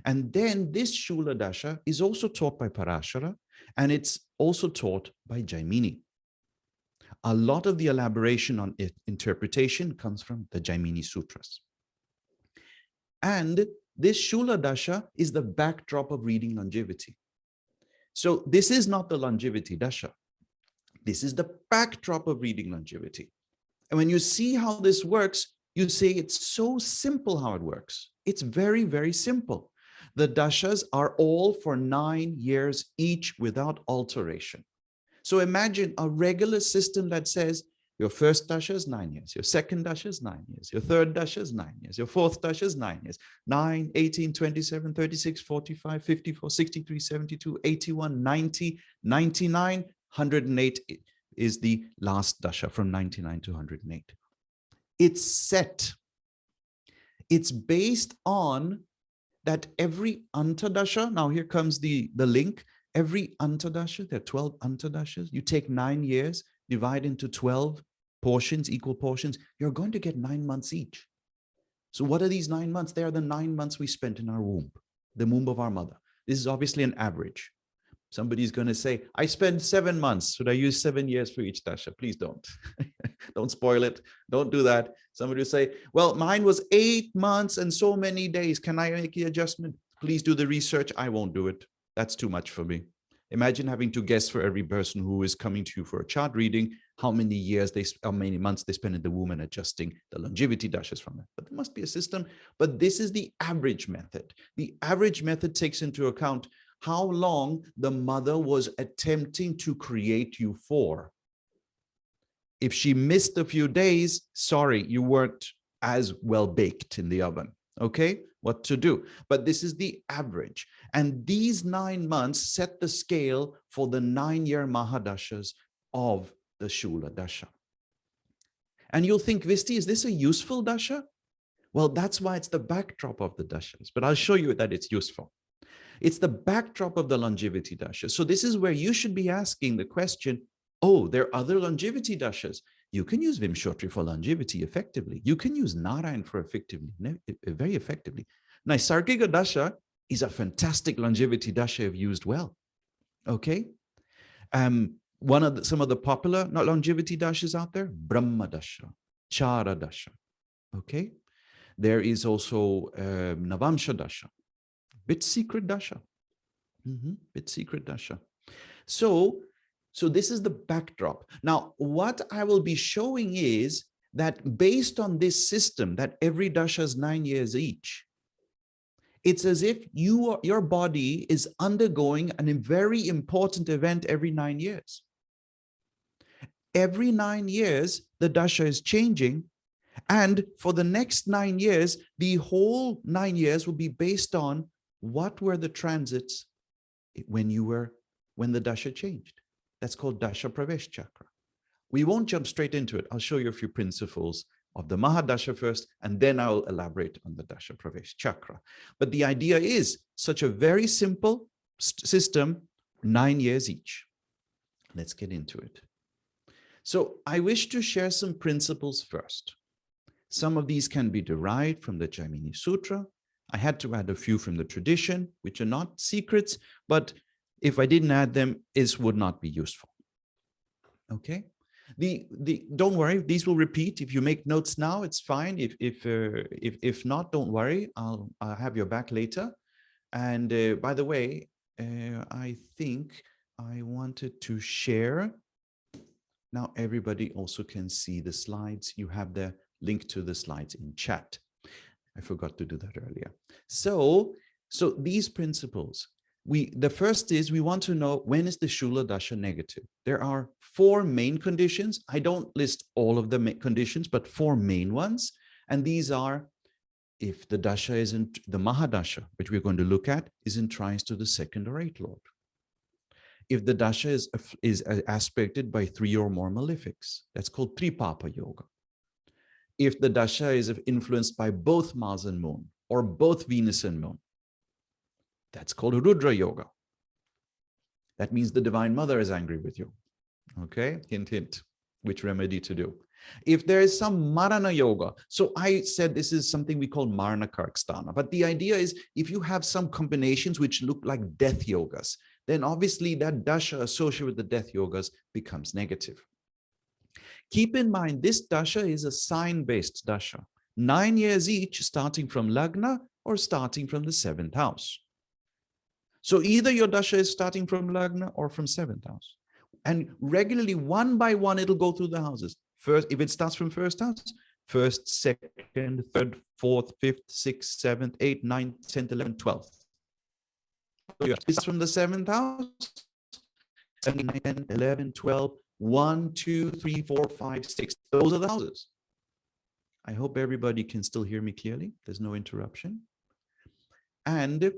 D: And then this Shula Dasha is also taught by Parashara, and it's also taught by Jaimini. A lot of the elaboration on interpretation comes from the Jaimini Sutras. And this Shula Dasha is the backdrop of reading longevity. So this is not the longevity Dasha. This is the backdrop of reading longevity. And when you see how this works, you say it's so simple how it works. It's very, very simple. The Dashas are all for 9 years each without alteration. So imagine a regular system that says your first Dasha is 9 years, your second Dasha is 9 years, your third Dasha is 9 years, your fourth Dasha is 9 years, 9, 18, 27, 36, 45, 54, 63, 72, 81, 90, 99, 108 is the last Dasha from 99 to 108. It's set. It's based on that every Antadasha, now here comes the link, every Antadasha, there are 12 Antadashas, you take 9 years, divide into 12 portions, equal portions, you're going to get 9 months each. So what are these 9 months? They are the 9 months we spent in our womb, the womb of our mother. This is obviously an average. Somebody's going to say, I spent 7 months. Should I use 7 years for each dasha? Please don't. Don't spoil it. Don't do that. Somebody will say, well, mine was 8 months and so many days. Can I make the adjustment? Please do the research. I won't do it. That's too much for me. Imagine having to guess for every person who is coming to you for a chart reading, how many months they spend in the womb and adjusting the longevity dashas from it. But there must be a system. But this is the average method. The average method takes into account how long the mother was attempting to create you for. If she missed a few days, sorry, you weren't as well baked in the oven. Okay, what to do? But this is the average. And these 9 months set the scale for the 9-year Mahadashas of the Shula Dasha. And you'll think, Visti, is this a useful Dasha? Well, that's why it's the backdrop of the Dashas. But I'll show you that it's useful. It's the backdrop of the longevity Dasha. So this is where you should be asking the question, oh, there are other longevity Dashas. You can use Vimshottari for longevity effectively. You can use Narayan for very effectively. Naisargika Dasha is a fantastic longevity Dasha if used well. Okay? Some of the popular longevity Dashas out there, Brahma Dasha, Chara Dasha. Okay? There is also Navamsha Dasha. Bit secret dasha. Bit secret dasha. So this is the backdrop. Now, what I will be showing is that based on this system, that every dasha is 9 years each, it's as if your body is undergoing a very important event every 9 years. Every 9 years, the dasha is changing. And for the next 9 years, the whole 9 years will be based on what were the transits when the dasha changed. That's called Dasha Pravesh Chakra. We won't jump straight into it. I'll show you a few principles of the Mahadasha first, and then I'll elaborate on the Dasha Pravesh Chakra. But the idea is such a very simple system, 9 years each. Let's get into it. So I wish to share some principles first. Some of these can be derived from the Jaimini Sutra. I had to add a few from the tradition, which are not secrets, but if I didn't add them, it would not be useful. Okay? Don't worry, these will repeat. If you make notes now, it's fine. If not, don't worry. I'll have your back later. And by the way, I think I wanted to share. Now everybody also can see the slides. You have the link to the slides in chat. I forgot to do that earlier. So these principles, the first is we want to know when is the Shula Dasha negative. There are 4 main conditions. I don't list all of the conditions, but 4 main ones. And these are if the Dasha isn't, the Mahadasha, which we're going to look at, is in trines to the 2nd or 8th Lord. If the Dasha is aspected by 3 or more malefics, that's called Tripapa Yoga. If the Dasha is influenced by both Mars and Moon, or both Venus and Moon, that's called Rudra Yoga. That means the Divine Mother is angry with you. Okay, hint, hint, which remedy to do. If there is some Marana Yoga, so I said this is something we call Marana Karksthana, but the idea is if you have some combinations which look like death yogas, then obviously that Dasha associated with the death yogas becomes negative. Keep in mind, this Dasha is a sign-based Dasha, 9 years each, starting from Lagna or starting from the 7th house. So either your Dasha is starting from Lagna or from 7th house. And regularly, one by one, it'll go through the houses. First, if it starts from 1st house, 1st, 2nd, 3rd, 4th, 5th, 6th, 7th, 8th, 9th, 10th, 11th, 12th. It starts from the 7th house, 7, 9, 10, 11, 12, 1, 2, 3, 4, 5, 6. Those are the houses. I hope everybody can still hear me clearly. There's no interruption. And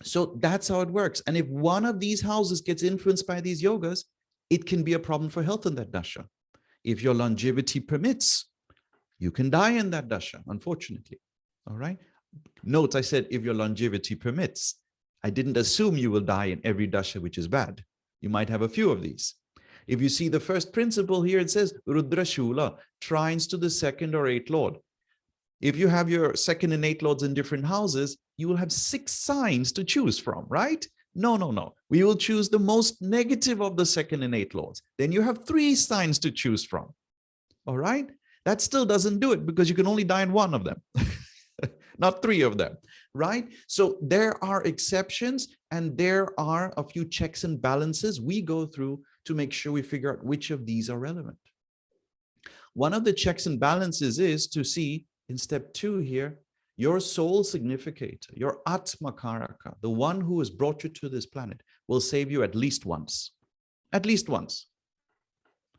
D: so that's how it works. And if one of these houses gets influenced by these yogas, it can be a problem for health in that Dasha. If your longevity permits, you can die in that Dasha, unfortunately. All right. Note, I said, if your longevity permits. I didn't assume you will die in every Dasha, which is bad. You might have a few of these. If you see the first principle here, it says Rudra Shula, trines to the 2nd or 8th Lord. If you have your 2nd and 8th Lords in different houses, you will have 6 signs to choose from, right? No, no, no. We will choose the most negative of the second and eighth lords. Then you have 3 signs to choose from. All right? That still doesn't do it because you can only die in 1 of them, not 3 of them, right? So there are exceptions and there are a few checks and balances we go through to make sure we figure out which of these are relevant. One of the checks and balances is to see in step 2 here, your soul significator, your Atma Karaka, the one who has brought you to this planet, will save you at least once. At least once.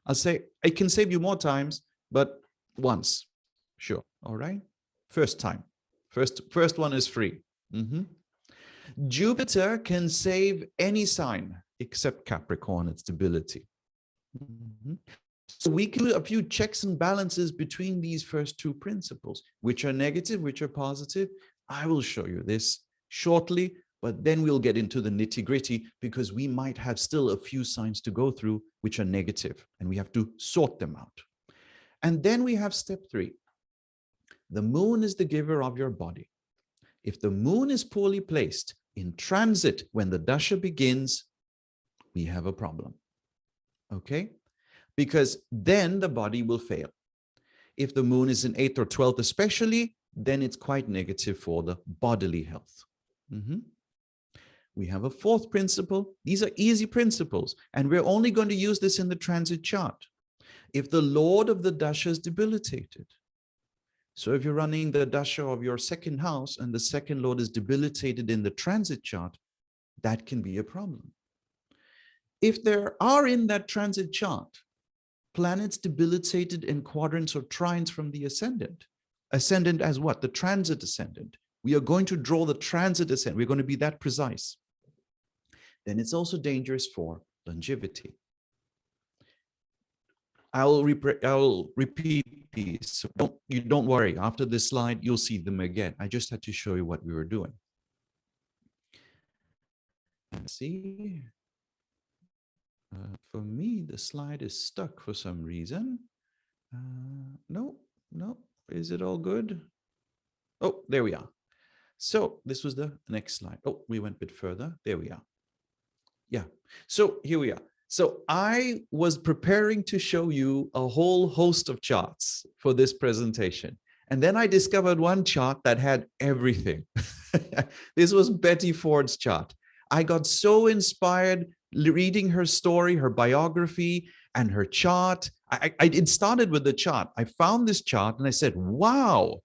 D: I'll say it can save you more times, but once. Sure. All right. First time. First one is free. Jupiter can save any sign except Capricorn, its debility. So we can do a few checks and balances between these first 2 principles, which are negative, which are positive. I will show you this shortly, but then we'll get into the nitty-gritty because we might have still a few signs to go through which are negative, and we have to sort them out. And then we have step 3. The moon is the giver of your body. If the moon is poorly placed in transit when the dasha begins, we have a problem. Okay? Because then the body will fail. If the moon is in 8th or 12th especially, then it's quite negative for the bodily health. We have a 4th principle. These are easy principles, and we're only going to use this in the transit chart. If the lord of the dasha is debilitated, so if you're running the dasha of your 2nd house and the 2nd lord is debilitated in the transit chart, that can be a problem. If there are in that transit chart planets debilitated in quadrants or trines from the ascendant. Ascendant as what? The transit ascendant. We are going to draw the transit ascendant. We're going to be that precise. Then it's also dangerous for longevity. I'll repeat these. So don't worry. After this slide, you'll see them again. I just had to show you what we were doing. Let's see. For me, the slide is stuck for some reason. No. Is it all good? Oh, there we are. So this was the next slide. Oh, we went a bit further. There we are. Yeah. So here we are. So I was preparing to show you a whole host of charts for this presentation. And then I discovered one chart that had everything. This was Betty Ford's chart. I got so inspired reading her story, her biography, and her chart. It started with the chart. I found this chart and I said, wow,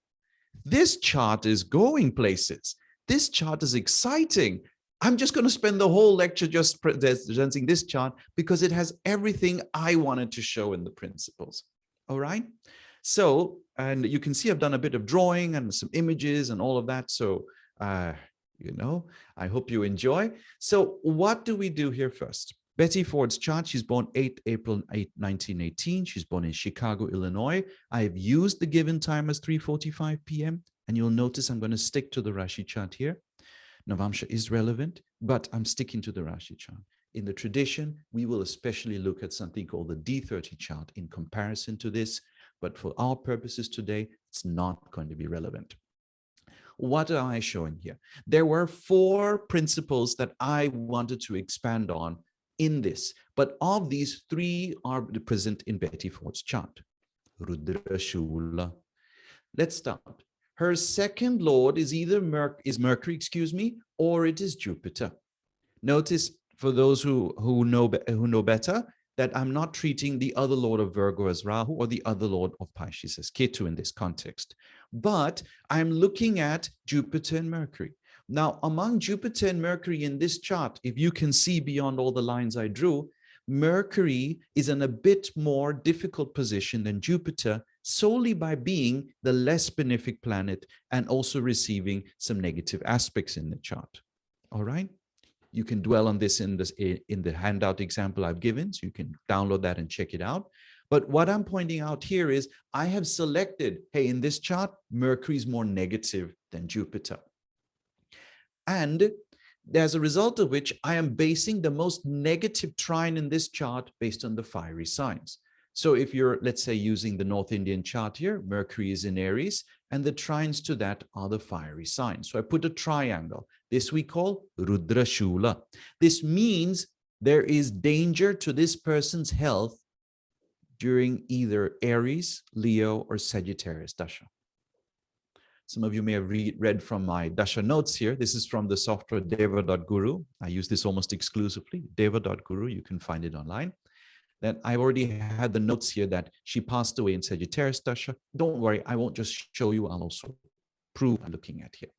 D: this chart is going places. This chart is exciting. I'm just going to spend the whole lecture just presenting this chart because it has everything I wanted to show in the principles. All right. So, and you can see I've done a bit of drawing and some images and all of that. So, I hope you enjoy. So what do we do here first? Betty Ford's chart, she's born 8 April 1918. She's born in Chicago, Illinois. I have used the given time as 3:45 p.m. And you'll notice I'm going to stick to the Rashi chart here. Navamsha is relevant, but I'm sticking to the Rashi chart. In the tradition, we will especially look at something called the D30 chart in comparison to this. But for our purposes today, it's not going to be relevant. What am I showing here? There were 4 principles that I wanted to expand on in this, but of these 3 are present in Betty Ford's chart. Rudra Shula. Let's start. Her 2nd lord is either Mercury, or it is Jupiter. Notice for those who know better that I'm not treating the other lord of Virgo as Rahu or the other lord of Pisces as Ketu in this context. But I'm looking at Jupiter and Mercury. Now, among Jupiter and Mercury in this chart, if you can see beyond all the lines I drew, Mercury is in a bit more difficult position than Jupiter solely by being the less benefic planet and also receiving some negative aspects in the chart. All right. You can dwell on this in the handout example I've given, so you can download that and check it out. But what I'm pointing out here is I have selected, hey, in this chart, Mercury is more negative than Jupiter. And as a result of which, I am basing the most negative trine in this chart based on the fiery signs. So if you're, let's say, using the North Indian chart here, Mercury is in Aries, and the trines to that are the fiery signs. So I put a triangle. This we call Rudra Shula. This means there is danger to this person's health during either Aries, Leo, or Sagittarius Dasha. Some of you may have read from my Dasha notes here. This is from the software deva.guru. I use this almost exclusively, deva.guru. You can find it online. That I've already had the notes here that she passed away in Sagittarius Dasha. Don't worry, I won't just show you, I'll also prove I'm looking at here.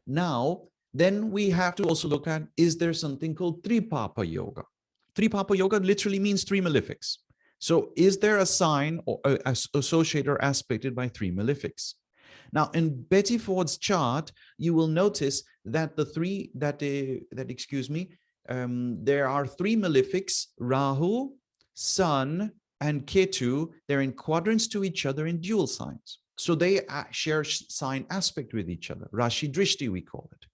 D: Now, then we have to also look at, is there something called Tripapa Yoga? Tripapa Yoga literally means three malefics. So is there a sign or associated or aspected by three malefics? Now, in Betty Ford's chart, you will notice that there are three malefics, Rahu, Sun, and Ketu. They're in quadrants to each other in dual signs. So they share sign aspect with each other. Rashi Drishti, we call it.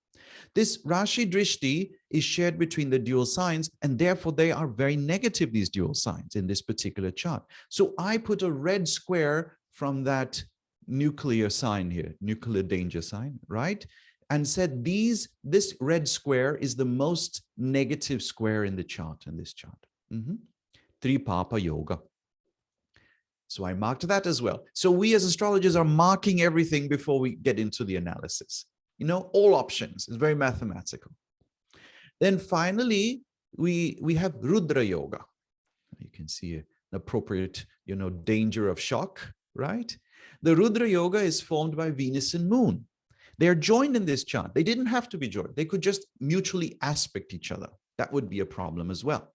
D: This Rashi Drishti is shared between the dual signs, and therefore they are very negative, these dual signs in this particular chart. So I put a red square from that nuclear sign here, nuclear danger sign, right? And said this red square is the most negative square in the chart, in this chart. Tripapa Yoga. So I marked that as well. So we as astrologers are marking everything before we get into the analysis. You know, all options. It's very mathematical. Then finally, we have Rudra Yoga. You can see an appropriate, danger of shock, right? The Rudra Yoga is formed by Venus and Moon. They are joined in this chart. They didn't have to be joined. They could just mutually aspect each other. That would be a problem as well.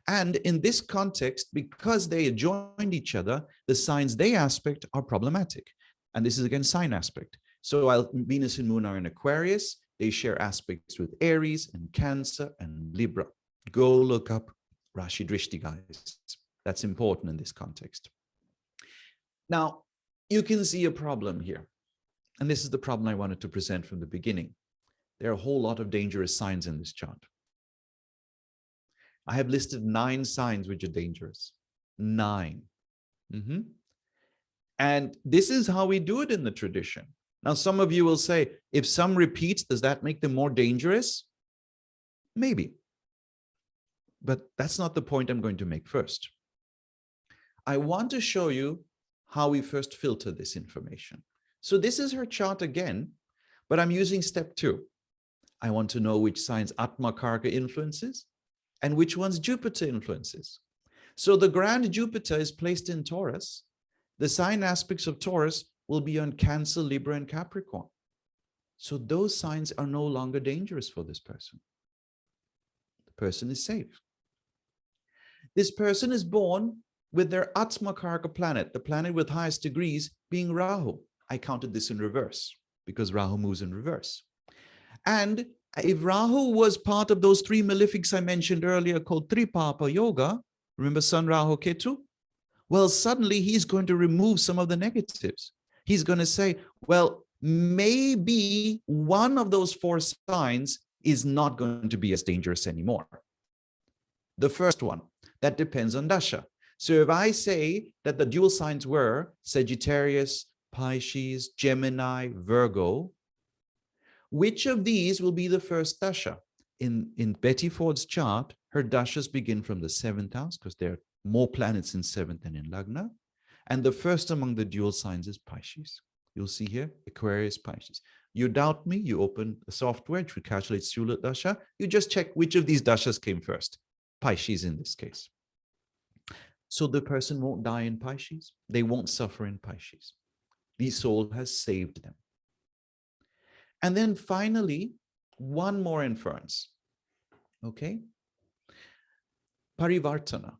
D: And in this context, because they joined each other, the signs they aspect are problematic. And this is again sign aspect. So while Venus and Moon are in Aquarius, they share aspects with Aries and Cancer and Libra. Go look up Rashi Drishti, guys. That's important in this context. Now, you can see a problem here. And this is the problem I wanted to present from the beginning. There are a whole lot of dangerous signs in this chart. I have listed 9 signs which are dangerous. 9. And this is how we do it in the tradition. Now, some of you will say, if some repeats, does that make them more dangerous? Maybe. But that's not the point I'm going to make first. I want to show you how we first filter this information. So this is her chart again, but I'm using step 2. I want to know which signs Atma Karka influences and which ones Jupiter influences. So the grand Jupiter is placed in Taurus. The sign aspects of Taurus will be on Cancer, Libra, and Capricorn. So those signs are no longer dangerous for this person. The person is safe. This person is born with their Atma Karka planet, the planet with highest degrees, being Rahu. I counted this in reverse because Rahu moves in reverse. And if Rahu was part of those 3 malefics I mentioned earlier called Tripapa Yoga, remember Sun, Rahu, Ketu? Well, suddenly he's going to remove some of the negatives. He's going to say, well, maybe one of those 4 signs is not going to be as dangerous anymore. The first one, that depends on Dasha. So if I say that the dual signs were Sagittarius, Pisces, Gemini, Virgo, which of these will be the first Dasha? In Betty Ford's chart, her Dashas begin from the 7th house because there are more planets in 7th than in Lagna. And the first among the dual signs is Pisces. You'll see here, Aquarius, Pisces. You doubt me, you open a software which calculates Shula Dasha. You just check which of these Dashas came first. Pisces in this case. So the person won't die in Pisces. They won't suffer in Pisces. The soul has saved them. And then finally, one more inference. Okay? Parivartana.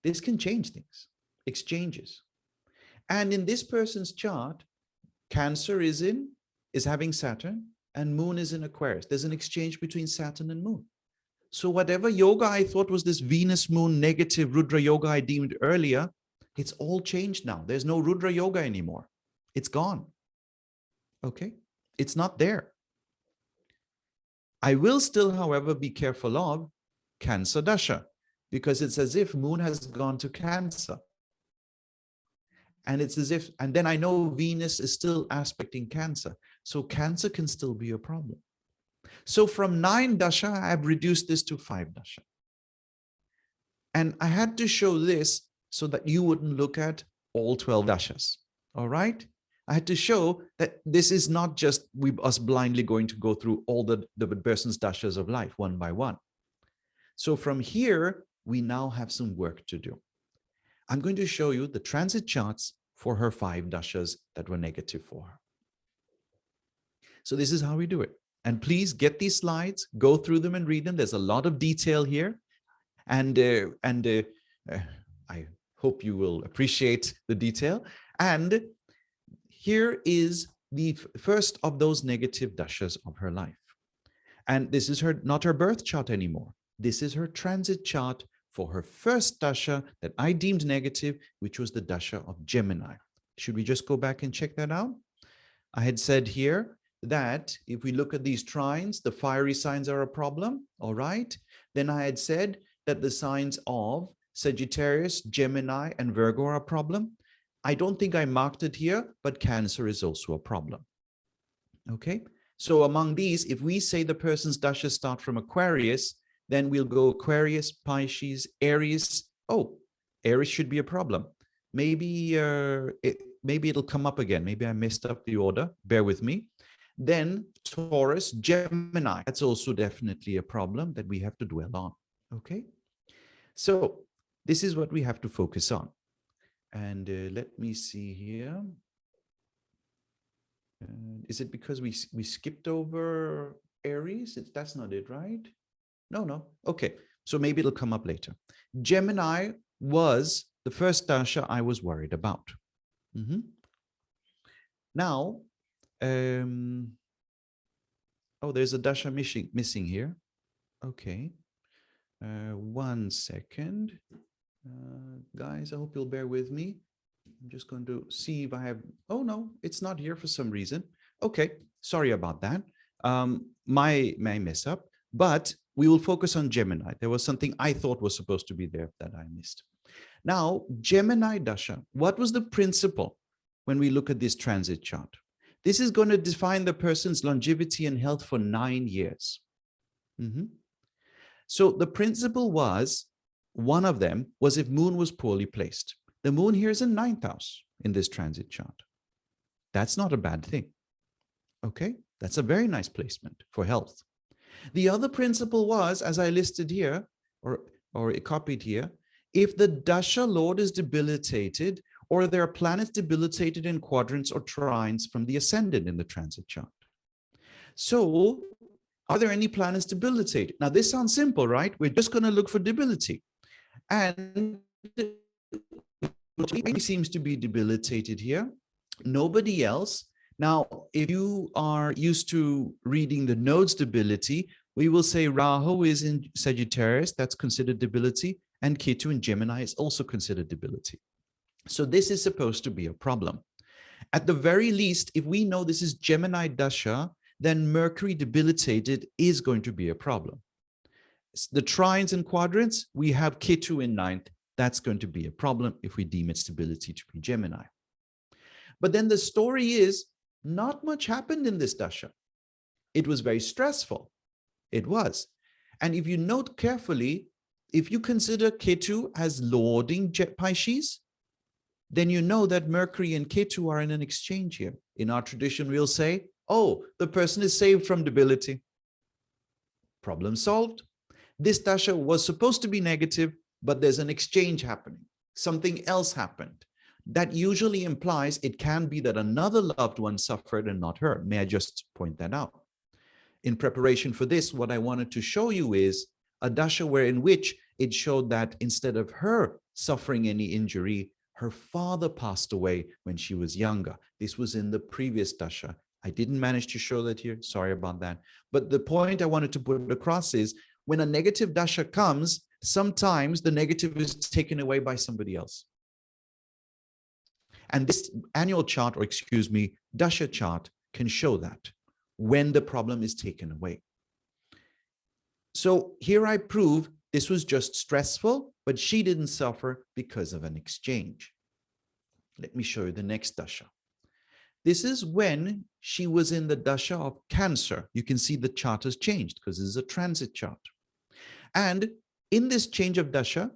D: This can change things. Exchanges. And in this person's chart, Cancer is having Saturn and Moon is in Aquarius. There's an exchange between Saturn and Moon. So whatever yoga I thought was this Venus Moon negative Rudra yoga I deemed earlier, it's all changed now. There's no Rudra yoga anymore. It's gone. Okay? It's not there. I will still, however, be careful of Cancer Dasha because it's as if Moon has gone to Cancer. And it's as if, and then I know Venus is still aspecting Cancer. So Cancer can still be a problem. So from 9 dasha, I've reduced this to 5 dasha. And I had to show this so that you wouldn't look at all 12 dashas. All right? I had to show that this is not just us blindly going to go through all the person's dashas of life one by one. So from here, we now have some work to do. I'm going to show you the transit charts for her 5 dashas that were negative for her. So this is how we do it. And please get these slides, go through them and read them. There's a lot of detail here. And I hope you will appreciate the detail. And here is the first of those negative dashas of her life. And this is not her birth chart anymore. This is her transit chart for her first dasha that I deemed negative, which was the dasha of Gemini. Should we just go back and check that out? I had said here that if we look at these trines, the fiery signs are a problem, all right? Then I had said that the signs of Sagittarius, Gemini, and Virgo are a problem. I don't think I marked it here, but Cancer is also a problem. Okay, so among these, if we say the person's dasha start from Aquarius, then we'll go Aquarius, Pisces, Aries. Oh, Aries should be a problem. Maybe it'll come up again. Maybe I messed up the order. Bear with me. Then Taurus, Gemini. That's also definitely a problem that we have to dwell on. Okay, so this is what we have to focus on. And let me see here. Is it because we skipped over Aries? That's not it, right? No. Okay, so maybe it'll come up later. Gemini was the first dasha I was worried about. Now, oh, there's a dasha missing here. Okay, 1 second. Guys, I hope you'll bear with me. I'm just going to see if I have, oh no, it's not here for some reason. Okay, sorry about that. My mess up, but we will focus on Gemini. There was something I thought was supposed to be there that I missed. Now, Gemini dasha, what was the principle when we look at this transit chart? This is going to define the person's longevity and health for 9 years. So the principle was, one of them was if moon was poorly placed. The moon here is in 9th house in this transit chart. That's not a bad thing. Okay, that's a very nice placement for health. The other principle was, as I listed here, or copied here, if the dasha lord is debilitated, or there are planets debilitated in quadrants or trines from the ascendant in the transit chart. So, are there any planets debilitated? Now, this sounds simple, right? We're just going to look for debility. And nobody seems to be debilitated here. Nobody else. Now, if you are used to reading the nodes debility, we will say Rahu is in Sagittarius, that's considered debility, and Ketu in Gemini is also considered debility. So this is supposed to be a problem. At the very least, if we know this is Gemini dasha, then Mercury debilitated is going to be a problem. The trines and quadrants, we have Ketu in 9th. That's going to be a problem if we deem its stability to be Gemini. But then the story is, not much happened in this dasha. It was very stressful. It was. And if you note carefully, if you consider Ketu as lording Pisces, then you know that Mercury and Ketu are in an exchange here. In our tradition, we'll say, oh, the person is saved from debility. Problem solved. This dasha was supposed to be negative, but there's an exchange happening. Something else happened. That usually implies it can be that another loved one suffered and not her. May I just point that out? In preparation for this, what I wanted to show you is a dasha in which it showed that instead of her suffering any injury, her father passed away when she was younger. This was in the previous dasha. I didn't manage to show that here. Sorry about that. But the point I wanted to put across is when a negative dasha comes, sometimes the negative is taken away by somebody else. And this annual chart, or excuse me, dasha chart can show that when the problem is taken away. So here I prove this was just stressful, but she didn't suffer because of an exchange. Let me show you the next dasha. This is when she was in the dasha of Cancer. You can see the chart has changed because this is a transit chart. And in this change of dasha,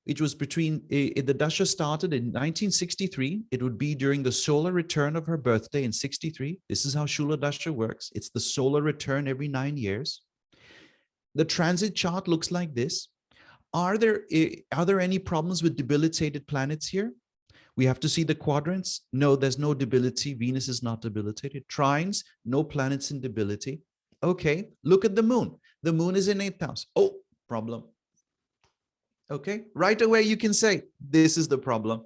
D: it was between, the dasha started in 1963. It would be during the solar return of her birthday in 63. This is how Shula dasha works. It's the solar return every 9 years. The transit chart looks like this. Are there any problems with debilitated planets here? We have to see the quadrants. No, there's no debility. Venus is not debilitated. Trines, no planets in debility. Okay, look at the moon. The moon is in 8th house. Oh, problem. Okay, right away you can say, this is the problem.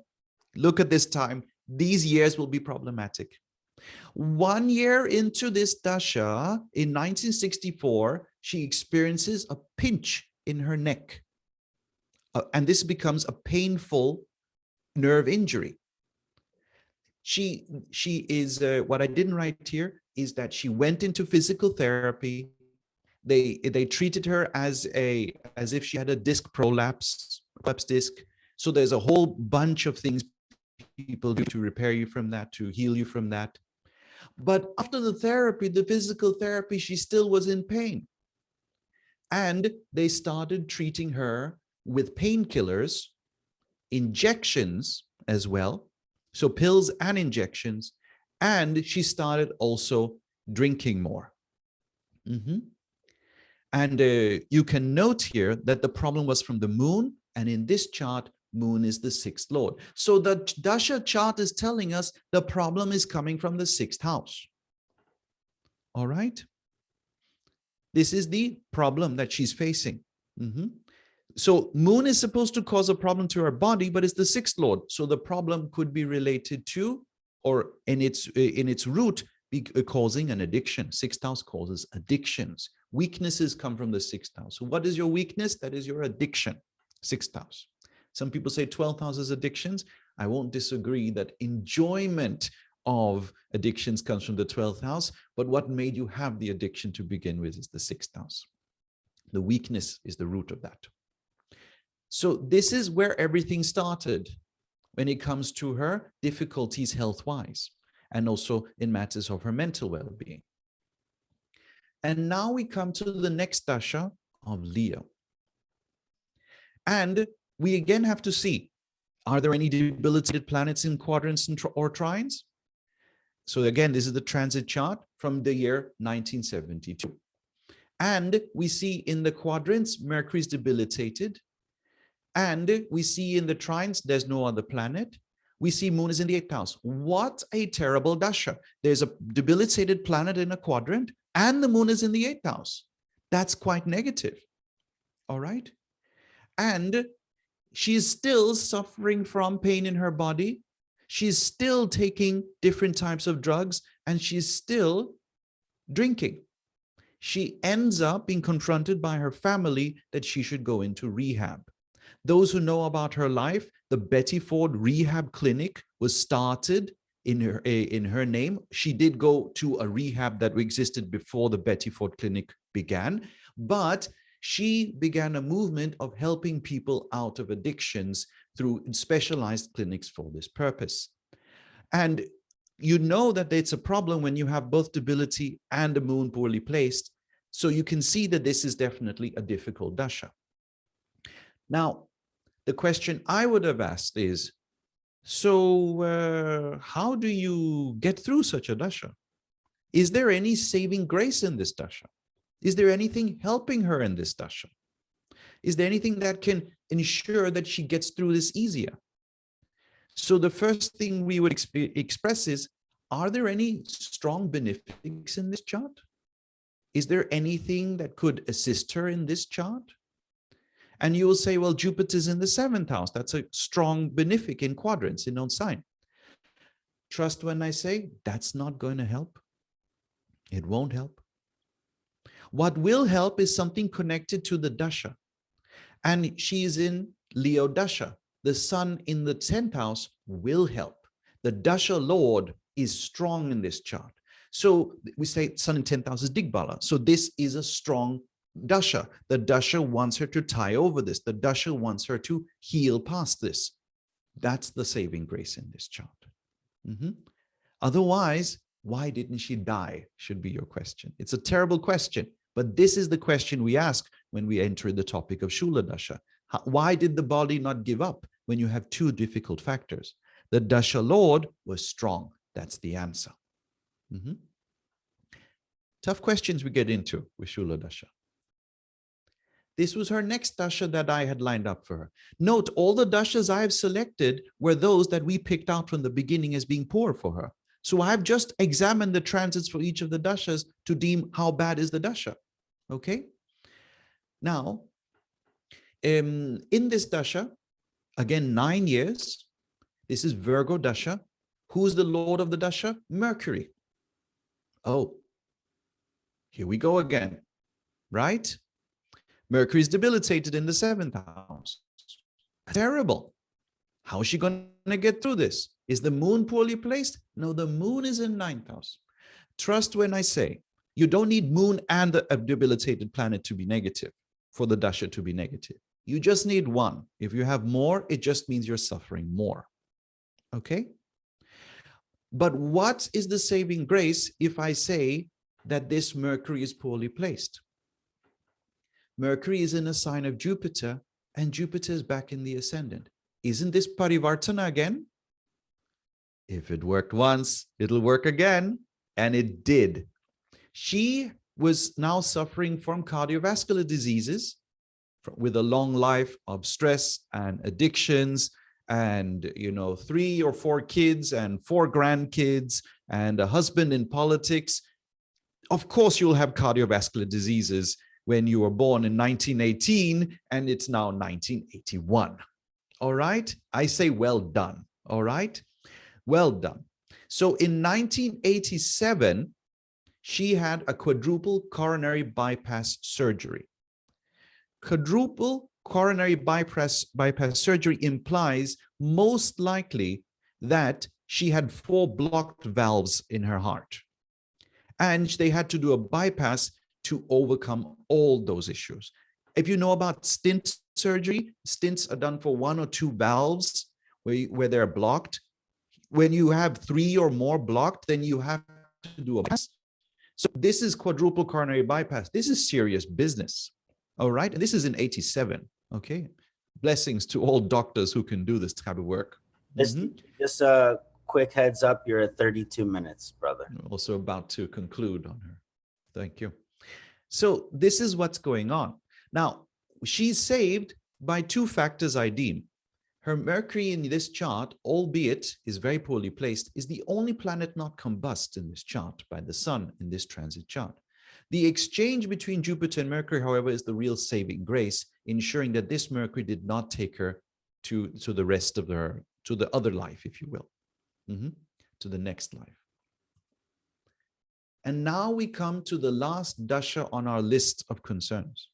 D: Look at this time. These years will be problematic. 1 year into this dasha, in 1964, she experiences a pinch in her neck. And this becomes a painful nerve injury. She is, what I didn't write here is that she went into physical therapy. They treated her as if she had a disc prolapse disc. So there's a whole bunch of things people do to repair you from that, to heal you from that. But after the therapy, the physical therapy, she still was in pain. And they started treating her with painkillers, injections as well. So pills and injections. And she started also drinking more. And you can note here that the problem was from the moon. And in this chart, moon is the 6th lord. So the dasha chart is telling us the problem is coming from the 6th house. All right. This is the problem that she's facing. So moon is supposed to cause a problem to her body, but it's the 6th lord. So the problem could be related to, or in its root, causing an addiction. 6th house causes addictions. Weaknesses come from the 6th house. So what is your weakness? That is your addiction. 6th house. Some people say 12th house is addictions. I won't disagree that enjoyment of addictions comes from the 12th house, but what made you have the addiction to begin with is the 6th house. The weakness is the root of that. So this is where everything started when it comes to her difficulties health-wise, and also in matters of her mental well-being. And now we come to the next dasha of Leo. And we again have to see, are there any debilitated planets in quadrants or trines? So again, this is the transit chart from the year 1972. And we see in the quadrants, Mercury is debilitated. And we see in the trines, there's no other planet. We see moon is in the 8th house. What a terrible dasha. There's a debilitated planet in a quadrant and the moon is in the 8th house. That's quite negative. All right. And she's still suffering from pain in her body. She's still taking different types of drugs and she's still drinking. She ends up being confronted by her family that she should go into rehab. Those who know about her life, the Betty Ford Rehab Clinic was started in her name. She did go to a rehab that existed before the Betty Ford Clinic began, but she began a movement of helping people out of addictions through specialized clinics for this purpose. And you know that it's a problem when you have both debility and the moon poorly placed. So you can see that this is definitely a difficult dasha. Now, the question I would have asked is, so how do you get through such a dasha? Is there any saving grace in this dasha? Is there anything helping her in this dasha? Is there anything that can ensure that she gets through this easier? So the first thing we would express is, are there any strong benefics in this chart? Is there anything that could assist her in this chart? And you will say, well, Jupiter's in the 7th house. That's a strong benefic in quadrants, in own sign. Trust when I say that's not going to help. It won't help. What will help is something connected to the dasha. And she is in Leo dasha. The sun in the 10th house will help. The dasha lord is strong in this chart. So we say sun in 10th house is Digbala. So this is a strong dasha. The dasha wants her to tie over this. The dasha wants her to heal past this. That's the saving grace in this chart. Otherwise, why didn't she die? Should be your question. It's a terrible question, but this is the question we ask when we enter the topic of Shula Dasha. Why did the body not give up when you have two difficult factors? The Dasha Lord was strong. That's the answer. Tough questions we get into with Shula Dasha. This was her next dasha that I had lined up for her. Note, all the dashas I have selected were those that we picked out from the beginning as being poor for her. So I've just examined the transits for each of the dashas to deem how bad is the dasha. Okay? Now, in this dasha, again, 9 years, this is Virgo dasha. Who's the lord of the dasha? Mercury. Oh, here we go again, right? Mercury is debilitated in the 7th house. Terrible. How is she going to get through this? Is the moon poorly placed? No, the moon is in 9th house. Trust when I say you don't need moon and a debilitated planet to be negative for the dasha to be negative. You just need one. If you have more, it just means you're suffering more. Okay? But what is the saving grace if I say that this Mercury is poorly placed? Mercury is in a sign of Jupiter, and Jupiter is back in the ascendant. Isn't this Parivartana again? If it worked once, it'll work again. And it did. She was now suffering from cardiovascular diseases with a long life of stress and addictions and, 3 or 4 kids and 4 grandkids and a husband in politics. Of course, you'll have cardiovascular diseases when you were born in 1918 and it's now 1981. All right? I say well done. All right? Well done. So in 1987, she had a quadruple coronary bypass surgery. Quadruple coronary bypass surgery implies most likely that she had 4 blocked valves in her heart. And they had to do a bypass to overcome all those issues. If you know about stent surgery, stents are done for 1 or 2 valves where they're blocked. When you have 3 or more blocked, then you have to do a bypass. So this is quadruple coronary bypass. This is serious business. All right. And this is in 87. Okay. Blessings to all doctors who can do this type of work.
A: Just a quick heads up, you're at 32 minutes, brother.
D: I'm also about to conclude on her. Thank you. So this is what's going on. Now, she's saved by 2 factors I deem. Her Mercury in this chart, albeit is very poorly placed, is the only planet not combust in this chart by the sun in this transit chart. The exchange between Jupiter and Mercury, however, is the real saving grace, ensuring that this Mercury did not take her to the rest of her, to the other life, if you will, to the next life. And now we come to the last dasha on our list of concerns.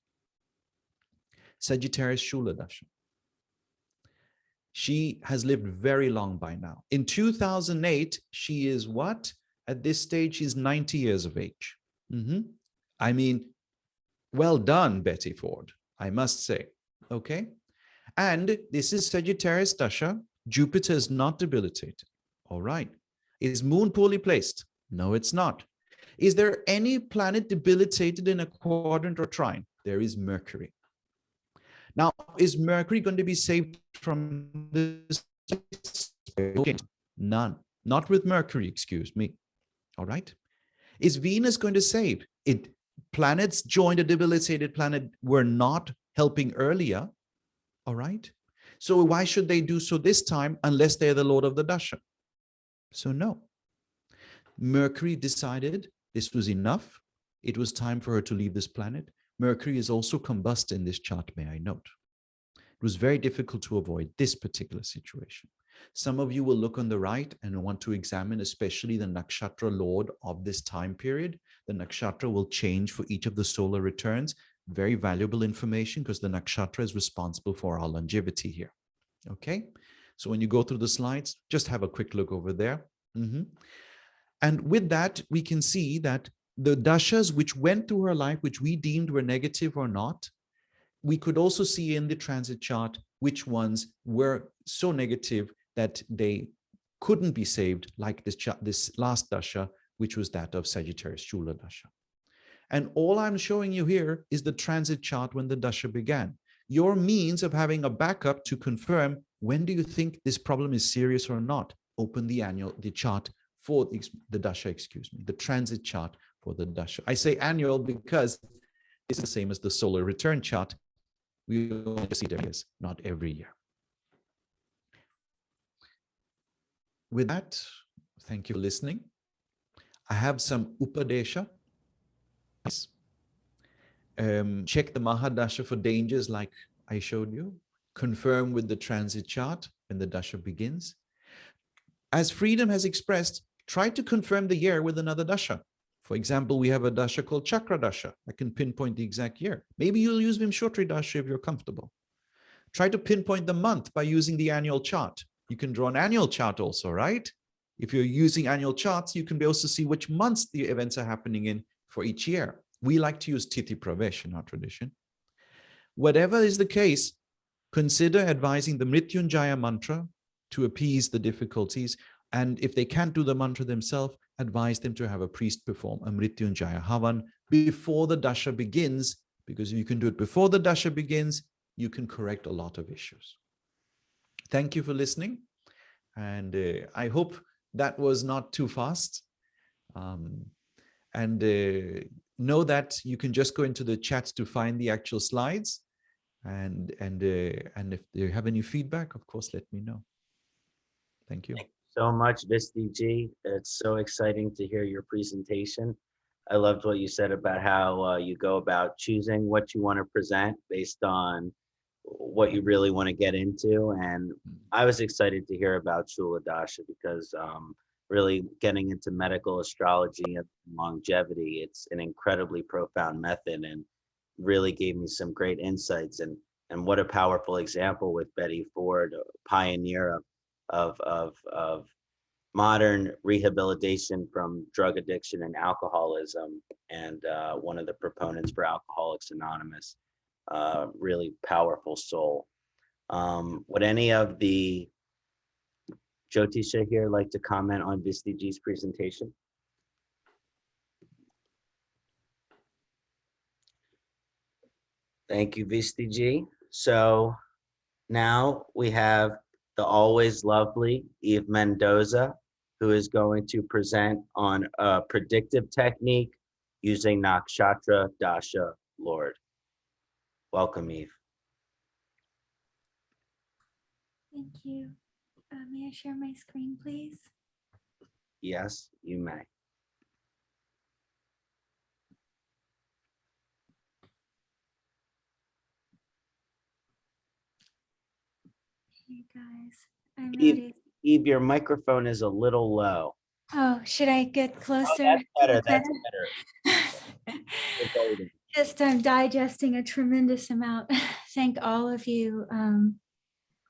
D: Sagittarius Shula Dasha. She has lived very long by now. In 2008, she is what? At this stage, she's 90 years of age. I mean, well done, Betty Ford, I must say. Okay? And this is Sagittarius Dasha. Jupiter is not debilitated. All right. Is Moon poorly placed? No, it's not. Is there any planet debilitated in a quadrant or trine? There is Mercury. Now, is Mercury going to be saved from this? None. Not with Mercury, excuse me. All right. Is Venus going to save it? Planets joined a debilitated planet were not helping earlier. All right. So why should they do so this time unless they're the Lord of the Dasha? So no. Mercury decided this was enough. It was time for her to leave this planet. Mercury is also combust in this chart, may I note. It was very difficult to avoid this particular situation. Some of you will look on the right and want to examine especially the Nakshatra Lord of this time period. The Nakshatra will change for each of the solar returns. Very valuable information because the Nakshatra is responsible for our longevity here. Okay, so when you go through the slides, just have a quick look over there. And with that, we can see that the dashas which went through her life, which we deemed were negative or not, we could also see in the transit chart which ones were so negative that they couldn't be saved, like this last dasha, which was that of Sagittarius, Shula dasha. And all I'm showing you here is the transit chart when the dasha began. Your means of having a backup to confirm when do you think this problem is serious or not. Open the chart for the dasha, the transit chart for the dasha. I say annual because it's the same as the solar return chart. We only see it as not every year. With that, thank you for listening. I have some upadesha. Check the Mahadasha for dangers like I showed you. Confirm with the transit chart when the dasha begins. As Freedom has expressed, try to confirm the year with another dasha. For example, we have a dasha called Chakra Dasha. I can pinpoint the exact year. Maybe you'll use Vimshottari Dasha if you're comfortable. Try to pinpoint the month by using the annual chart. You can draw an annual chart also, right? If you're using annual charts, you can also see which months the events are happening in for each year. We like to use Tithi Pravesh in our tradition. Whatever is the case, consider advising the Mrityunjaya mantra to appease the difficulties. And if they can't do the mantra themselves, advise them to have a priest perform a Mrityunjaya Havan before the dasha begins, because if you can do it before the dasha begins, you can correct a lot of issues. Thank you for listening. And I hope that was not too fast. Know that you can just go into the chat to find the actual slides. And if you have any feedback, of course, let me know. Thank you.
A: Thank you so much, Visti Ji. It's so exciting to hear your presentation. I loved what you said about how you go about choosing what you want to present based on what you really want to get into. And I was excited to hear about Shula Dasha because really getting into medical astrology and longevity, it's an incredibly profound method and really gave me some great insights. And what a powerful example with Betty Ford, a pioneer of modern rehabilitation from drug addiction and alcoholism, and one of the proponents for Alcoholics Anonymous. Really powerful soul. Would any of the Jyotisha here like to comment on Visti Ji's presentation? Thank you, Visti Ji. So now we have the always lovely Eve Mendoza, who is going to present on a predictive technique using Nakshatra Dasha Lord. Welcome, Eve.
F: Thank you. May I share my screen, please?
A: Yes, you may.
F: Hey guys, I'm
A: Eve,
F: ready.
A: Eve, your microphone is a little low.
F: Oh, should I get closer?
A: Oh, that's better. That's
F: better.
A: better.
F: Just I'm digesting a tremendous amount. Thank all of you.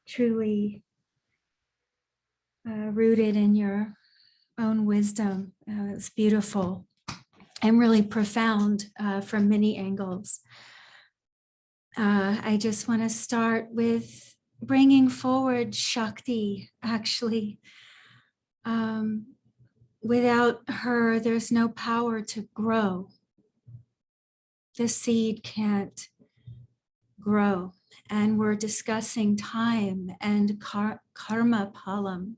F: Truly rooted in your own wisdom. It's beautiful and really profound from many angles. I just want to start with bringing forward Shakti, actually. Without her, there's no power to grow. The seed can't grow. And we're discussing time and karma palam.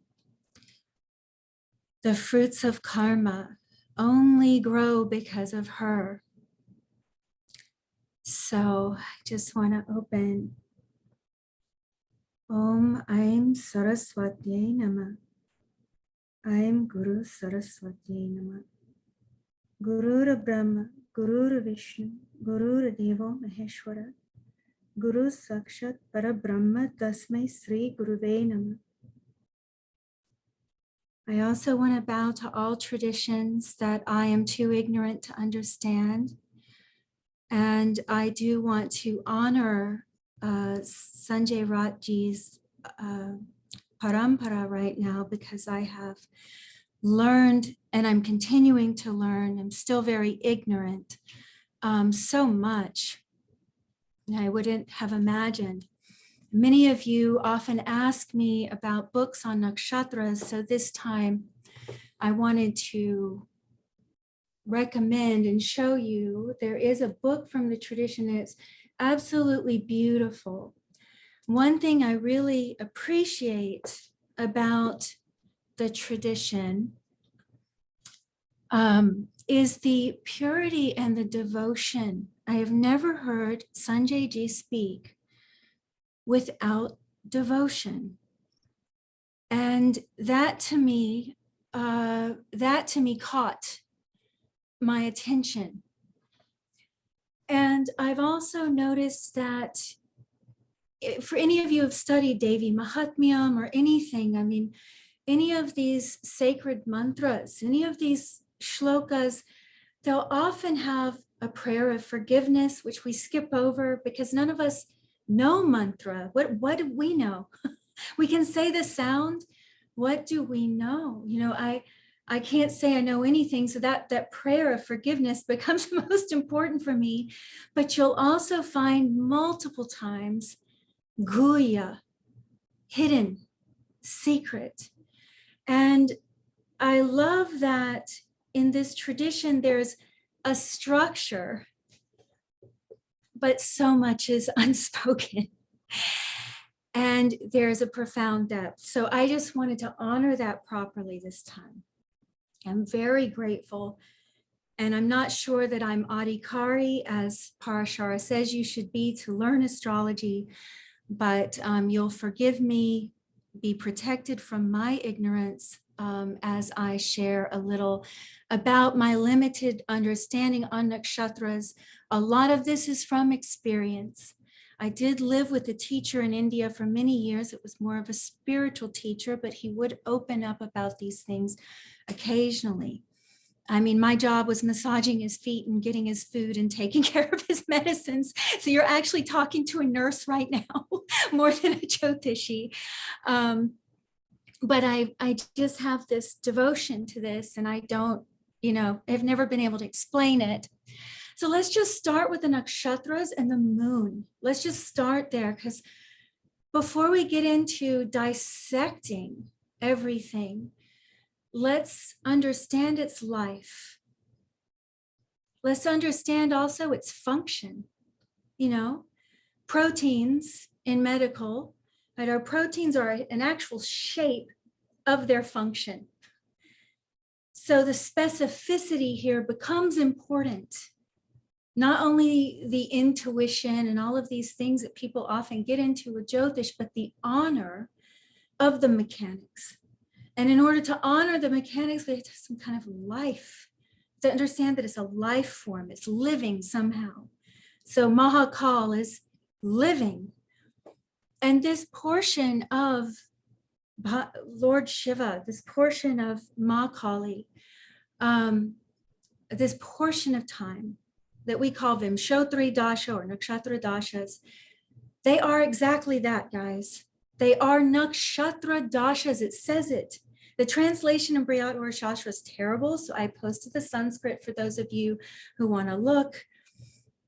F: The fruits of karma only grow because of her. So I just want to open. Om Aim Saraswati Nama. Aim Guru Saraswati Nama. Guru Brahma, Guru Vishnu, Guru Devo Maheshwara. Guru Sakshat Parabrahma Tasmai Sri Guruve Nama. I also want to bow to all traditions that I am too ignorant to understand. And I do want to honor Sanjay Ratji's parampara right now because I have learned and I'm continuing to learn. I'm still very ignorant, so much. I wouldn't have imagined Many of you often ask me about books on nakshatras, so this time I wanted to recommend and show you there is a book from the tradition that's absolutely beautiful. One thing I really appreciate about the tradition is the purity and the devotion. I have never heard Sanjay Ji speak without devotion. And that to me caught my attention. And I've also noticed that for any of you who have studied Devi Mahatmyam or anything, I mean, any of these sacred mantras, any of these shlokas, they'll often have a prayer of forgiveness, which we skip over because none of us know mantra. What do we know? We can say the sound. What do we know? You know, I can't say I know anything. So that prayer of forgiveness becomes most important for me. But you'll also find multiple times guhya, hidden, secret. And I love that in this tradition, there's a structure, but so much is unspoken. And there's a profound depth. So I just wanted to honor that properly this time. I'm very grateful. And I'm not sure that I'm adhikari, as Parashara says you should be to learn astrology, but you'll forgive me, be protected from my ignorance as I share a little about my limited understanding on nakshatras. A lot of this is from experience. I did live with a teacher in India for many years. It was more of a spiritual teacher, but he would open up about these things occasionally. I mean, my job was massaging his feet and getting his food and taking care of his medicines. So you're actually talking to a nurse right now, more than a Jyotishi. But I just have this devotion to this, and I don't, I've never been able to explain it. So let's just start with the nakshatras and the moon. Let's just start there, because before we get into dissecting everything, let's understand its life. Let's understand also its function. Proteins in medical, but our proteins are an actual shape of their function. So the specificity here becomes important. Not only the intuition and all of these things that people often get into with Jyotish, but the honor of the mechanics. And in order to honor the mechanics, we have to have some kind of life, to understand that it's a life form, it's living somehow. So Mahakal is living. And this portion of Lord Shiva, this portion of Ma Kali, this portion of time that we call Vimshottari Dasha or Nakshatra Dashas, they are exactly that, guys. They are Nakshatra Dashas, it says it. The translation in Brihat Shastra is terrible, so I posted the Sanskrit for those of you who want to look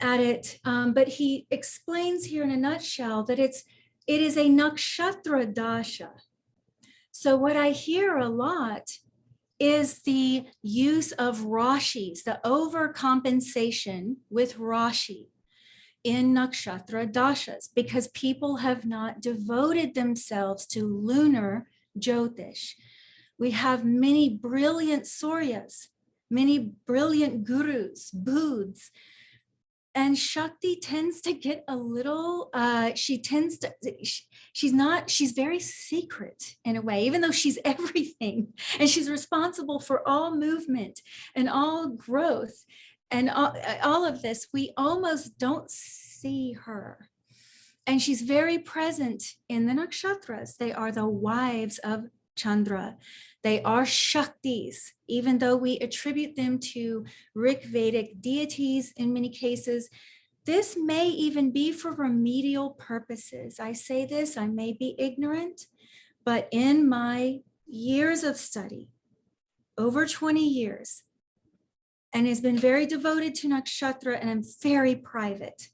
F: at it. But he explains here in a nutshell that it is a Nakshatra Dasha. So what I hear a lot is the use of Rashis, the overcompensation with Rashi in Nakshatra Dashas, because people have not devoted themselves to lunar Jyotish. We have many brilliant Suryas, many brilliant gurus, Buddhas, and Shakti tends to get a little, she's very secret in a way, even though she's everything, and she's responsible for all movement and all growth and all of this. We almost don't see her. And she's very present in the nakshatras. They are the wives of Chandra. They are Shaktis, even though we attribute them to Rig Vedic deities in many cases. This may even be for remedial purposes. I say this, I may be ignorant, but in my years of study, over 20 years, and has been very devoted to nakshatra, and I'm very private.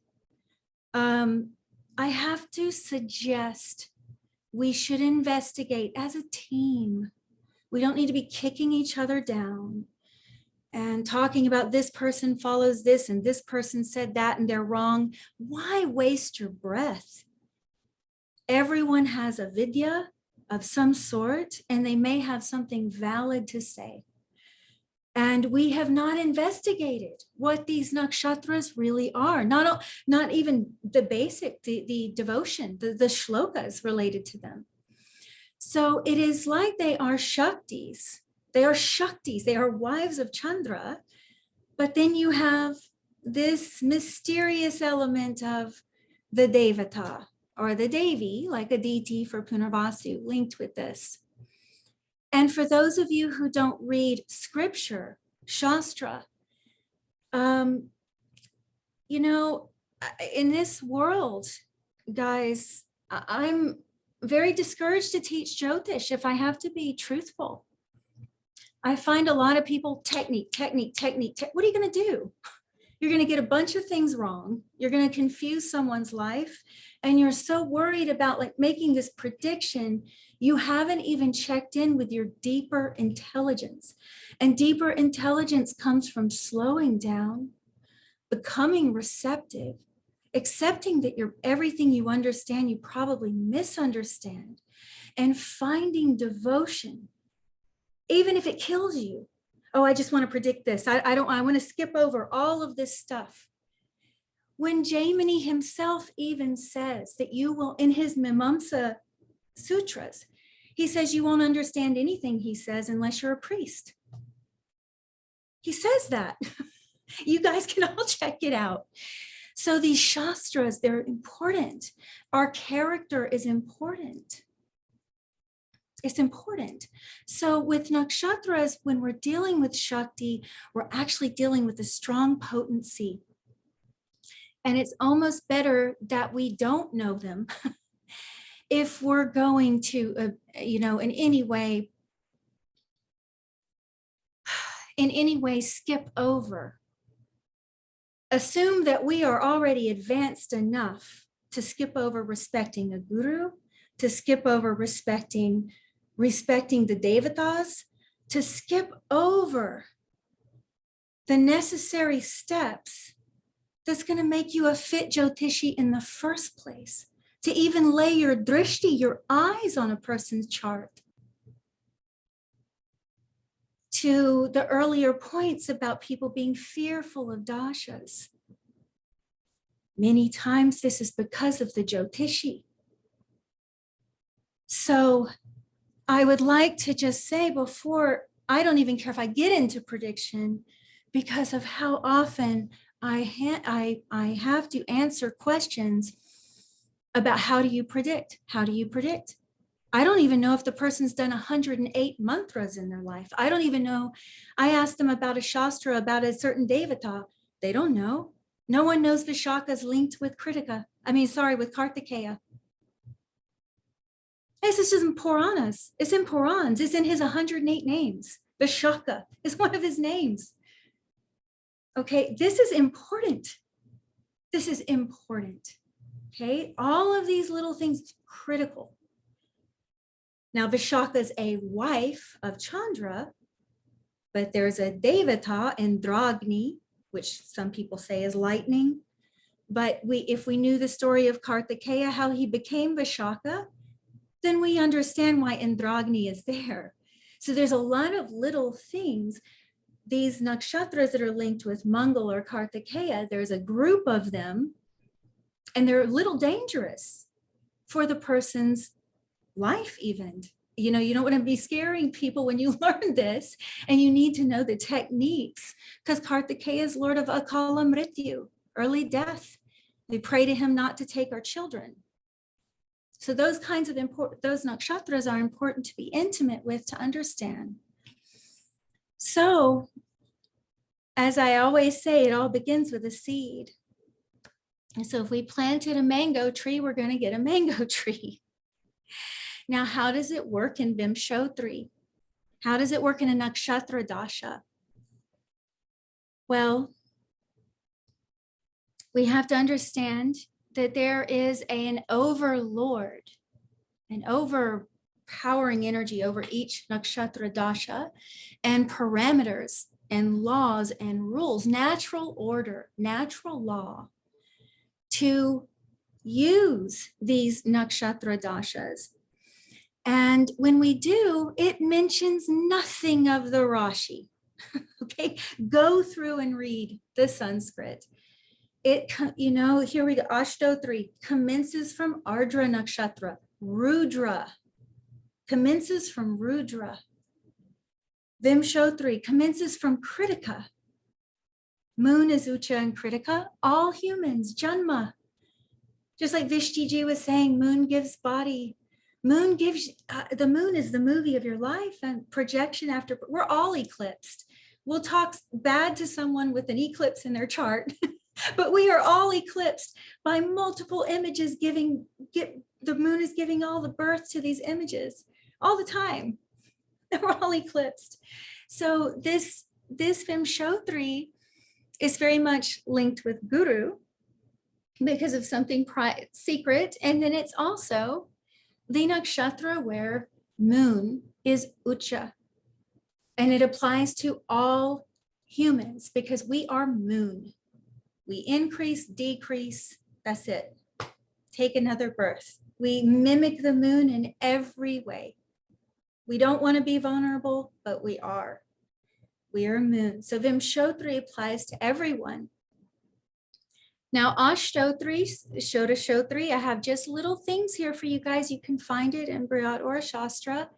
F: I have to suggest we should investigate as a team. We don't need to be kicking each other down and talking about this person follows this and this person said that and they're wrong. Why waste your breath? Everyone has a vidya of some sort, and they may have something valid to say. And we have not investigated what these nakshatras really are. Not even the basic, the devotion, the shlokas related to them. So it is like they are Shaktis. They are Shaktis. They are wives of Chandra. But then you have this mysterious element of the Devata or the Devi, like Aditi for Punarvasu, linked with this. And for those of you who don't read scripture, Shastra, you know, in this world, guys, I'm very discouraged to teach Jyotish if I have to be truthful. I find a lot of people, technique. What are you going to do? You're going to get a bunch of things wrong. You're going to confuse someone's life. And you're so worried about like making this prediction, you haven't even checked in with your deeper intelligence. And deeper intelligence comes from slowing down, becoming receptive, accepting that everything you understand, you probably misunderstand, and finding devotion, even if it kills you. Oh, I just want to predict this. I want to skip over all of this stuff. When Jaimini himself even says that you will, in his Mimamsa sutras, he says you won't understand anything, he says, unless you're a priest. He says that. You guys can all check it out. So these shastras, they're important. Our character is important. It's important. So with nakshatras, when we're dealing with Shakti, we're actually dealing with a strong potency. And it's almost better that we don't know them if we're going to, in any way skip over. Assume that we are already advanced enough to skip over respecting a guru, to skip over respecting the devatas, to skip over the necessary steps that's going to make you a fit Jyotishi in the first place, to even lay your drishti, your eyes on a person's chart. To the earlier points about people being fearful of dashas. Many times this is because of the Jyotishi. So I would like to just say before, I don't even care if I get into prediction because of how often I have to answer questions about how do you predict? How do you predict? I don't even know if the person's done 108 mantras in their life. I don't even know. I asked them about a shastra, about a certain devata. They don't know. No one knows Vishaka's linked with with Kartikeya. This is in Puranas. It's in Purans. It's in his 108 names. Vishaka is one of his names. Okay, this is important. This is important. Okay, all of these little things, critical. Now, Vishaka is a wife of Chandra, but there's a devata, Indragni, which some people say is lightning. But if we knew the story of Kartikeya, how he became Vishaka, then we understand why Indragni is there. So there's a lot of little things. These nakshatras that are linked with Mangal or Kartikeya, there's a group of them, and they're a little dangerous for the person's life even. You don't want to be scaring people when you learn this, and you need to know the techniques, because Kartikeya is Lord of Akala Mrityu, early death. We pray to him not to take our children. So those kinds of those nakshatras are important to be intimate with, to understand. So, as I always say, it all begins with a seed. And so if we planted a mango tree, we're going to get a mango tree. Now, how does it work in Vimshottari? How does it work in a nakshatra dasha? Well, we have to understand that there is an overlord, an overpowering energy over each nakshatra dasha, and parameters and laws and rules, natural order, natural law, to use these nakshatra dashas. And when we do, it mentions nothing of the Rashi. Okay, go through and read the Sanskrit. It, you know, here we go. Ashtotri commences from Ardra Nakshatra. Rudra commences from Rudra. Vimshottari commences from Kritika. Moon is Ucha and Kritika. All humans, Janma. Just like Vishtiji was saying, moon gives body. Moon gives, the moon is the movie of your life, and projection after, we're all eclipsed. We'll talk bad to someone with an eclipse in their chart, but we are all eclipsed by multiple images the moon is giving all the birth to these images all the time. We're all eclipsed. So this Vimshottari is very much linked with Guru because of something secret. And then it's also the nakshatra where moon is Ucha. And it applies to all humans because we are moon. We increase, decrease, that's it. Take another birth. We mimic the moon in every way. We don't want to be vulnerable, but we are. We are moon. So Vimshottari applies to everyone. Now, Ashtotri, Shodashotri, I have just little things here for you guys. You can find it in Brihad or Shastra.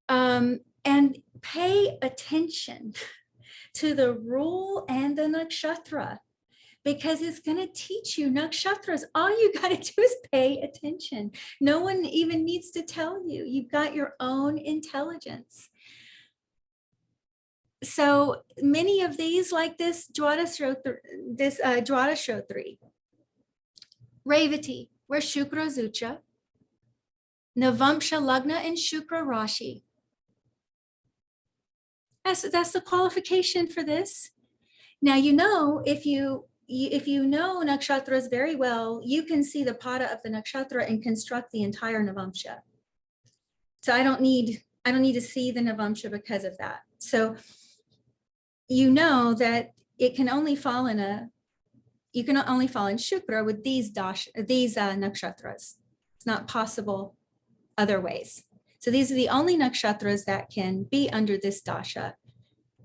F: And pay attention to the rule and the nakshatra, because it's going to teach you nakshatras. All you got to do is pay attention. No one even needs to tell you. You've got your own intelligence. So many of these, like this Dwadashotri, Revati, where Shukra is Ucha, Navamsha Lagna and Shukra Rashi. That's the qualification for this. Now, you know, if you know nakshatras very well, you can see the pada of the nakshatra and construct the entire navamsha. So I don't need to see the navamsha because of that. So you know that it can only fall in you can only fall in Shukra with these nakshatras. It's not possible other ways. So these are the only nakshatras that can be under this dasha.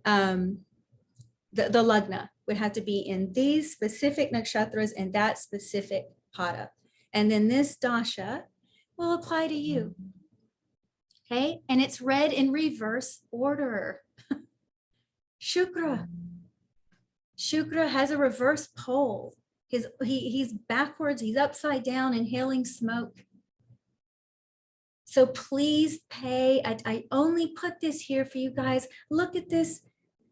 F: The lagna would have to be in these specific nakshatras and that specific pada. And then this dasha will apply to you. Okay, and it's read in reverse order. Shukra has a reverse pole. He's backwards, he's upside down, inhaling smoke. So please pay, I only put this here for you guys. Look at this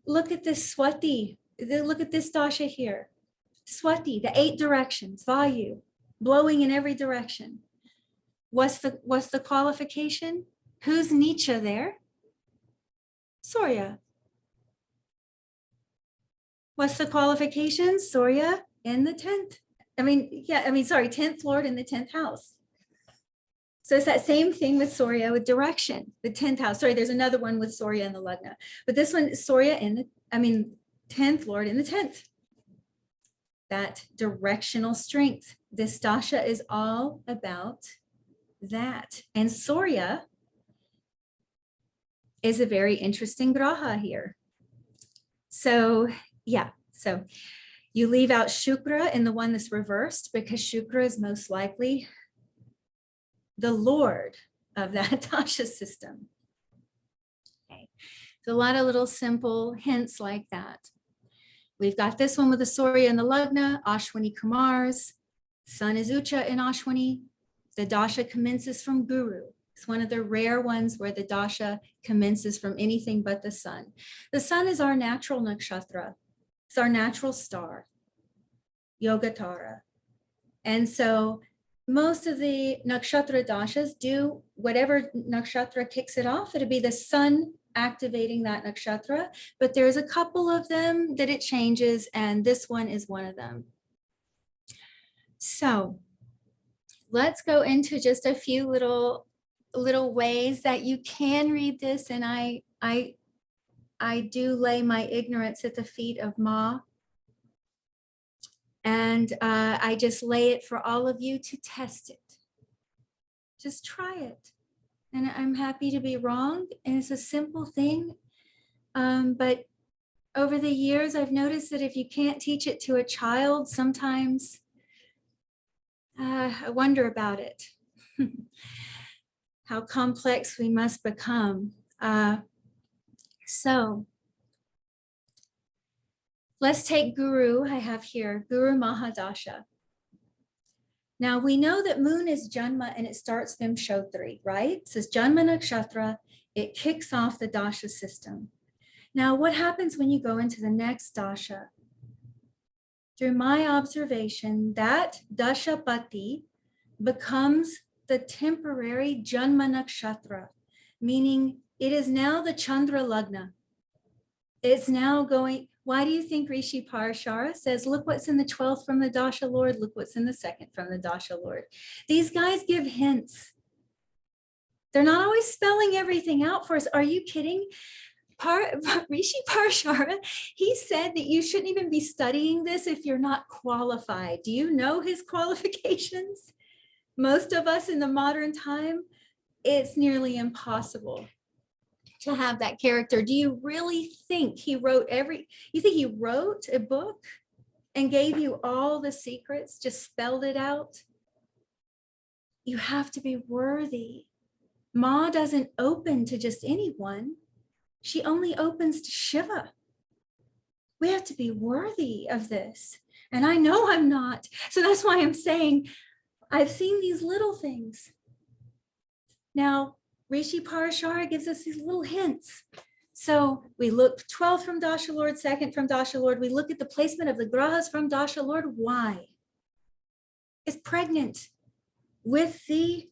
F: Swati. Look at this dasha here. Swati, the 8 directions, Vayu, blowing in every direction. What's the qualification? Who's Nietzsche there? Surya. What's the qualification? Surya in the 10th. 10th Lord in the 10th house. So it's that same thing with Surya with direction, the 10th house. Sorry, there's another one with Surya in the Lagna. But this one, Surya in the, 10th Lord in the 10th. That directional strength. This dasha is all about that. And Surya is a very interesting graha here. So yeah, so you leave out Shukra in the one that's reversed because Shukra is most likely the Lord of that dasha system. Okay, so a lot of little simple hints like that. We've got this one with the Surya and the Lagna, Ashwini Kumars, Sun is Ucha in Ashwini. The dasha commences from Guru. It's one of the rare ones where the dasha commences from anything but the sun. The sun is our natural nakshatra. It's our natural star, Yogatara. And so most of the nakshatra dashas do whatever nakshatra kicks it off. It'll be the sun activating that nakshatra, but there's a couple of them that it changes, and this one is one of them. So let's go into just a few little ways that you can read this. And I do lay my ignorance at the feet of Ma. And I just lay it for all of you to test it. Just try it. And I'm happy to be wrong. And it's a simple thing. But over the years, I've noticed that if you can't teach it to a child, sometimes I wonder about it. How complex we must become. So let's take Guru. I have here Guru Mahadasha. Now we know that moon is Janma and it starts Vimshottari, right? It says Janma Nakshatra. It kicks off the Dasha system. Now what happens when you go into the next Dasha? Through my observation, that Dashapati becomes the temporary Janma Nakshatra, meaning it is now the Chandra Lagna. It's now going, why do you think Rishi Parashara says, look what's in the 12th from the Dasha Lord, look what's in the 2nd from the Dasha Lord. These guys give hints. They're not always spelling everything out for us. Are you kidding? Rishi Parashara, he said that you shouldn't even be studying this if you're not qualified. Do you know his qualifications? Most of us in the modern time, it's nearly impossible to have that character. Do you really think he wrote you think he wrote a book and gave you all the secrets, just spelled it out? You have to be worthy. Ma doesn't open to just anyone. She only opens to Shiva. We have to be worthy of this. And I know I'm not. So that's why I'm saying I've seen these little things. Now, Rishi Parashara gives us these little hints. So we look 12th from Dasha Lord, 2nd from Dasha Lord. We look at the placement of the grahas from Dasha Lord. Why? It's pregnant with the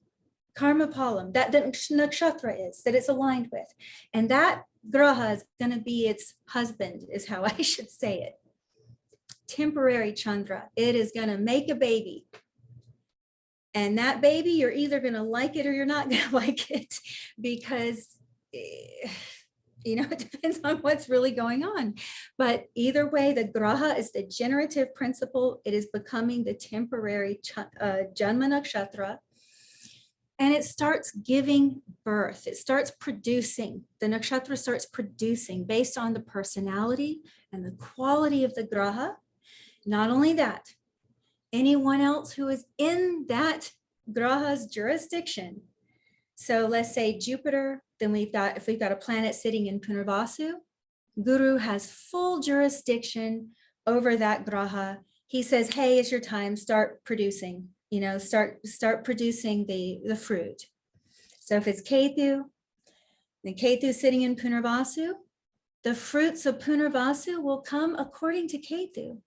F: karma palam, that the nakshatra is, that it's aligned with. And that graha is going to be its husband, is how I should say it. Temporary Chandra. It is going to make a baby. And that baby, you're either going to like it or you're not going to like it, because, you know, it depends on what's really going on. But either way, the graha is the generative principle. It is becoming the temporary Janma Nakshatra. And it starts giving birth. It starts producing. The nakshatra starts producing based on the personality and the quality of the graha. Not only that, anyone else who is in that graha's jurisdiction. So let's say Jupiter, then if we've got a planet sitting in Punarvasu, Guru has full jurisdiction over that graha. He says, hey, it's your time, start producing. You know, start producing the fruit. So if it's Ketu, then Ketu sitting in Punarvasu, the fruits of Punarvasu will come according to Ketu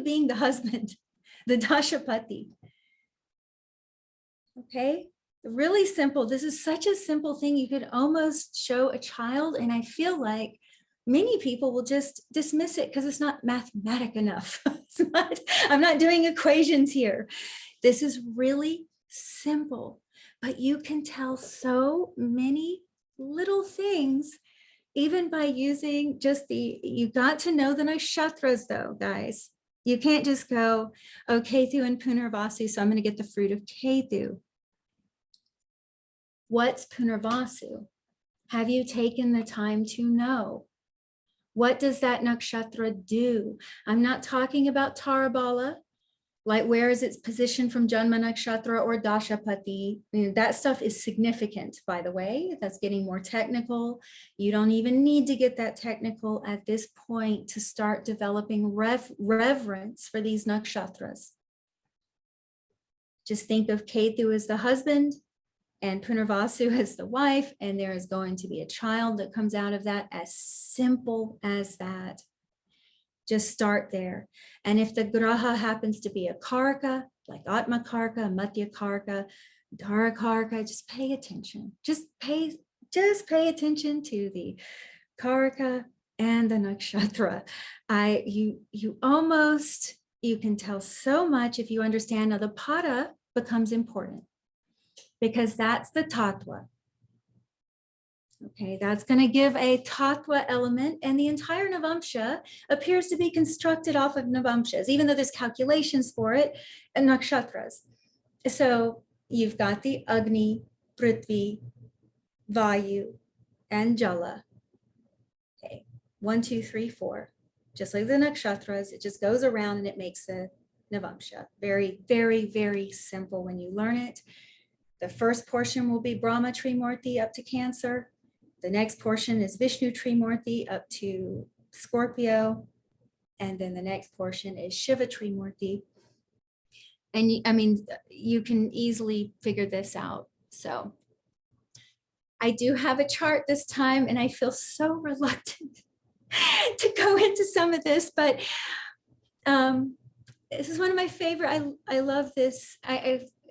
F: being the husband, the Dashapati. Okay, really simple. This is such a simple thing. You could almost show a child, and I feel like many people will just dismiss it because it's not mathematic enough. I'm not doing equations here. This is really simple, but you can tell so many little things even by using just you got to know the nakshatras though, guys. You can't just go, oh, Ketu and Punarvasu, so I'm going to get the fruit of Ketu. What's Punarvasu? Have you taken the time to know? What does that nakshatra do? I'm not talking about Tarabala, like where is its position from Janma Nakshatra or Dashapati. I mean, that stuff is significant, by the way. That's getting more technical. You don't even need to get that technical at this point to start developing reverence for these nakshatras. Just think of Ketu as the husband and Punarvasu as the wife, and there is going to be a child that comes out of that, as simple as that. Just start there. And if the graha happens to be a karka, like Atma Karka, Matya Karka, Dara Karka, just pay attention. Just pay attention to the karka and the nakshatra. You almost you can tell so much if you understand. Now the pada becomes important because that's the tattva. Okay, that's going to give a tattva element, and the entire Navamsha appears to be constructed off of Navamshas, even though there's calculations for it and nakshatras. So you've got the Agni, Prithvi, Vayu, and Jala. Okay, 1, 2, 3, 4. Just like the nakshatras, it just goes around and it makes a Navamsha. Very, very, very simple when you learn it. The first portion will be Brahma Trimurti up to Cancer. The next portion is Vishnu Trimurti up to Scorpio. And then the next portion is Shiva Trimurti. And I mean, you can easily figure this out. So I do have a chart this time, and I feel so reluctant to go into some of this, but this is one of my favorite. I love this.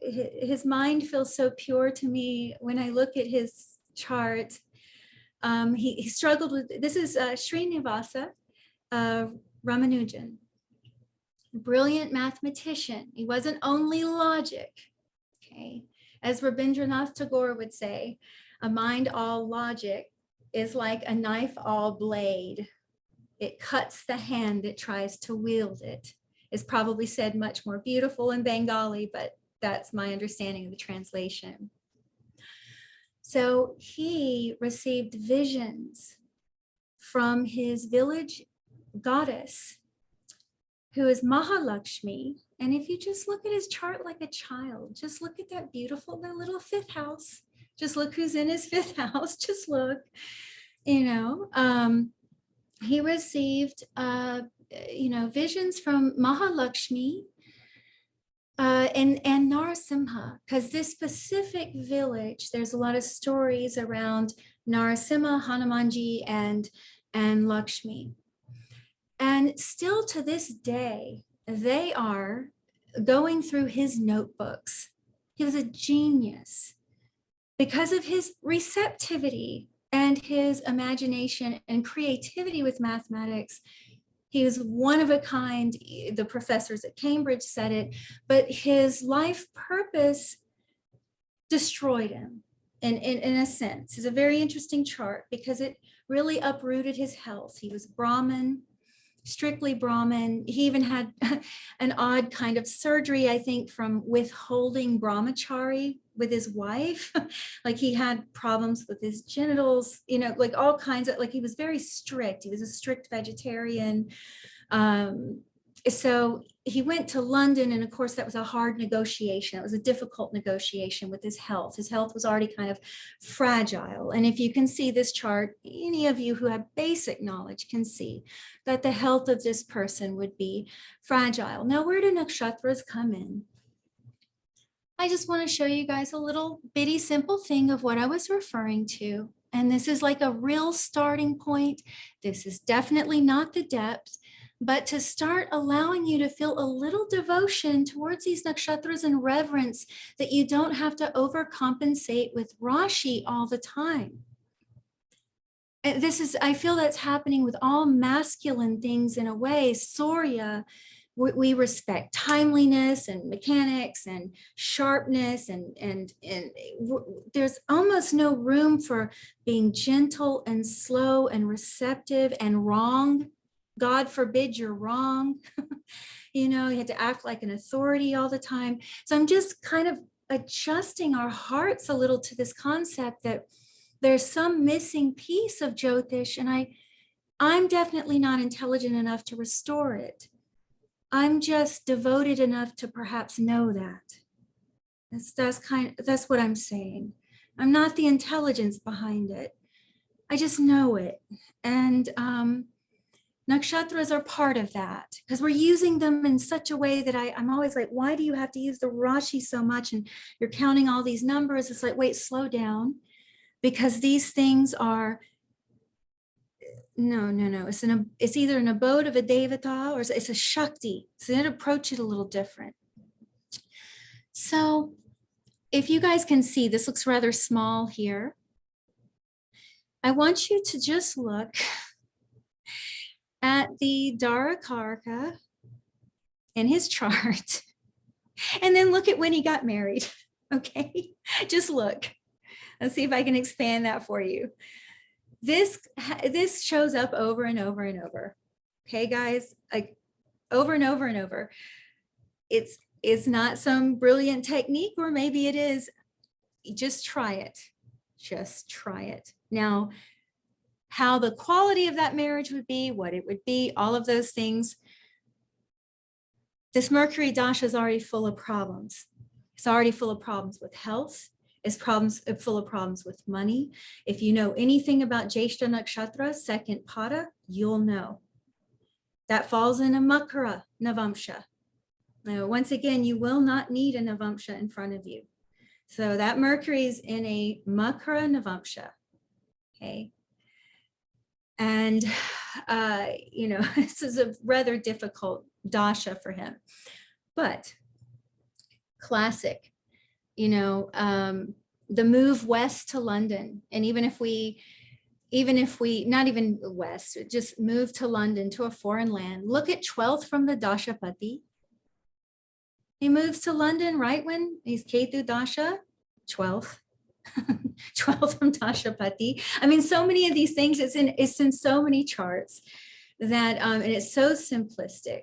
F: His mind feels so pure to me when I look at his chart. He struggled with, this is Srinivasa Ramanujan, brilliant mathematician. He wasn't only logic, okay? As Rabindranath Tagore would say, a mind all logic is like a knife all blade. It cuts the hand that tries to wield it. It's probably said much more beautiful in Bengali, but that's my understanding of the translation. So he received visions from his village goddess, who is Mahalakshmi. And if you just look at his chart like a child, just look at that beautiful, that little 5th house. Just look who's in his 5th house. Just look, you know, he received, you know, visions from Mahalakshmi and Narasimha, because this specific village, there's a lot of stories around Narasimha, Hanumanji, and Lakshmi. And still to this day, they are going through his notebooks. He was a genius because of his receptivity and his imagination and creativity with mathematics. He was one of a kind. The professors at Cambridge said it, but his life purpose destroyed him in a sense. It's a very interesting chart because it really uprooted his health. He was Brahmin, strictly Brahmin. He even had an odd kind of surgery, I think, from withholding brahmachari with his wife. Like he had problems with his genitals, you know, like all kinds of, like he was very strict. He was a strict vegetarian. So he went to London, and of course that was a hard negotiation. It was a difficult negotiation with his health. His health was already kind of fragile. And if you can see this chart, any of you who have basic knowledge can see that the health of this person would be fragile. Now, where do nakshatras come in? I just want to show you guys a little bitty simple thing of what I was referring to. And this is like a real starting point. This is definitely not the depth, but to start allowing you to feel a little devotion towards these nakshatras and reverence that you don't have to overcompensate with Rashi all the time. And this is, I feel that's happening with all masculine things in a way. Surya, we respect timeliness and mechanics and sharpness, and there's almost no room for being gentle and slow and receptive and wrong. God forbid you're wrong. You know, you have to act like an authority all the time. So I'm just kind of adjusting our hearts a little to this concept that there's some missing piece of Jyotish, and I'm definitely not intelligent enough to restore it. I'm just devoted enough to perhaps know that. That's what I'm saying. I'm not the intelligence behind it. I just know it. And nakshatras are part of that because we're using them in such a way that I'm always like, why do you have to use the Rashi so much? And you're counting all these numbers. It's like, wait, slow down, because these things are, no. It's either an abode of a devata or it's a shakti. So then approach it a little different. So if you guys can see, this looks rather small here. I want you to just look at the Dharakarka in his chart. And then look at when he got married. Okay, just look. Let's see if I can expand that for you. This shows up over and over and over. Okay, guys, like over and over and over. It's not some brilliant technique, or maybe it is. Just try it. Just try it. Now, how the quality of that marriage would be, what it would be, all of those things. This Mercury Dasha is already full of problems. It's already full of problems with health. It's full of problems with money. If you know anything about Jyeshta Nakshatra, second pada, you'll know. That falls in a Makara Navamsha. Now, once again, you will not need a Navamsha in front of you. So that Mercury is in a Makara Navamsha. Okay. And, this is a rather difficult dasha for him, but classic, the move west to London. And even if we, not even west, just move to London, to a foreign land, look at 12th from the Dashapati. He moves to London right when he's Ketu Dasha, 12th. 12th from Dashapati. I mean, so many of these things, it's in so many charts that, and it's so simplistic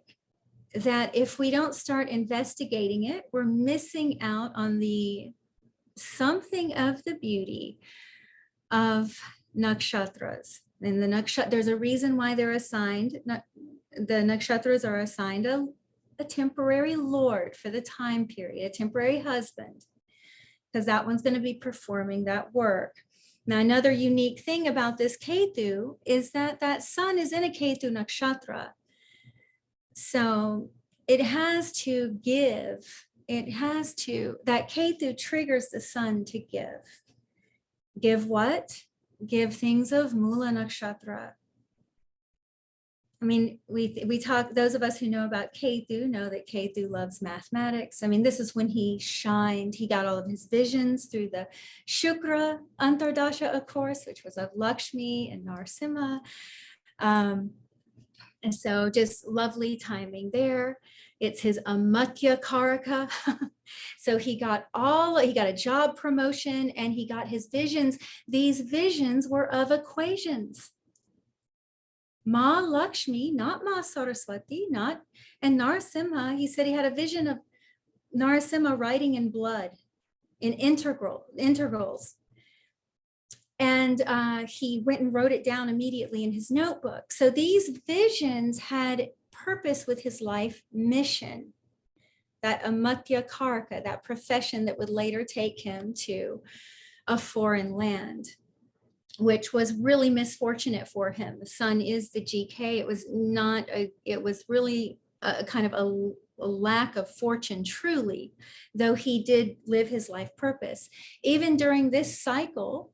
F: that if we don't start investigating it, we're missing out on something of the beauty of nakshatras. And there's a reason why they're assigned, the nakshatras are assigned a temporary lord for the time period, a temporary husband, because that one's going to be performing that work. Now, another unique thing about this Ketu is that sun is in a Ketu nakshatra. So it has to give, that Ketu triggers the sun to give. Give what? Give things of Mula nakshatra. I mean, we talk, those of us who know about Ketu know that Ketu loves mathematics. I mean, this is when he shined. He got all of his visions through the Shukra Antardasha, of course, which was of Lakshmi and Narasimha. And so just lovely timing there. It's his Amatya Karaka. So he got a job promotion and he got his visions. These visions were of equations. Ma Lakshmi, not Ma Saraswati, and Narasimha, he said he had a vision of Narasimha writing in blood, in integrals. And he went and wrote it down immediately in his notebook. So these visions had purpose with his life mission, that Amatya Karaka, that profession that would later take him to a foreign land, which was really misfortunate for him. The sun is the GK. It was really a kind of a lack of fortune, truly, though he did live his life purpose. Even during this cycle,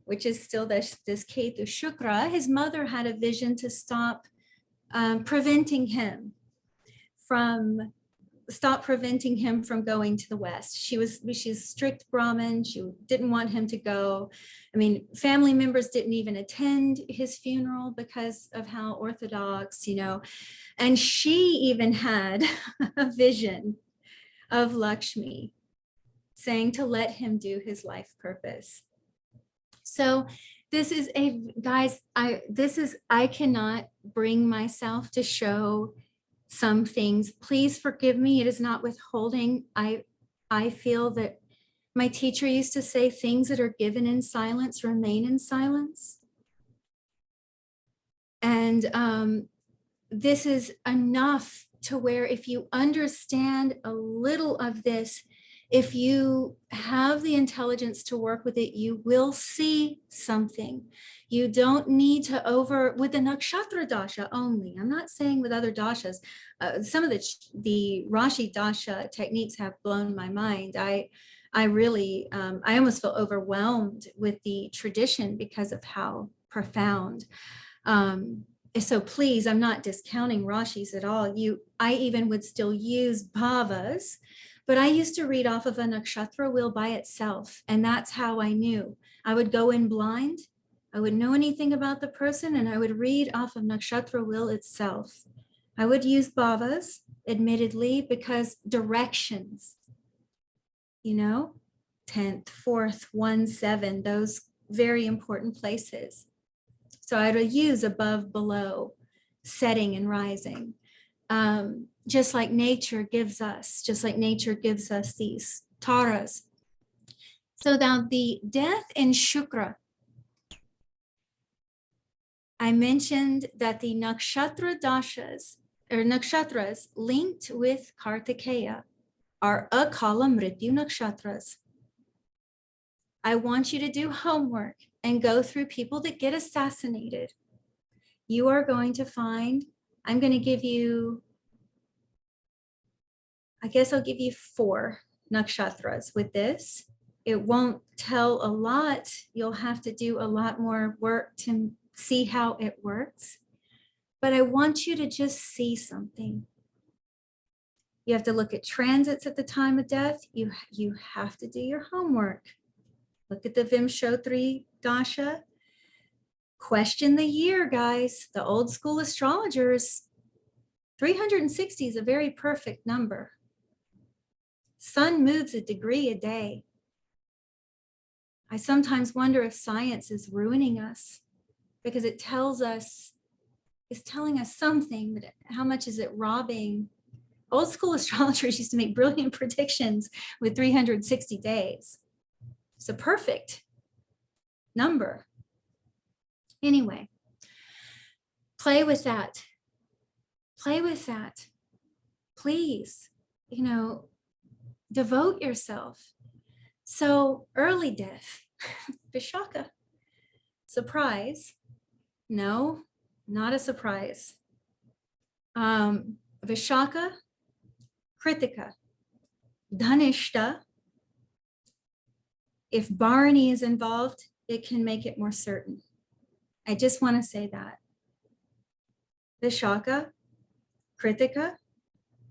F: which is still this Ketu Shukra, his mother had a vision to stop preventing him from going to the West. She's strict Brahmin. She didn't want him to go. I mean, family members didn't even attend his funeral because of how orthodox, and she even had a vision of Lakshmi saying to let him do his life purpose. So this is I cannot bring myself to show some things. Please forgive me. It is not withholding. I feel that my teacher used to say, things that are given in silence remain in silence. And this is enough to where if you understand a little of this, if you have the intelligence to work with it, you will see something. You don't need to with the Nakshatra Dasha only. I'm not saying with other dashas. Some of the Rashi Dasha techniques have blown my mind. I really, I almost feel overwhelmed with the tradition because of how profound. So please, I'm not discounting Rashis at all. I even would still use bhavas, but I used to read off of a nakshatra wheel by itself. And that's how I knew. I would go in blind. I wouldn't know anything about the person, and I would read off of nakshatra wheel itself. I would use bhavas admittedly, because directions, 10th, 4th, 1, 7, those very important places. So I would use above, below, setting and rising. Just like nature gives us these taras. So now the death in Shukra, I mentioned that the nakshatra dashas or nakshatras linked with Kartikeya are akala mrityu nakshatras. I want you to do homework and go through people that get assassinated. You are going to find, I'm going to give you, I guess I'll give you 4 nakshatras with this. It won't tell a lot. You'll have to do a lot more work to see how it works. But I want you to just see something. You have to look at transits at the time of death. You have to do your homework. Look at the Vimshottari Dasha. Question the year, guys. The old school astrologers, 360 is a very perfect number. Sun moves a degree a day. I sometimes wonder if science is ruining us because it's telling us something, but how much is it robbing? Old school astrologers used to make brilliant predictions with 360 days. It's a perfect number. Anyway, play with that. Play with that. Please, devote yourself. So early death, Vishaka, surprise. No, not a surprise. Vishaka, Kritika, Dhanishta. If Bharani is involved, it can make it more certain. I just want to say that. Vishaka, Kritika,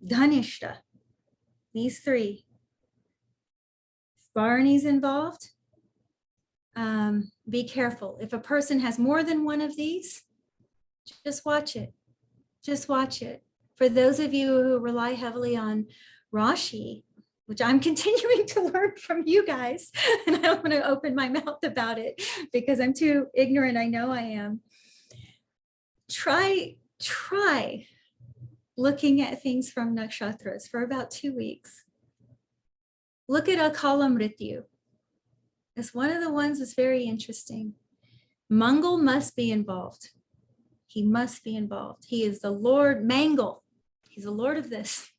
F: Dhanishta. These 3. If Bharani is involved, be careful. If a person has more than one of these, just watch it. Just watch it. For those of you who rely heavily on Rashi, which I'm continuing to learn from you guys, and I don't want to open my mouth about it because I'm too ignorant. I know I am. Try looking at things from nakshatras for about 2 weeks. Look at Akala Mrityu. It's one of the ones that's very interesting. Mangal must be involved. He must be involved. He is the Lord Mangal. He's the Lord of this.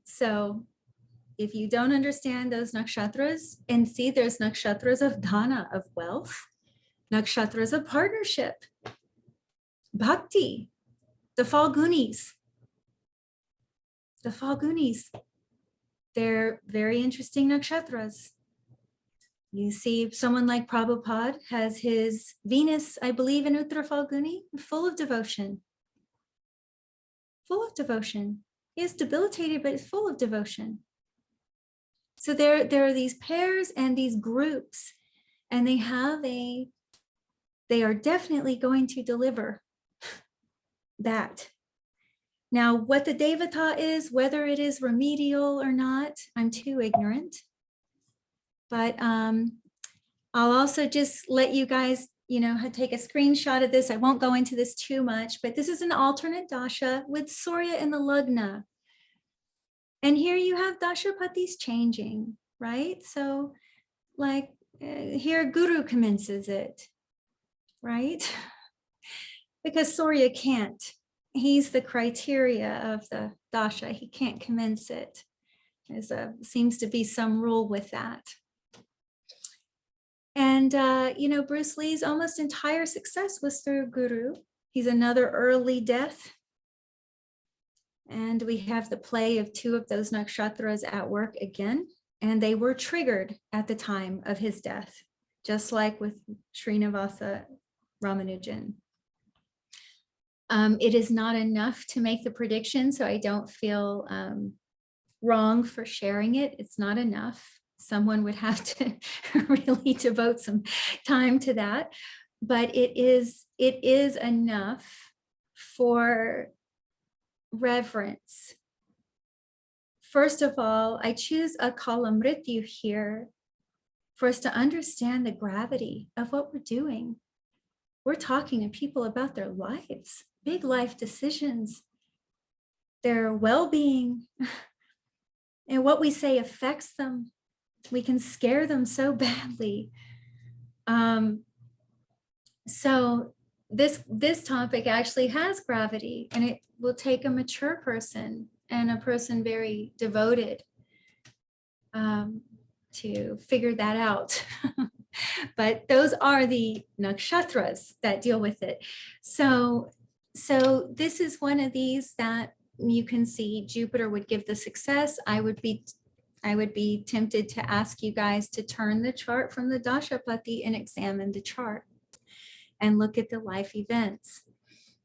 F: So if you don't understand those nakshatras, and see there's nakshatras of dhana, of wealth, nakshatras of partnership, bhakti, the Falgunis. They're very interesting nakshatras. You see someone like Prabhupada has his Venus, I believe, in Uttara Falguni, full of devotion. Full of devotion. He is debilitated, but full of devotion. So there are these pairs and these groups, and they are definitely going to deliver that. Now, what the Devata is, whether it is remedial or not, I'm too ignorant. But I'll also just let you guys, take a screenshot of this. I won't go into this too much, but this is an alternate dasha with Surya in the Lagna. And here you have dashapatis changing, right? So here Guru commences it, right? Because Surya can't. He's the criteria of the dasha. He can't commence it. There seems to be some rule with that. And, Bruce Lee's almost entire success was through Guru. He's another early death. And we have the play of 2 of those nakshatras at work again. And they were triggered at the time of his death, just like with Srinivasa Ramanujan. It is not enough to make the prediction, so I don't feel wrong for sharing it. It's not enough. Someone would have to really devote some time to that, but it is enough for reverence. First of all, I choose a Kalamrityu here for us to understand the gravity of what we're doing. We're talking to people about their lives, big life decisions, their well-being, and what we say affects them. We can scare them so badly. So this topic actually has gravity, and it will take a mature person and a person very devoted to figure that out. But those are the nakshatras that deal with it. So this is one of these that you can see Jupiter would give the success. I would be tempted to ask you guys to turn the chart from the Dashapati and examine the chart and look at the life events.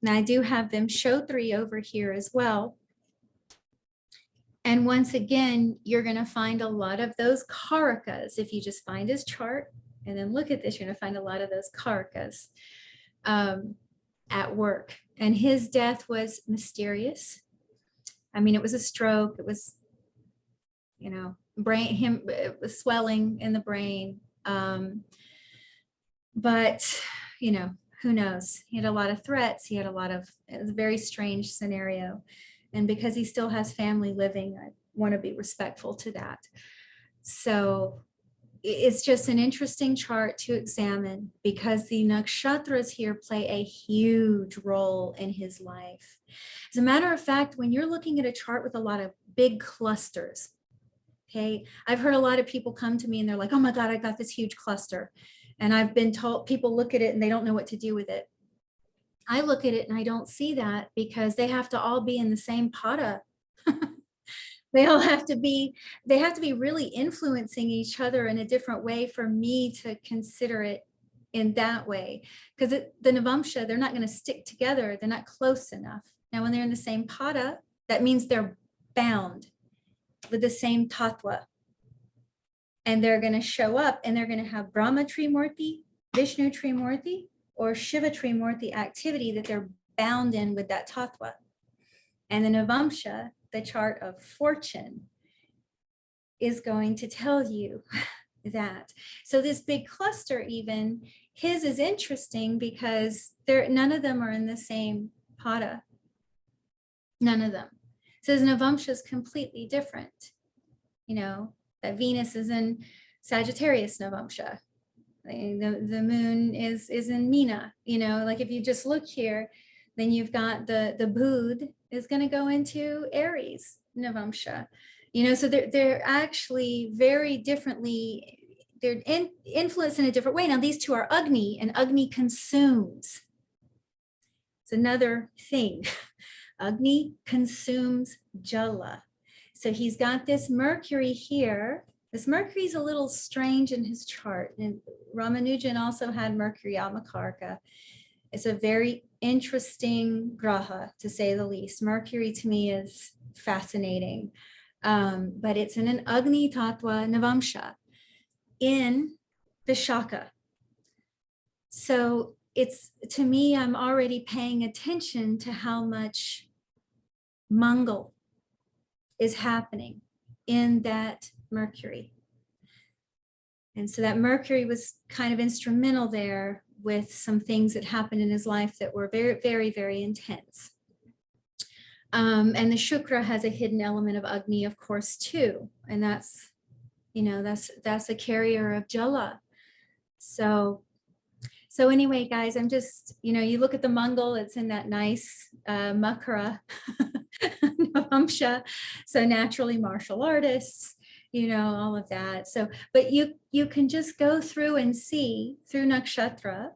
F: Now I do have Vimshottari over here as well. And once again, you're going to find a lot of those karakas. If you just find his chart and then look at this, you're going to find a lot of those karakas at work. And his death was mysterious. I mean, it was a stroke. It was, you know, it was swelling in the brain. But, you know, who knows? He had a lot of threats. It was a very strange scenario. And because he still has family living, I want to be respectful to that. So it's just an interesting chart to examine because the nakshatras here play a huge role in his life. As a matter of fact, when you're looking at a chart with a lot of big clusters, okay, I've heard a lot of people come to me and they're like, oh my God, I got this huge cluster. And I've been told, people look at it and they don't know what to do with it. I look at it and I don't see that because they have to all be in the same pada. They have to be really influencing each other in a different way for me to consider it in that way. Because the Navamsha, they're not going to stick together. They're not close enough. Now, when they're in the same pada, that means they're bound with the same tattva. And they're going to show up and they're going to have Brahma Trimurti, Vishnu Trimurti, or Shiva Trimurti activity that they're bound in with that tattva. And the Navamsha, the chart of fortune, is going to tell you that. So this big cluster, even his is interesting because none of them are in the same pada. None of them. So his Navamsha is completely different. You know, that Venus is in Sagittarius Navamsha. The moon is in Meena. You know, like if you just look here, then you've got the Budh is going to go into Aries Navamsha. You know, so they're actually very differently, they're influenced in a different way. Now these two are Agni, and Agni consumes. It's another thing. Agni consumes Jala. So he's got this Mercury here. This Mercury is a little strange in his chart. And Ramanujan also had Mercury Amakarka. It's a very interesting graha, to say the least. Mercury to me is fascinating. But it's in an Agni Tattva Navamsha in Vishaka. So it's, to me, I'm already paying attention to how much Mangal is happening in that Mercury. And so that Mercury was kind of instrumental there with some things that happened in his life that were very, very, very intense. And the Shukra has a hidden element of Agni, of course, too. And that's, you know, that's a carrier of Jala. So anyway, guys, I'm just, you know, you look at the Mangal, it's in that nice Makara Navamsha. So naturally martial artists, you know, all of that. So, but you can just go through and see through Nakshatra.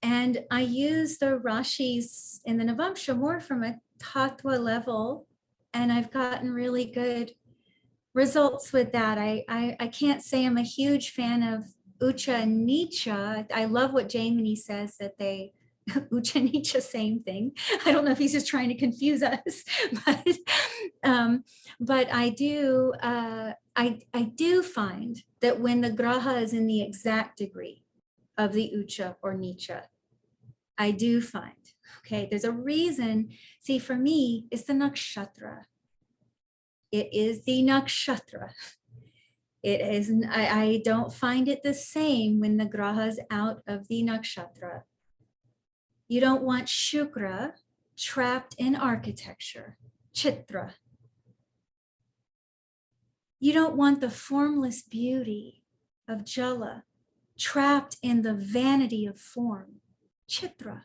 F: And I use the Rashis in the Navamsha more from a Tattva level. And I've gotten really good results with that. I can't say I'm a huge fan of Ucha and Nicha. I love what Jaimini says that they, Ucha and Nicha, same thing. I don't know if he's just trying to confuse us, but I do find that when the graha is in the exact degree of the Ucha or Nicha, I do find. Okay, there's a reason. See, for me, it's the nakshatra. It is the nakshatra. It isn't, I don't find it the same when the graha's out of the nakshatra. You don't want Shukra trapped in architecture, chitra. You don't want the formless beauty of Jala trapped in the vanity of form, chitra.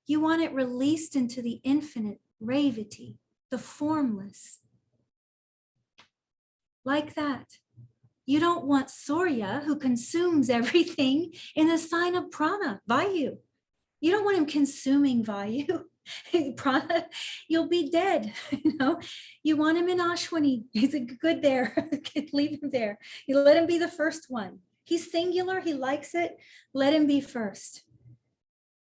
F: You want it released into the infinite, Revati, the formless. Like that. You don't want Surya, who consumes everything, in the sign of prana, Vayu. You don't want him consuming Vayu. Prana, you'll be dead. You want him in Ashwini. He's good there. Leave him there. You let him be the first one. He's singular. He likes it. Let him be first.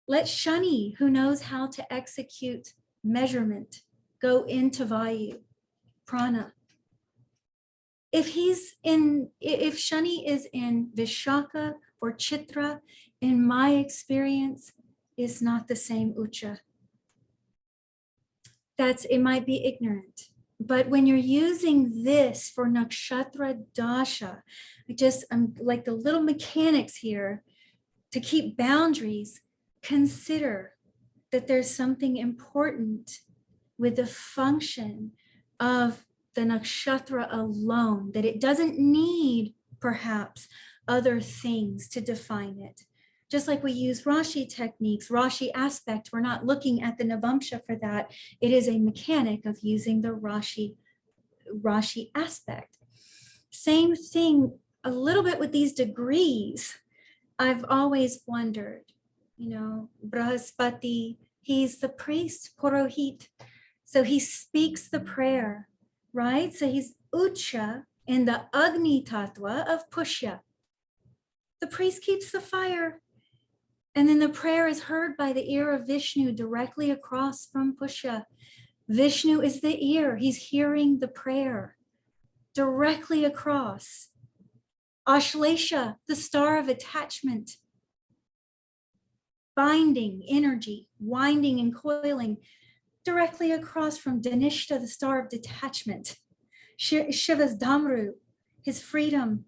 F: Let Shani, who knows how to execute measurement, go into Vayu, prana. If Shani is in Vishaka or Chitra, in my experience, is not the same Ucha. It might be ignorant. But when you're using this for Nakshatra Dasha, I'm like the little mechanics here to keep boundaries, consider that there's something important with the function of the nakshatra alone, that it doesn't need perhaps other things to define it. Just like we use Rashi techniques, Rashi aspect, we're not looking at the Navamsha for that. It is a mechanic of using the Rashi aspect. Same thing a little bit with these degrees. I've always wondered, Brahaspati, he's the priest, Purohit. So he speaks the prayer, right? So he's Ucha in the Agni Tattva of Pushya. The priest keeps the fire. And then the prayer is heard by the ear of Vishnu directly across from Pushya. Vishnu is the ear. He's hearing the prayer directly across. Ashlesha, the star of attachment. Binding energy, winding and coiling, directly across from Dhanishta, the star of detachment. Shiva's Dhamru, his freedom.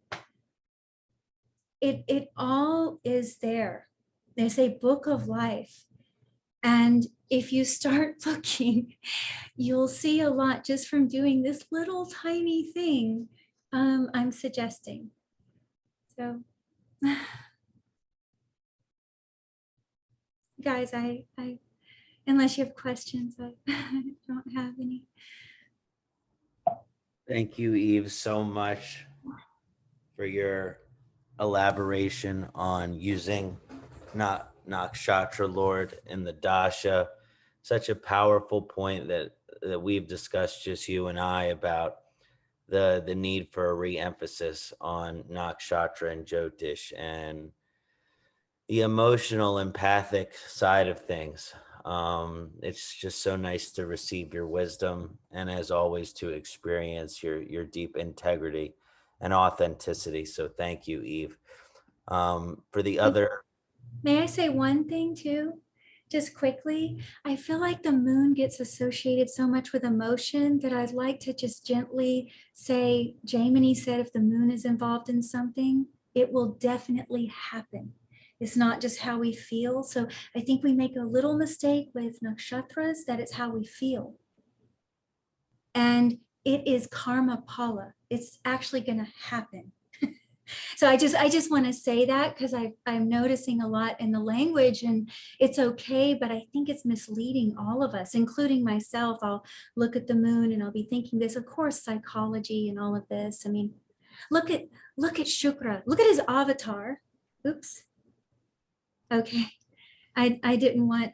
F: It all is there. They say book of life. And if you start looking, you'll see a lot just from doing this little tiny thing I'm suggesting. So, guys, I unless you have questions, I don't have any.
A: Thank you, Eve, so much for your elaboration on using Nakshatra Lord in the Dasha. Such a powerful point that we've discussed, just you and I, about the need for a re-emphasis on Nakshatra and Jyotish and the emotional, empathic side of things. It's just so nice to receive your wisdom, and as always, to experience your deep integrity and authenticity. So thank you, Eve. For the other.
F: May I say one thing too? Just quickly, I feel like the moon gets associated so much with emotion that I'd like to just gently say, Jaimini said, if the moon is involved in something, it will definitely happen. It's not just how we feel. So I think we make a little mistake with nakshatras that it's how we feel. And it is karma pala. It's actually going to happen. So I just want to say that because I'm noticing a lot in the language, and it's okay, but I think it's misleading all of us, including myself. I'll look at the moon and I'll be thinking this, of course, psychology and all of this. I mean, look at Shukra. Look at his avatar. Oops. Okay. I didn't want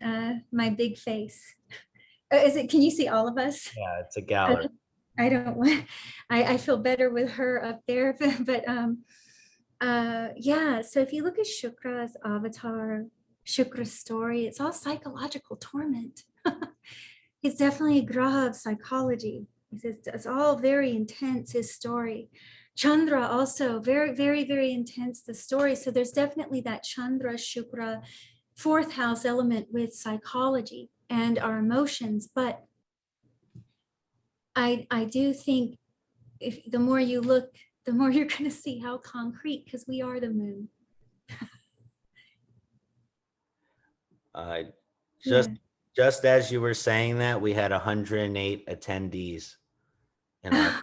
F: my big face. Can you see all of us?
A: Yeah, it's a gallery.
F: I don't want, I feel better with her up there, but yeah, so if you look at Shukra's avatar, Shukra's story, it's all psychological torment. He's definitely a graha of psychology. It's all very intense, his story. Chandra also very, very, very intense, the story. So there's definitely that Chandra Shukra fourth house element with psychology and our emotions. But I do think if the more you look, the more you're going to see how concrete, because we are the moon.
A: Just
F: Yeah.
A: just as you were saying that, we had 108 attendees in our. I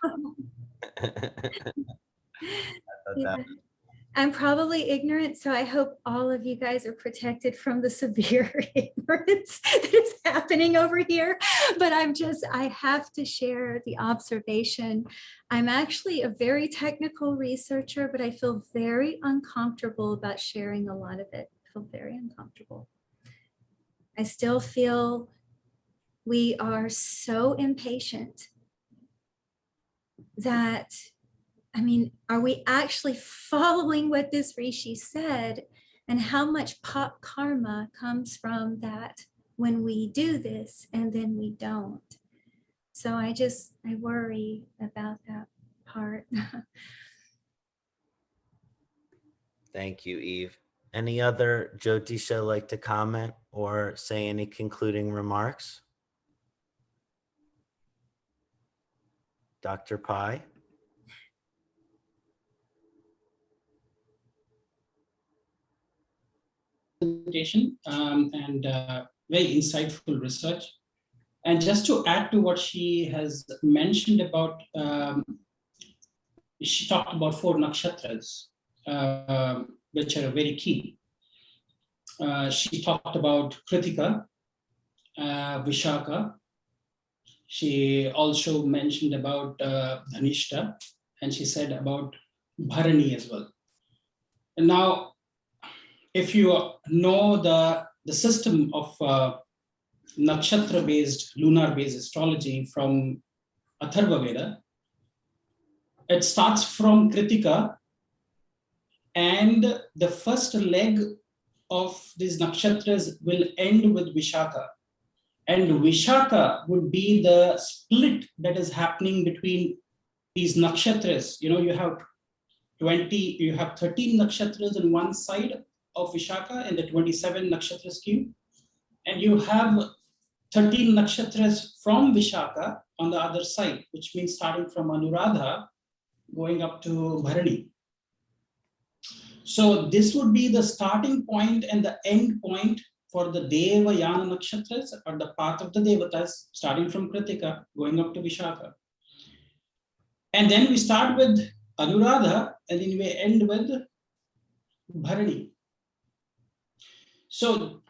A: thought
F: Yeah.
A: that-
F: I'm probably ignorant, so I hope all of you guys are protected from the severe ignorance that is happening over here. But I have to share the observation. I'm actually a very technical researcher, but I feel very uncomfortable about sharing a lot of it. I feel very uncomfortable. I still feel we are so impatient that, I mean, are we actually following what this Rishi said? And how much pop karma comes from that when we do this and then we don't? So I worry about that part.
A: Thank you, Eve. Any other Jyotisha like to comment or say any concluding remarks? Dr. Pai?
C: Presentation and very insightful research. And just to add to what she has mentioned about, she talked about 4 nakshatras, which are very key. She talked about Kritika, Vishaka. She also mentioned about Dhanishta, and she said about Bharani as well. And now, if you know the system of nakshatra-based, lunar-based astrology from Atharva Veda, it starts from Kritika, and the first leg of these nakshatras will end with Vishaka. And Vishaka would be the split that is happening between these nakshatras. You know, you have 13 nakshatras on one side of Vishaka and the 27 nakshatra scheme. And you have 13 nakshatras from Vishaka on the other side, which means starting from Anuradha, going up to Bharani. So this would be the starting point and the end point for the Deva Yana nakshatras, or the path of the Devatas, starting from Kritika, going up to Vishaka. And then we start with Anuradha, and then we end with Bharani. So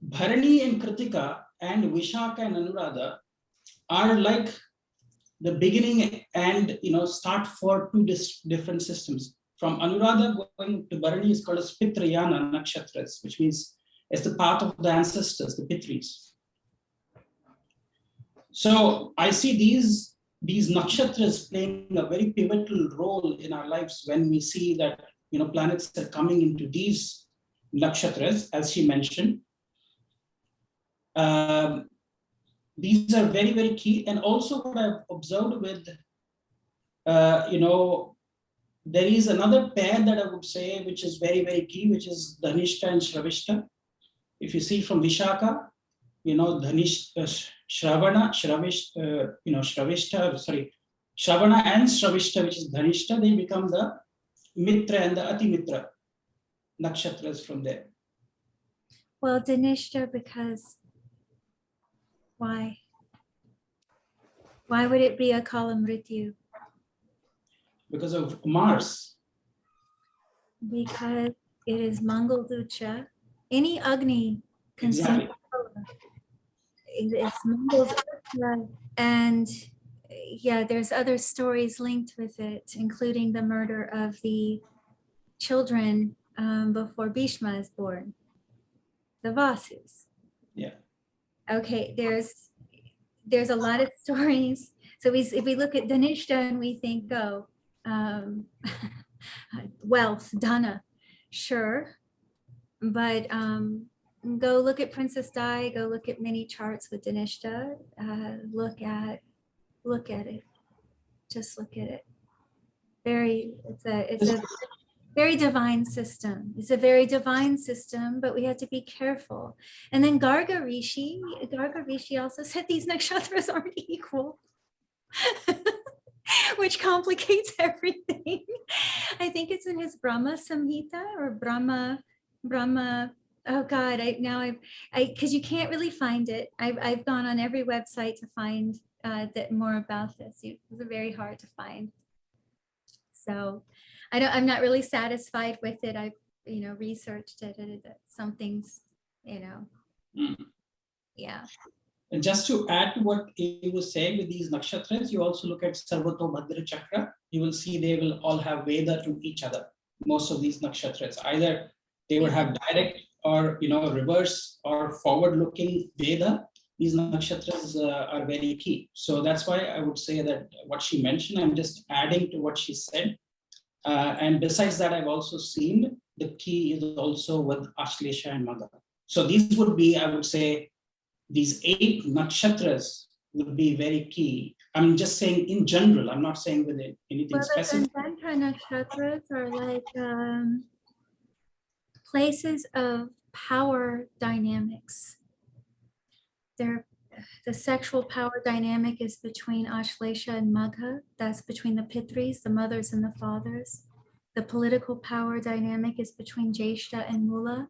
C: Bharani and Kritika and Vishaka and Anuradha are like the beginning and start for 2 different systems. From Anuradha going to Bharani is called as Pitrayana nakshatras, which means it's the path of the ancestors, the Pitris. So I see these nakshatras playing a very pivotal role in our lives when we see that planets are coming into these nakshatras, as she mentioned. These are very, very key. And also what I've observed with, there is another pair that I would say, which is very, very key, which is Dhanishta and Shravishta. If you see from Vishaka, Shravana and Shravishta, which is Dhanishta, they become the Mitra and the Ati Mitra nakshatras from there.
F: Well, Dhanishta, because why? Why would it be a Kalamrityu?
C: Because of Mars.
F: Because it is Mangal Ducha. Any Agni consumes.
C: Exactly.
F: It's Mangal's Ducha. And yeah, there's other stories linked with it, including the murder of the children before Bhishma is born, the Vasus.
C: Yeah.
F: Okay, there's a lot of stories. So if we look at Dhanishta and we think, wealth, Dana, sure. But go look at Princess Di, go look at many charts with Dhanishta, look at it. Just look at it. It's a Very divine system. It's a very divine system, but we have to be careful. And then Garga Rishi also said these nakshatras aren't equal, which complicates everything. I think it's in his Brahma Samhita or Brahma. Oh God, because you can't really find it. I've gone on every website to find that more about this. It's very hard to find. So I'm not really satisfied with it. I've, researched it. Some things, yeah.
C: And just to add to what he was saying with these nakshatras, you also look at Sarvato Bhadra Chakra. You will see they will all have Veda to each other. Most of these nakshatras, either they would have direct or reverse or forward-looking Veda. These nakshatras are very key. So that's why I would say that what she mentioned, I'm just adding to what she said. And besides that, I've also seen the key is also with Ashlesha and Magha. So these would be, I would say, these 8 nakshatras would be very key. I'm just saying in general, I'm not saying with anything specific.
F: The nakshatras are like places of power dynamics. The sexual power dynamic is between Ashlesha and Magha. That's between the Pitris, the mothers and the fathers. The political power dynamic is between Jyeshta and Mula.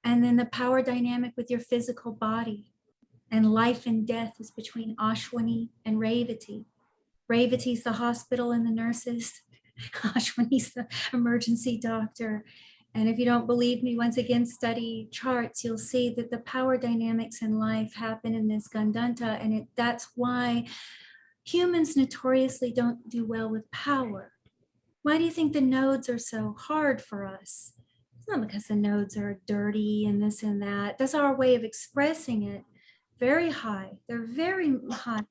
F: And then the power dynamic with your physical body and life and death is between Ashwini and Revati. Revati's the hospital and the nurses. Ashwini's the emergency doctor. And if you don't believe me, once again, study charts, you'll see that the power dynamics in life happen in this Gandanta. And that's why humans notoriously don't do well with power. Why do you think the nodes are so hard for us? It's not because the nodes are dirty and this and that. That's our way of expressing it. Very high. They're very high,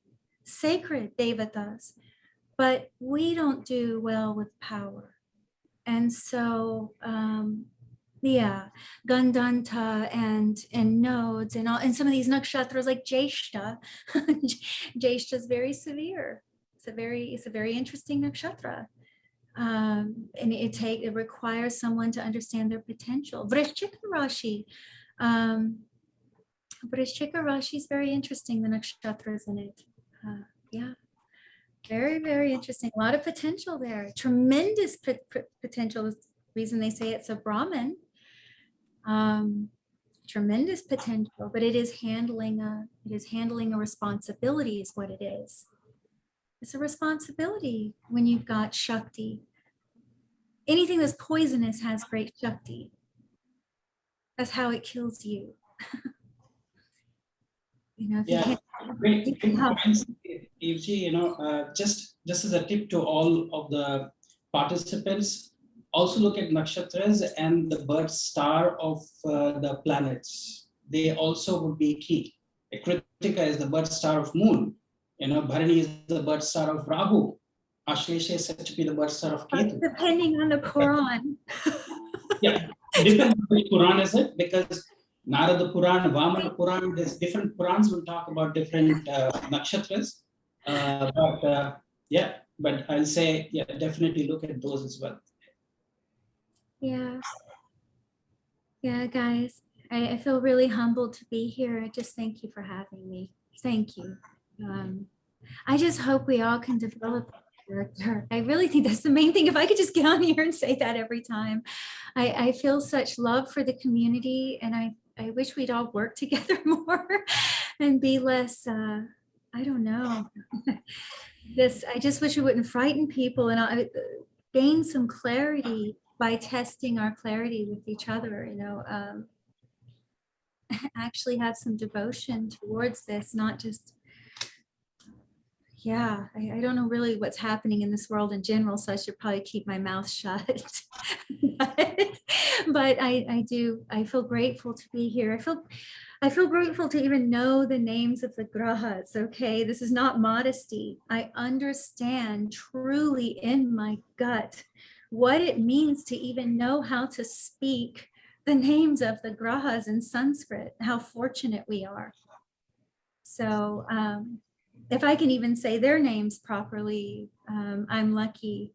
F: sacred devatas. But we don't do well with power. And so, Gandanta and nodes and all, and some of these nakshatras like Jyeshta. Jyeshta is very severe. It's a very interesting nakshatra. And it requires someone to understand their potential. Vrishchika Rashi. Vrishchika Rashi is very interesting, the nakshatras in it. Very, very interesting. A lot of potential there. Tremendous potential is the reason they say it's a Brahmin. Tremendous potential, but it is handling a responsibility is what it is. It's a responsibility when you've got Shakti. Anything that's poisonous has great Shakti. That's how it kills you.
C: Great points, Evji. Just as a tip to all of the participants, also look at nakshatras and the birth star of the planets. They also would be key. Kritika is the birth star of moon. Bharani is the birth star of Rahu. Ashlesha is said to be the birth star of Ketu.
F: Depending on the Quran.
C: Yeah, depends on which Quran is it, because Narada Puran, Vamana Puran, there's different Purans will talk about different nakshatras. But I'll say, definitely look at those as well.
F: Yeah, guys, I feel really humbled to be here. I just thank you for having me. Thank you. I just hope we all can develop character. I really think that's the main thing. If I could just get on here and say that every time. I feel such love for the community, and I wish we'd all work together more and be less, I don't know. I just wish we wouldn't frighten people and gain some clarity by testing our clarity with each other, actually have some devotion towards this, not just, I don't know really what's happening in this world in general, so I should probably keep my mouth shut. but I feel grateful to be here. I feel grateful to even know the names of the grahas, okay? This is not modesty. I understand truly in my gut what it means to even know how to speak the names of the grahas in Sanskrit, how fortunate we are. So if I can even say their names properly, I'm lucky.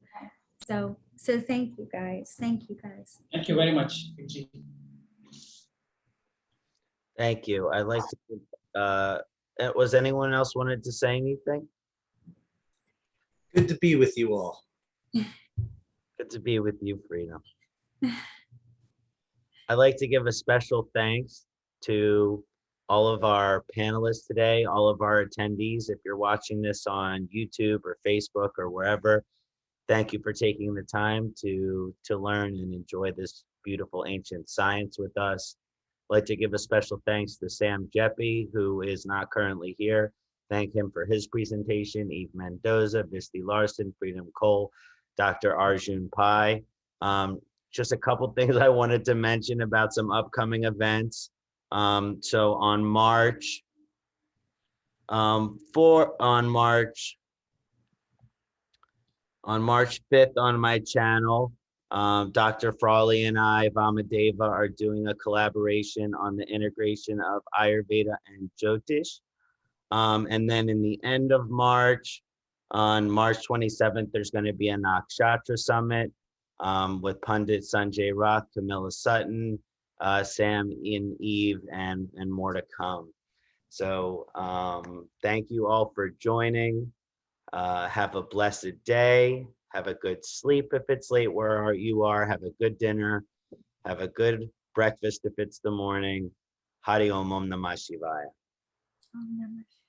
F: So So thank you guys. Thank you guys.
C: Thank you very much. Vinci.
A: Thank you. I'd like to, was anyone else wanted to say anything?
E: Good to be with you all.
A: Good to be with you, Freedom. I'd like to give a special thanks to all of our panelists today, all of our attendees. If you're watching this on YouTube or Facebook or wherever, thank you for taking the time to learn and enjoy this beautiful ancient science with us. I'd like to give a special thanks to Sam Geppi, who is not currently here. Thank him for his presentation, Eve Mendoza, Visti Larsen, Freedom Cole, Dr. Arjun Pai. Just a couple things I wanted to mention about some upcoming events. So on March 5th on my channel, Dr. Frawley and I, Vamadeva, are doing a collaboration on the integration of Ayurveda and Jyotish. And then in the end of March, on March 27th, there's going to be a Nakshatra Summit with Pundit Sanjay Roth, Camilla Sutton, Sam, Ian, Eve, and more to come. So thank you all for joining. Have a blessed day. Have a good sleep if it's late where you are. Have a good dinner. Have a good breakfast if it's the morning. Hari Om Namah Shivaya.
F: Om Namah Shivaya.